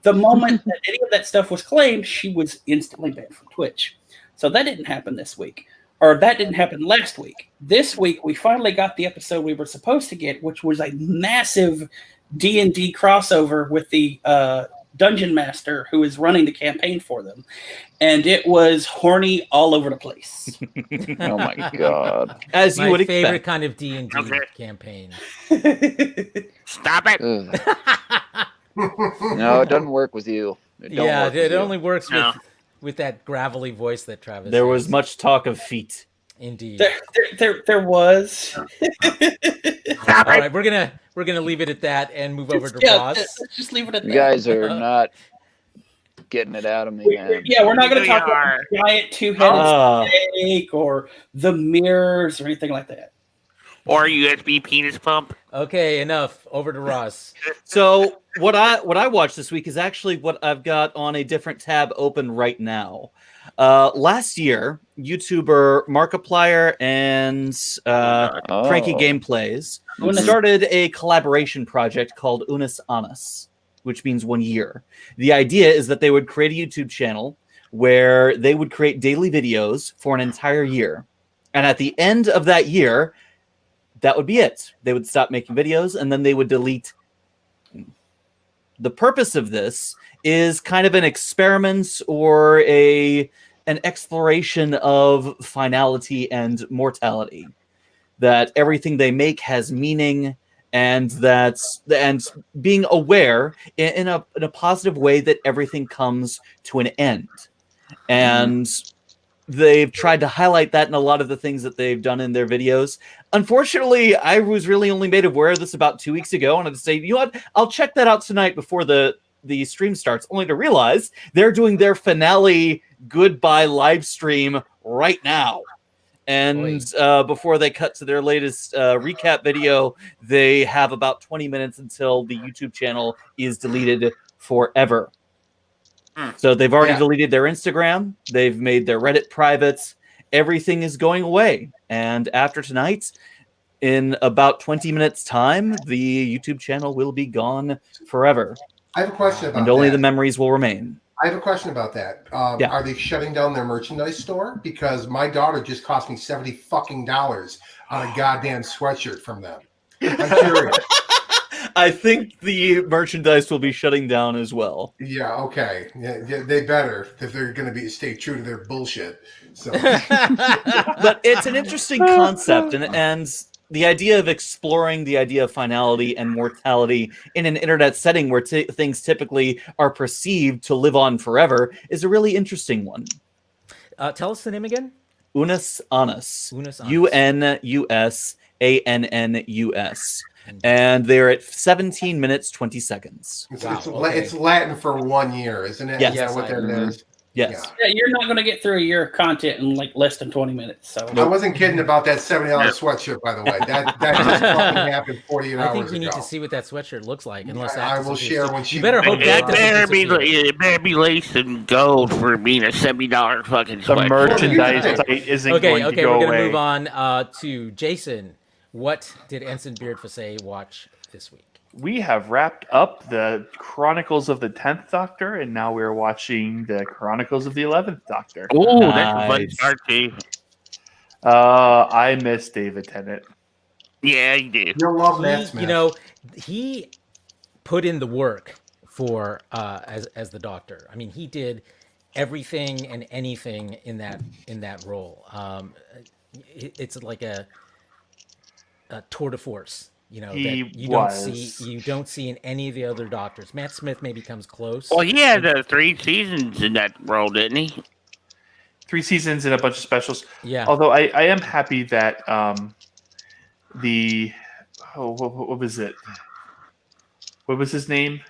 the moment that any of that stuff was claimed, she was instantly banned from Twitch. So that didn't happen this week. Or that didn't happen last week. This week, we finally got the episode we were supposed to get, which was a massive D&D crossover with the dungeon master who is running the campaign for them. And it was horny all over the place. oh my god. As you My would favorite expect. kind of D&D Okay. campaign. Stop it. Ugh. No, it doesn't work with you. It don't Yeah, work with it you. only works No. with that gravelly voice that Travis There has. was much talk of feet. Indeed. There was. All right, we're gonna leave it at that and move over to Ross. Let's just leave it at You that. guys are not getting it out of me, man. Yeah, we're not going to We talk about are. the giant two-headed Ah. snake or the mirrors or anything like that. Or USB penis pump. Okay, enough. Over to Ross. So what I watched this week is actually what I've got on a different tab open right now. Last year, YouTuber Markiplier and Cranky Gameplays started a collaboration project called Unis Annus, which means 1 year. The idea is that they would create a YouTube channel where they would create daily videos for an entire year. And at the end of that year, that would be it. They would stop making videos and then they would delete. The purpose of this is kind of an experiment or an exploration of finality and mortality. That everything they make has meaning, and being aware in a positive way that everything comes to an end. And they've tried to highlight that in a lot of the things that they've done in their videos. Unfortunately, I was really only made aware of this about 2 weeks ago, and I'd say, you know what, I'll check that out tonight before the stream starts, only to realize they're doing their finale goodbye live stream right now. And before they cut to their latest recap video, they have about 20 minutes until the YouTube channel is deleted forever. So they've already deleted their Instagram. They've made their Reddit privates. Everything is going away. And after tonight, in about 20 minutes' time, the YouTube channel will be gone forever. I have a question about and only that. the memories will remain. I have a question about that. Are they shutting down their merchandise store? Because my daughter just cost me $70 fucking on a goddamn sweatshirt from them. I'm curious. I think the merchandise will be shutting down as well. Yeah, okay. Yeah, they better if they're going to stay true to their bullshit. So, but it's an interesting concept, and the idea of exploring the idea of finality and mortality in an internet setting where things typically are perceived to live on forever is a really interesting one. Tell us the name again. Unis Annus. Unis Annus. UNUSANNUS. And they're at 17 minutes, 20 seconds. It's Latin for 1 year, isn't it? Yes. Is that what that is? Yes. Yeah, you're not going to get through a year of content in like less than 20 minutes. So I wasn't kidding about that $70 sweatshirt, by the way. That just fucking happened 48 hours ago. I think we need to see what that sweatshirt looks like. Unless I will share when she. You better hope that it better be laced in gold for being a $70 fucking sweatshirt. The merchandise site isn't going to go we're away. Gonna move on to Jason. What did Ensign Beardfasay watch this week? We have wrapped up the Chronicles of the 10th Doctor, and now we're watching the Chronicles of the 11th Doctor. Oh, that's a fun start, too. I miss David Tennant. Yeah, you did. You'll love Matt Smith. You know, he put in the work for as the Doctor. I mean, he did everything and anything in that role. It's like a tour de force. You know, that you don't see in any of the other Doctors. Matt Smith maybe comes close. Well, he had 3 seasons in that role, didn't he? 3 seasons and a bunch of specials. Yeah. Although I am happy that what was it? What was his name?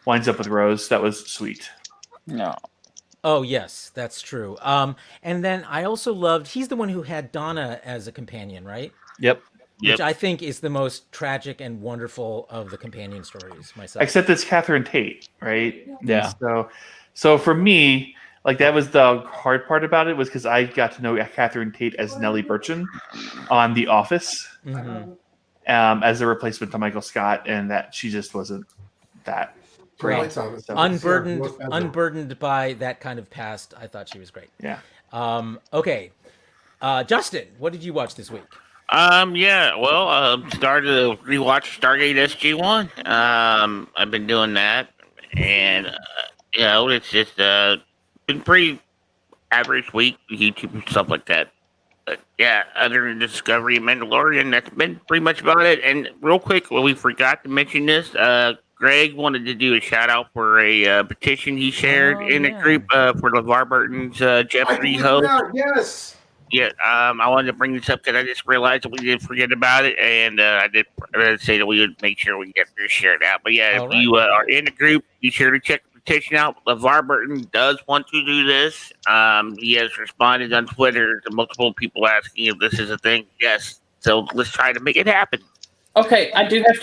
Winds Up with Rose. That was sweet. No. Oh yes, that's true. And then I also loved. He's the one who had Donna as a companion, right? Yep. Which I think is the most tragic and wonderful of the companion stories myself. Except it's Catherine Tate, right? Yeah. So for me, like that was the hard part about it was because I got to know Catherine Tate as Nellie Burchin on The Office, as a replacement to Michael Scott, and that she just wasn't that great. Unburdened by that kind of past, I thought she was great. Yeah. Okay. Justin, what did you watch this week? Started to rewatch Stargate SG-1. I've been doing that, and it's just been pretty average week with YouTube and stuff like that. But yeah, other than Discovery and Mandalorian, that's been pretty much about it. And real quick, we forgot to mention this. Greg wanted to do a shout out for a petition he shared in a group for LeVar Burton's Jeopardy host. Yes. Yeah, I wanted to bring this up because I just realized that we did forget about it, and I did say that we would make sure we get this shared out. But yeah, All if right. you are in the group, be sure to check the petition out. LeVar Burton does want to do this. He has responded on Twitter to multiple people asking if this is a thing. Yes, so let's try to make it happen. Okay, I do have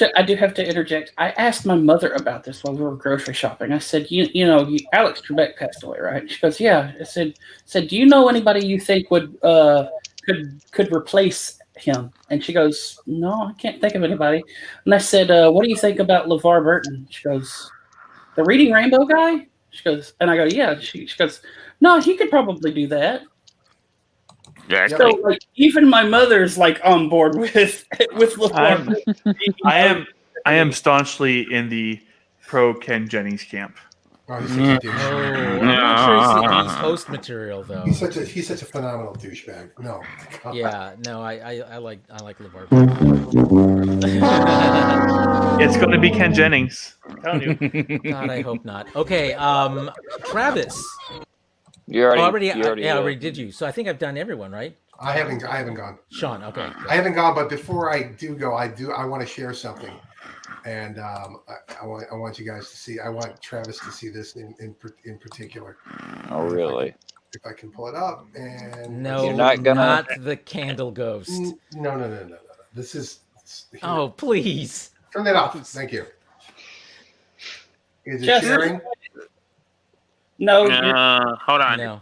to interject. I asked my mother about this while we were grocery shopping. I said, Alex Trebek passed away, right? She goes, yeah. I said, do you know anybody you think would could replace him? And she goes, no, I can't think of anybody. And I said, what do you think about LeVar Burton? She goes, the Reading Rainbow guy? She goes, and I go, yeah. She goes, no, he could probably do that. Exactly. So like even my mother's like on board with LeVar Burton. I am staunchly in the pro Ken Jennings camp. Oh, he's such a douche. I'm not sure he's host material though. He's such a phenomenal douchebag. No. Yeah, no, I like LeVar Burton. It's going to be Ken Jennings. I'm telling you. God, I hope not. Okay, Travis. You already already did you. So I think I've done everyone, right? I haven't gone. Sean, okay. I haven't gone, but before I do go, I want to share something, and I want you guys to see. I want Travis to see this in particular. Oh, really? If I can pull it up, and No, You're not gonna- not the candle ghost. No. This is. Oh, please. Turn that off. Thank you. Is it Just- sharing? No, Hold on. No.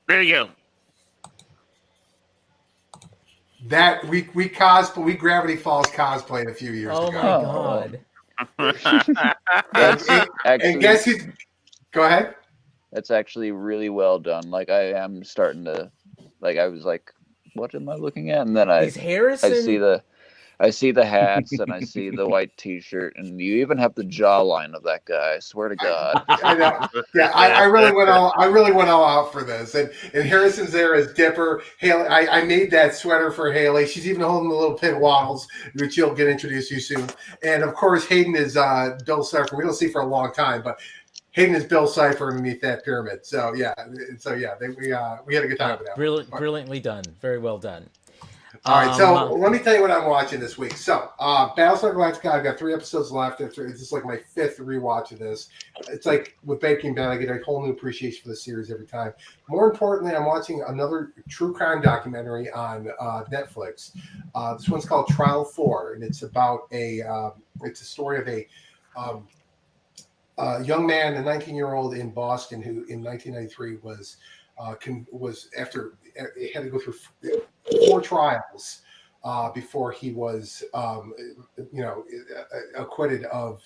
There you go. That we Gravity Falls cosplayed a few years Oh ago. my God. And guess who? Go ahead. That's actually really well done. Like I am starting to, like I was like, what am I looking at? And then Is Harrison? I see the hats and I see the white T-shirt, and you even have the jawline of that guy. I swear to God. I know. Yeah, I really went all out for this. And Harrison's there as Dipper. Haley, I made that sweater for Haley. She's even holding the little pin waddles, which you'll get introduced to soon. And of course, Hayden is Bill Cipher. We don't see for a long time, but Hayden is Bill Cipher underneath that pyramid. So we had a good time with that. Brilliantly done. Very well done. All right, so let me tell you what I'm watching this week. So, Battlestar Galactica, I've got 3 episodes left. It's just like my 5th rewatch of this. It's like with Breaking Bad, I get a whole new appreciation for the series every time. More importantly, I'm watching another true crime documentary on Netflix. This one's called Trial 4, and it's about it's a story of a young man, a 19-year-old in Boston, who in 1993 was after he had to go through 4 trials before he was acquitted of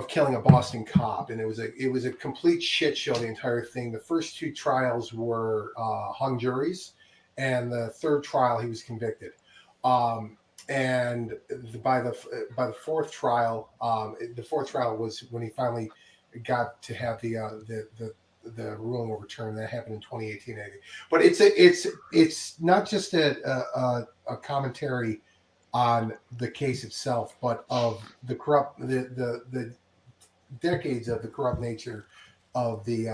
killing a Boston cop, and it was a complete shit show, the entire thing. The first 2 trials were hung juries, and the 3rd trial he was convicted. And by the 4th trial, the 4th trial was when he finally got to have the ruling overturned. That happened in 2018. But it's not just a commentary on the case itself, but of the corrupt the decades of the corrupt nature of the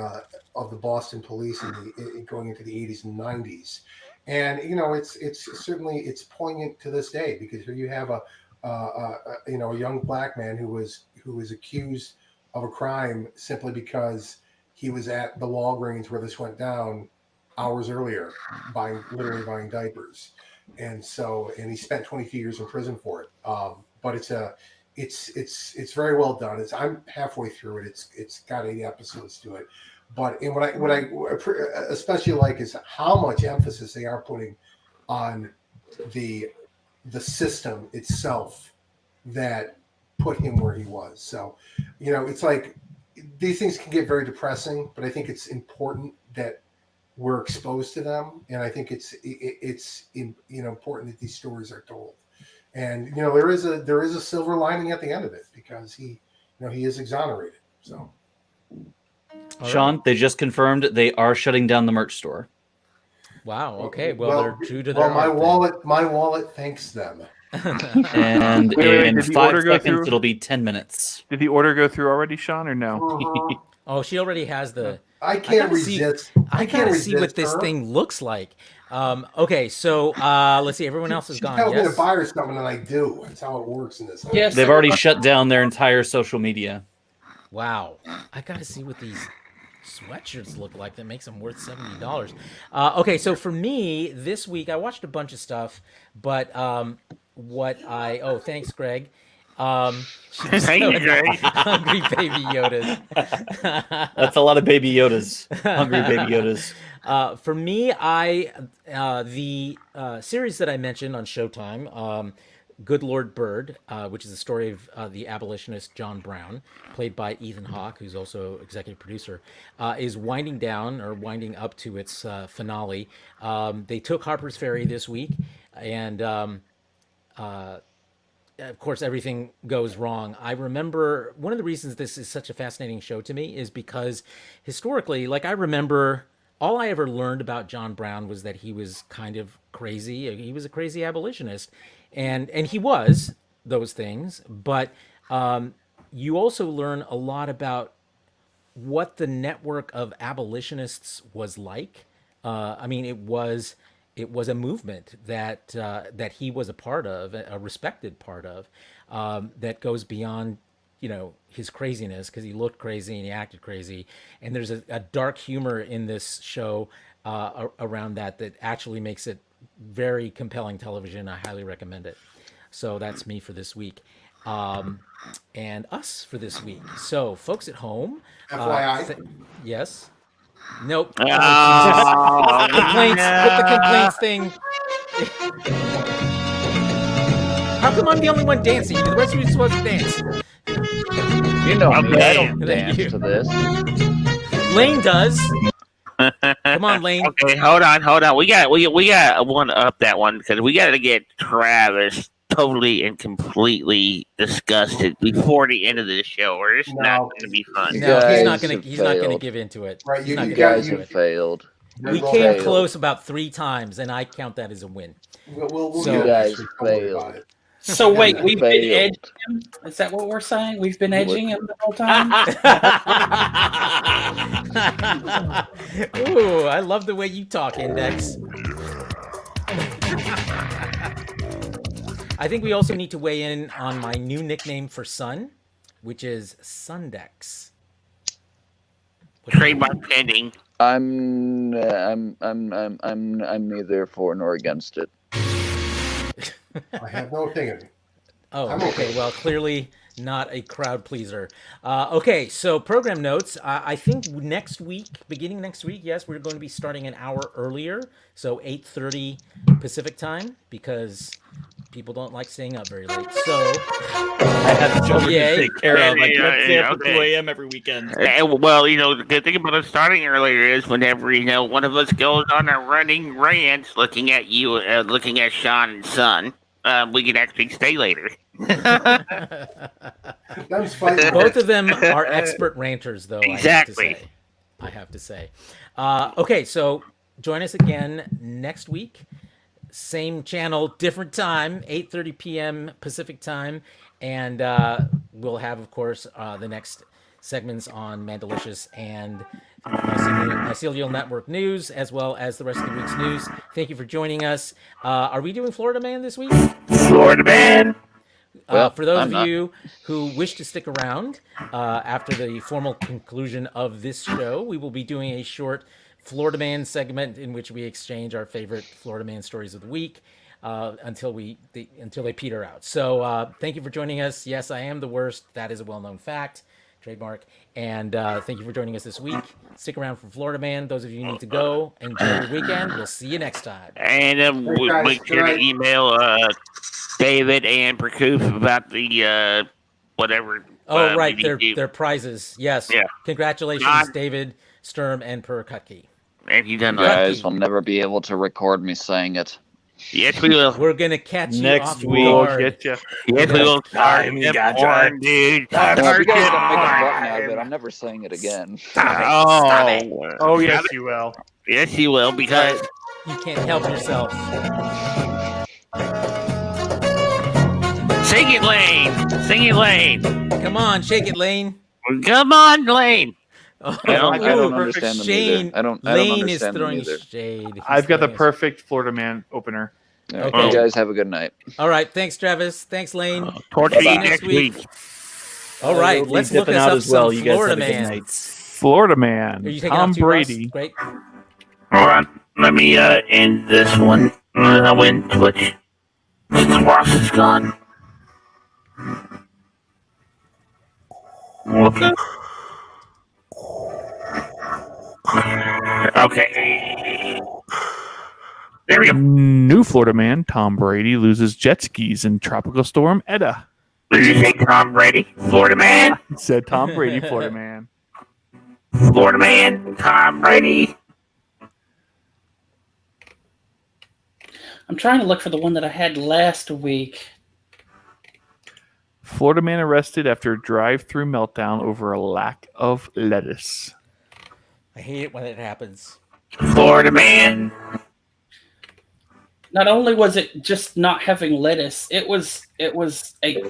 Boston police and going into the 80s and 90s. And it's certainly poignant to this day, because here you have a young black man who was accused of a crime simply because he was at the Walgreens where this went down hours earlier, literally buying diapers, and he spent 22 years in prison for it. But it's very well done. I'm halfway through it. It's got 8 episodes to it. But what I especially like is how much emphasis they are putting on the system itself that put him where he was. So, it's like these things can get very depressing, but I think it's important that we're exposed to them, and I think it's important that these stories are told. And there is a silver lining at the end of it, because he is exonerated. So. Sean, they just confirmed they are shutting down the merch store. Wow. Okay. Well, they're true to their. Well, my wallet thanks them. And Wait, in did the 5 order go seconds, through? it'll be 10 minutes. Did the order go through already, Sean, or no? Oh, she already has the I can't gotta see- resist. I can't gotta see what resist this her. thing looks like. Okay, so let's see. Everyone else is She gone. tells me Yes. to buy her something, and I do. That's how it works in this house. Yes. They've already shut down their entire social media. Wow. I gotta see what these sweatshirts look like that makes them worth $70. Okay, so for me this week I watched a bunch of stuff, but thanks, Greg. Thank you, Greg. Hungry baby Yodas. That's a lot of baby Yodas. Hungry baby Yodas. For me, the series that I mentioned on Showtime, Good Lord Bird, which is the story of the abolitionist John Brown, played by Ethan Hawke, who's also executive producer, is winding up to its finale. They took Harper's Ferry this week, and of course, everything goes wrong. I remember one of the reasons this is such a fascinating show to me is because historically, like I remember, all I ever learned about John Brown was that he was kind of crazy. He was a crazy abolitionist, and he was those things. But you also learn a lot about what the network of abolitionists was like. I mean, it was a movement that he was a part of, a respected part of, that goes beyond, his craziness, because he looked crazy and he acted crazy. And there's a dark humor in this show around that actually makes it very compelling television. I highly recommend it. So that's me for this week. And us for this week. So, folks at home. FYI. Yes. Nope. Oh, Complaints. no. Put the complaints thing. How come I'm the only one dancing? The rest of you are supposed to dance. You know me. I Okay. don't Thank dance you. to this. Lane does. Come on, Lane. Okay, hold on. We got one up that one because we got to get Travis totally and completely disgusted before the end of the show, or it's not No. going to be fun. You No, he's guys not gonna. have He's not gonna failed. give into it. Right, He's you not You gonna guys give have into it. failed. We We'll- came failed. close about 3 times, and I count that as a win. We'll So- get You guys it. Don't worry about failed. it. So wait, we've been Failed. edging him? Is that what we're saying? We've been edging him the whole time? Ooh, I love the way you talk, Index. I think we also need to weigh in on my new nickname for Sun, which is Sundex. Trademark pending. I'm neither for nor against it. I have no opinion. Oh, I'm okay. okay. Well, clearly not a crowd pleaser. Okay, so program notes. I think beginning next week, yes, we're going to be starting an hour earlier, so 8:30 Pacific time, because people don't like staying up very late. So I have children Yay. to take care of. I can't stay up Okay. till 2 a.m. every weekend. Well, the good thing about us starting earlier is whenever one of us goes on a running rant, looking at you, looking at Sean and Son, we can actually stay later. Them's fighting. both of them are expert ranters, though. Exactly. I have to say. Okay, so join us again next week. Same channel, different time, 8:30 p.m. Pacific time, and we'll have, of course, the next segments on Mandalicious and Mycelial Network news, as well as the rest of the week's news. Thank you for joining us. Are we doing Florida Man this week? Florida Man. Well, For those I'm of not. you who wish to stick around after the formal conclusion of this show, we will be doing a short Florida Man segment in which we exchange our favorite Florida Man stories of the week until they peter out. So thank you for joining us. Yes, I am the worst. That is a well-known fact. Trademark. And thank you for joining us this week. Stick around for Florida Man. Those of you who need to go, enjoy your weekend. We'll see you next time. And Hey, guys, make sure good to night. email David and Prokoof about the whatever. Oh, right, DVD. their prizes. Yes. Yeah. Congratulations, God. David, Sturm, and Per Kutke. Have you done You that? guys will never be able to record me saying it. Yes, we will. We're gonna catch you Next off week. We'll guard. get you. Yes, we will. Time we got you. Porn, dude. Well, if you guys are gonna make a Porn. button out of it, I'm never saying it again. Oh, yes, you will. Yes, you will, because You can't help yourself. sing it, Lane. Sing it, Lane. Come on, shake it, Lane. Come on, Lane. Oh, I don't ooh, understand them Shane, either. I don't Lane is understand them throwing either. shade. He's I've got the throwing us- perfect Florida man opener. All right, Okay. you guys have a good night. All right, thanks, Travis. Thanks, Lane. Torch See you me next week. All We'll right, be let's look dipping us out up as well. some You guys Florida have a good man. night. Florida Are man, you taking Tom off too, Ross? Brady. Great. All right, let me end this one. I win Twitch. Ross is gone. Okay. Okay. There we go. New Florida man, Tom Brady loses jet skis in tropical storm Eta. Did you say Tom Brady? Florida man? Said Tom Brady, Florida man. Florida man, Tom Brady. I'm trying to look for the one that I had last week. Florida man arrested after drive-through meltdown over a lack of lettuce. I hate it when it happens. Florida man. Not only was it just not having lettuce, it was a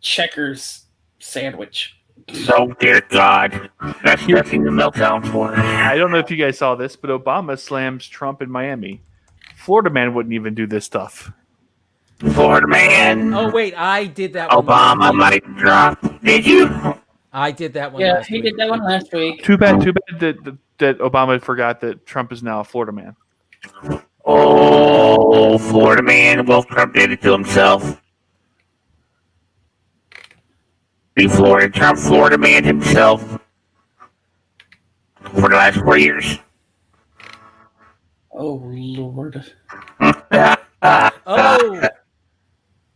Checkers sandwich. Oh dear God. That's nothing to melt down for. I don't know if you guys saw this, but Obama slams Trump in Miami. Florida man wouldn't even do this stuff. Florida man. Oh wait, I did that one. Obama last week. might drop. Did you? I did that one. Yeah, last he week. did that one last week. Too bad that Obama forgot that Trump is now a Florida man. Oh, Florida man. Well, Trump did it to himself. Trump Florida man himself for the last 4 years. Oh Lord. Oh,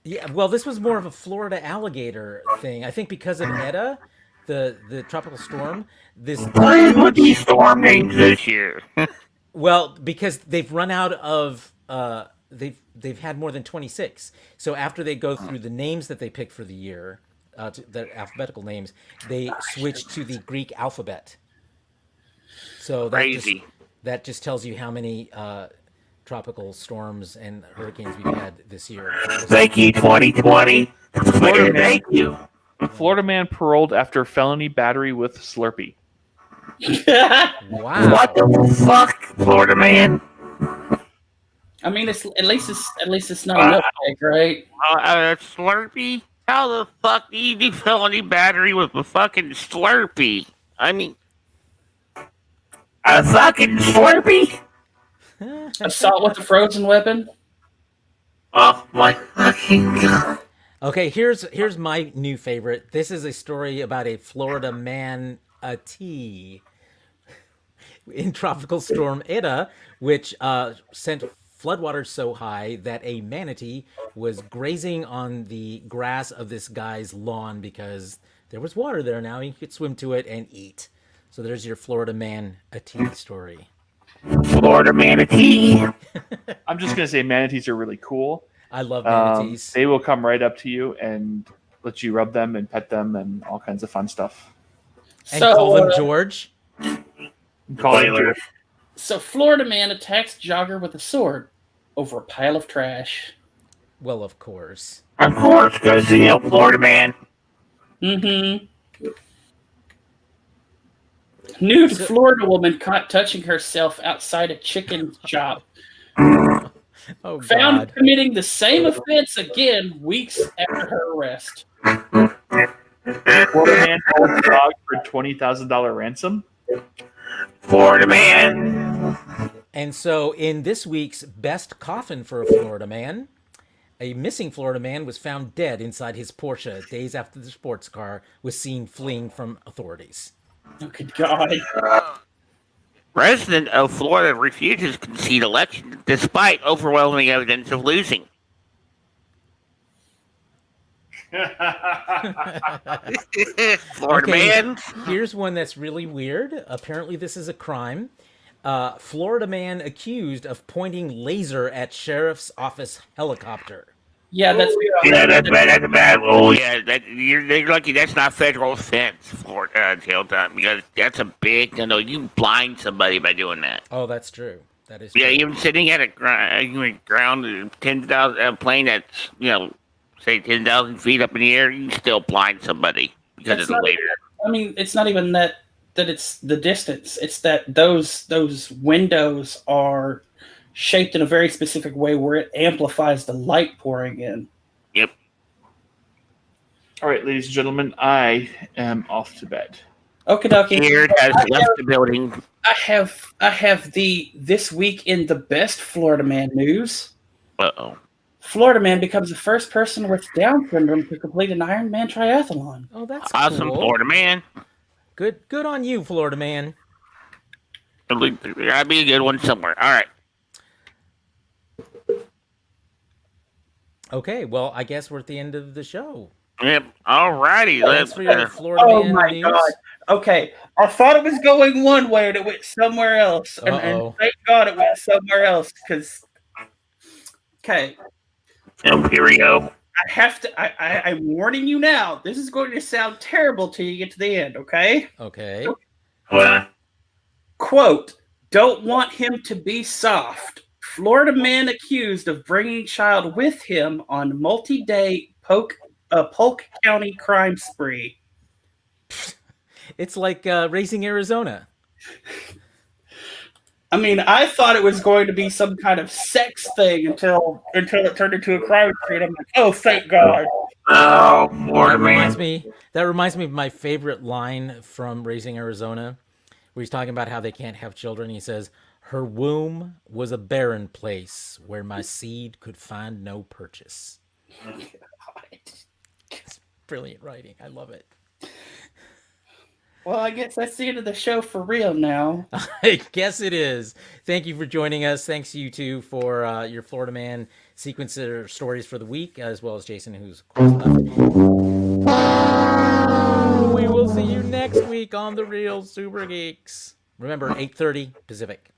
yeah. Well, this was more of a Florida alligator thing. I think because of Eta, the tropical storm. This What is with these storm names this year? well because they've run out of they've had more than 26. So after they go through the names that they pick for the year, the alphabetical names, they switch to the Greek alphabet. So Crazy. that just tells you how many tropical storms and hurricanes we've had this year. Thank you, 2020. Florida man, Thank you. Florida man paroled after felony battery with Slurpee. Wow. What the fuck, Florida man? I mean, it's at least it's not a milkshake, right? Slurpee? How the fuck do you do felony battery with a fucking Slurpee? I mean, a fucking Slurpee? Assault with a frozen weapon. Oh my fucking God. Okay, here's my new favorite. This is a story about a Florida manatee in tropical storm Eta, which sent floodwaters so high that a manatee was grazing on the grass of this guy's lawn because there was water there now. He could swim to it and eat. So there's your Florida manatee story. Florida manatee. I'm just gonna say manatees are really cool. I love manatees. They will come right up to you and let you rub them and pet them and all kinds of fun stuff. And call them George. Call them George. So Florida man attacks jogger with a sword over a pile of trash. Well, of course. Of course, because, Florida man. Mm-hmm. Nude Florida woman caught touching herself outside a chicken shop. Oh, Found God. committing the same offense again weeks after her arrest. Florida man holds dog for $20,000 ransom. Florida man. And so in this week's best coffin for a Florida man, a missing Florida man was found dead inside his Porsche days after the sports car was seen fleeing from authorities. Oh, good God. Resident of Florida refuses to concede election despite overwhelming evidence of losing. Florida man. Here's one that's really weird. Apparently this is a crime. Florida man accused of pointing laser at sheriff's office helicopter. Yeah, that's That's bad. Oh, yeah, you're lucky that's not federal offense for jail time because that's a big. You blind somebody by doing that. Oh, that's true. That is true. Yeah, even sitting at a ground 10,000 plane that's say 10,000 feet up in the air, you can still blind somebody because That's of the not laser. I mean, it's not even that that it's the distance. It's that those windows are shaped in a very specific way where it amplifies the light pouring in. Yep. All right, ladies and gentlemen, I am off to bed. Okie dokie. Beard has left the building. I have the this week in the best Florida man news. Uh-oh. Florida man becomes the first person with Down syndrome to complete an Ironman triathlon. Oh, that's Awesome, cool. Florida man. Good on you, Florida man. That'd be a good one somewhere. All right. Okay, well, I guess we're at the end of the show. Yep. All righty. Thanks Let's. for your Florida Oh man my news. god. Okay, I thought it was going one way and it went somewhere else. And Uh-oh. thank God it went somewhere else because. Okay, Here we go. I have to. I'm warning you now. This is going to sound terrible till you get to the end. Okay. Okay. Quote: "Don't want him to be soft." Florida man accused of bringing child with him on multi-day Polk County crime spree. It's like Racing Arizona. I mean, I thought it was going to be some kind of sex thing until it turned into a crime spree. And I'm like, oh, thank God. Oh, Florida That reminds me of my favorite line from Racing Arizona, where he's talking about how they can't have children. He says, "Her womb was a barren place where my seed could find no purchase." It's brilliant writing. I love it. Well, I guess that's the end of the show for real now. I guess it is. Thank you for joining us. Thanks you two for your Florida Man sequencer stories for the week, as well as Jason, who's of course left. We will see you next week on The Real Super Geeks. Remember, 8:30 Pacific.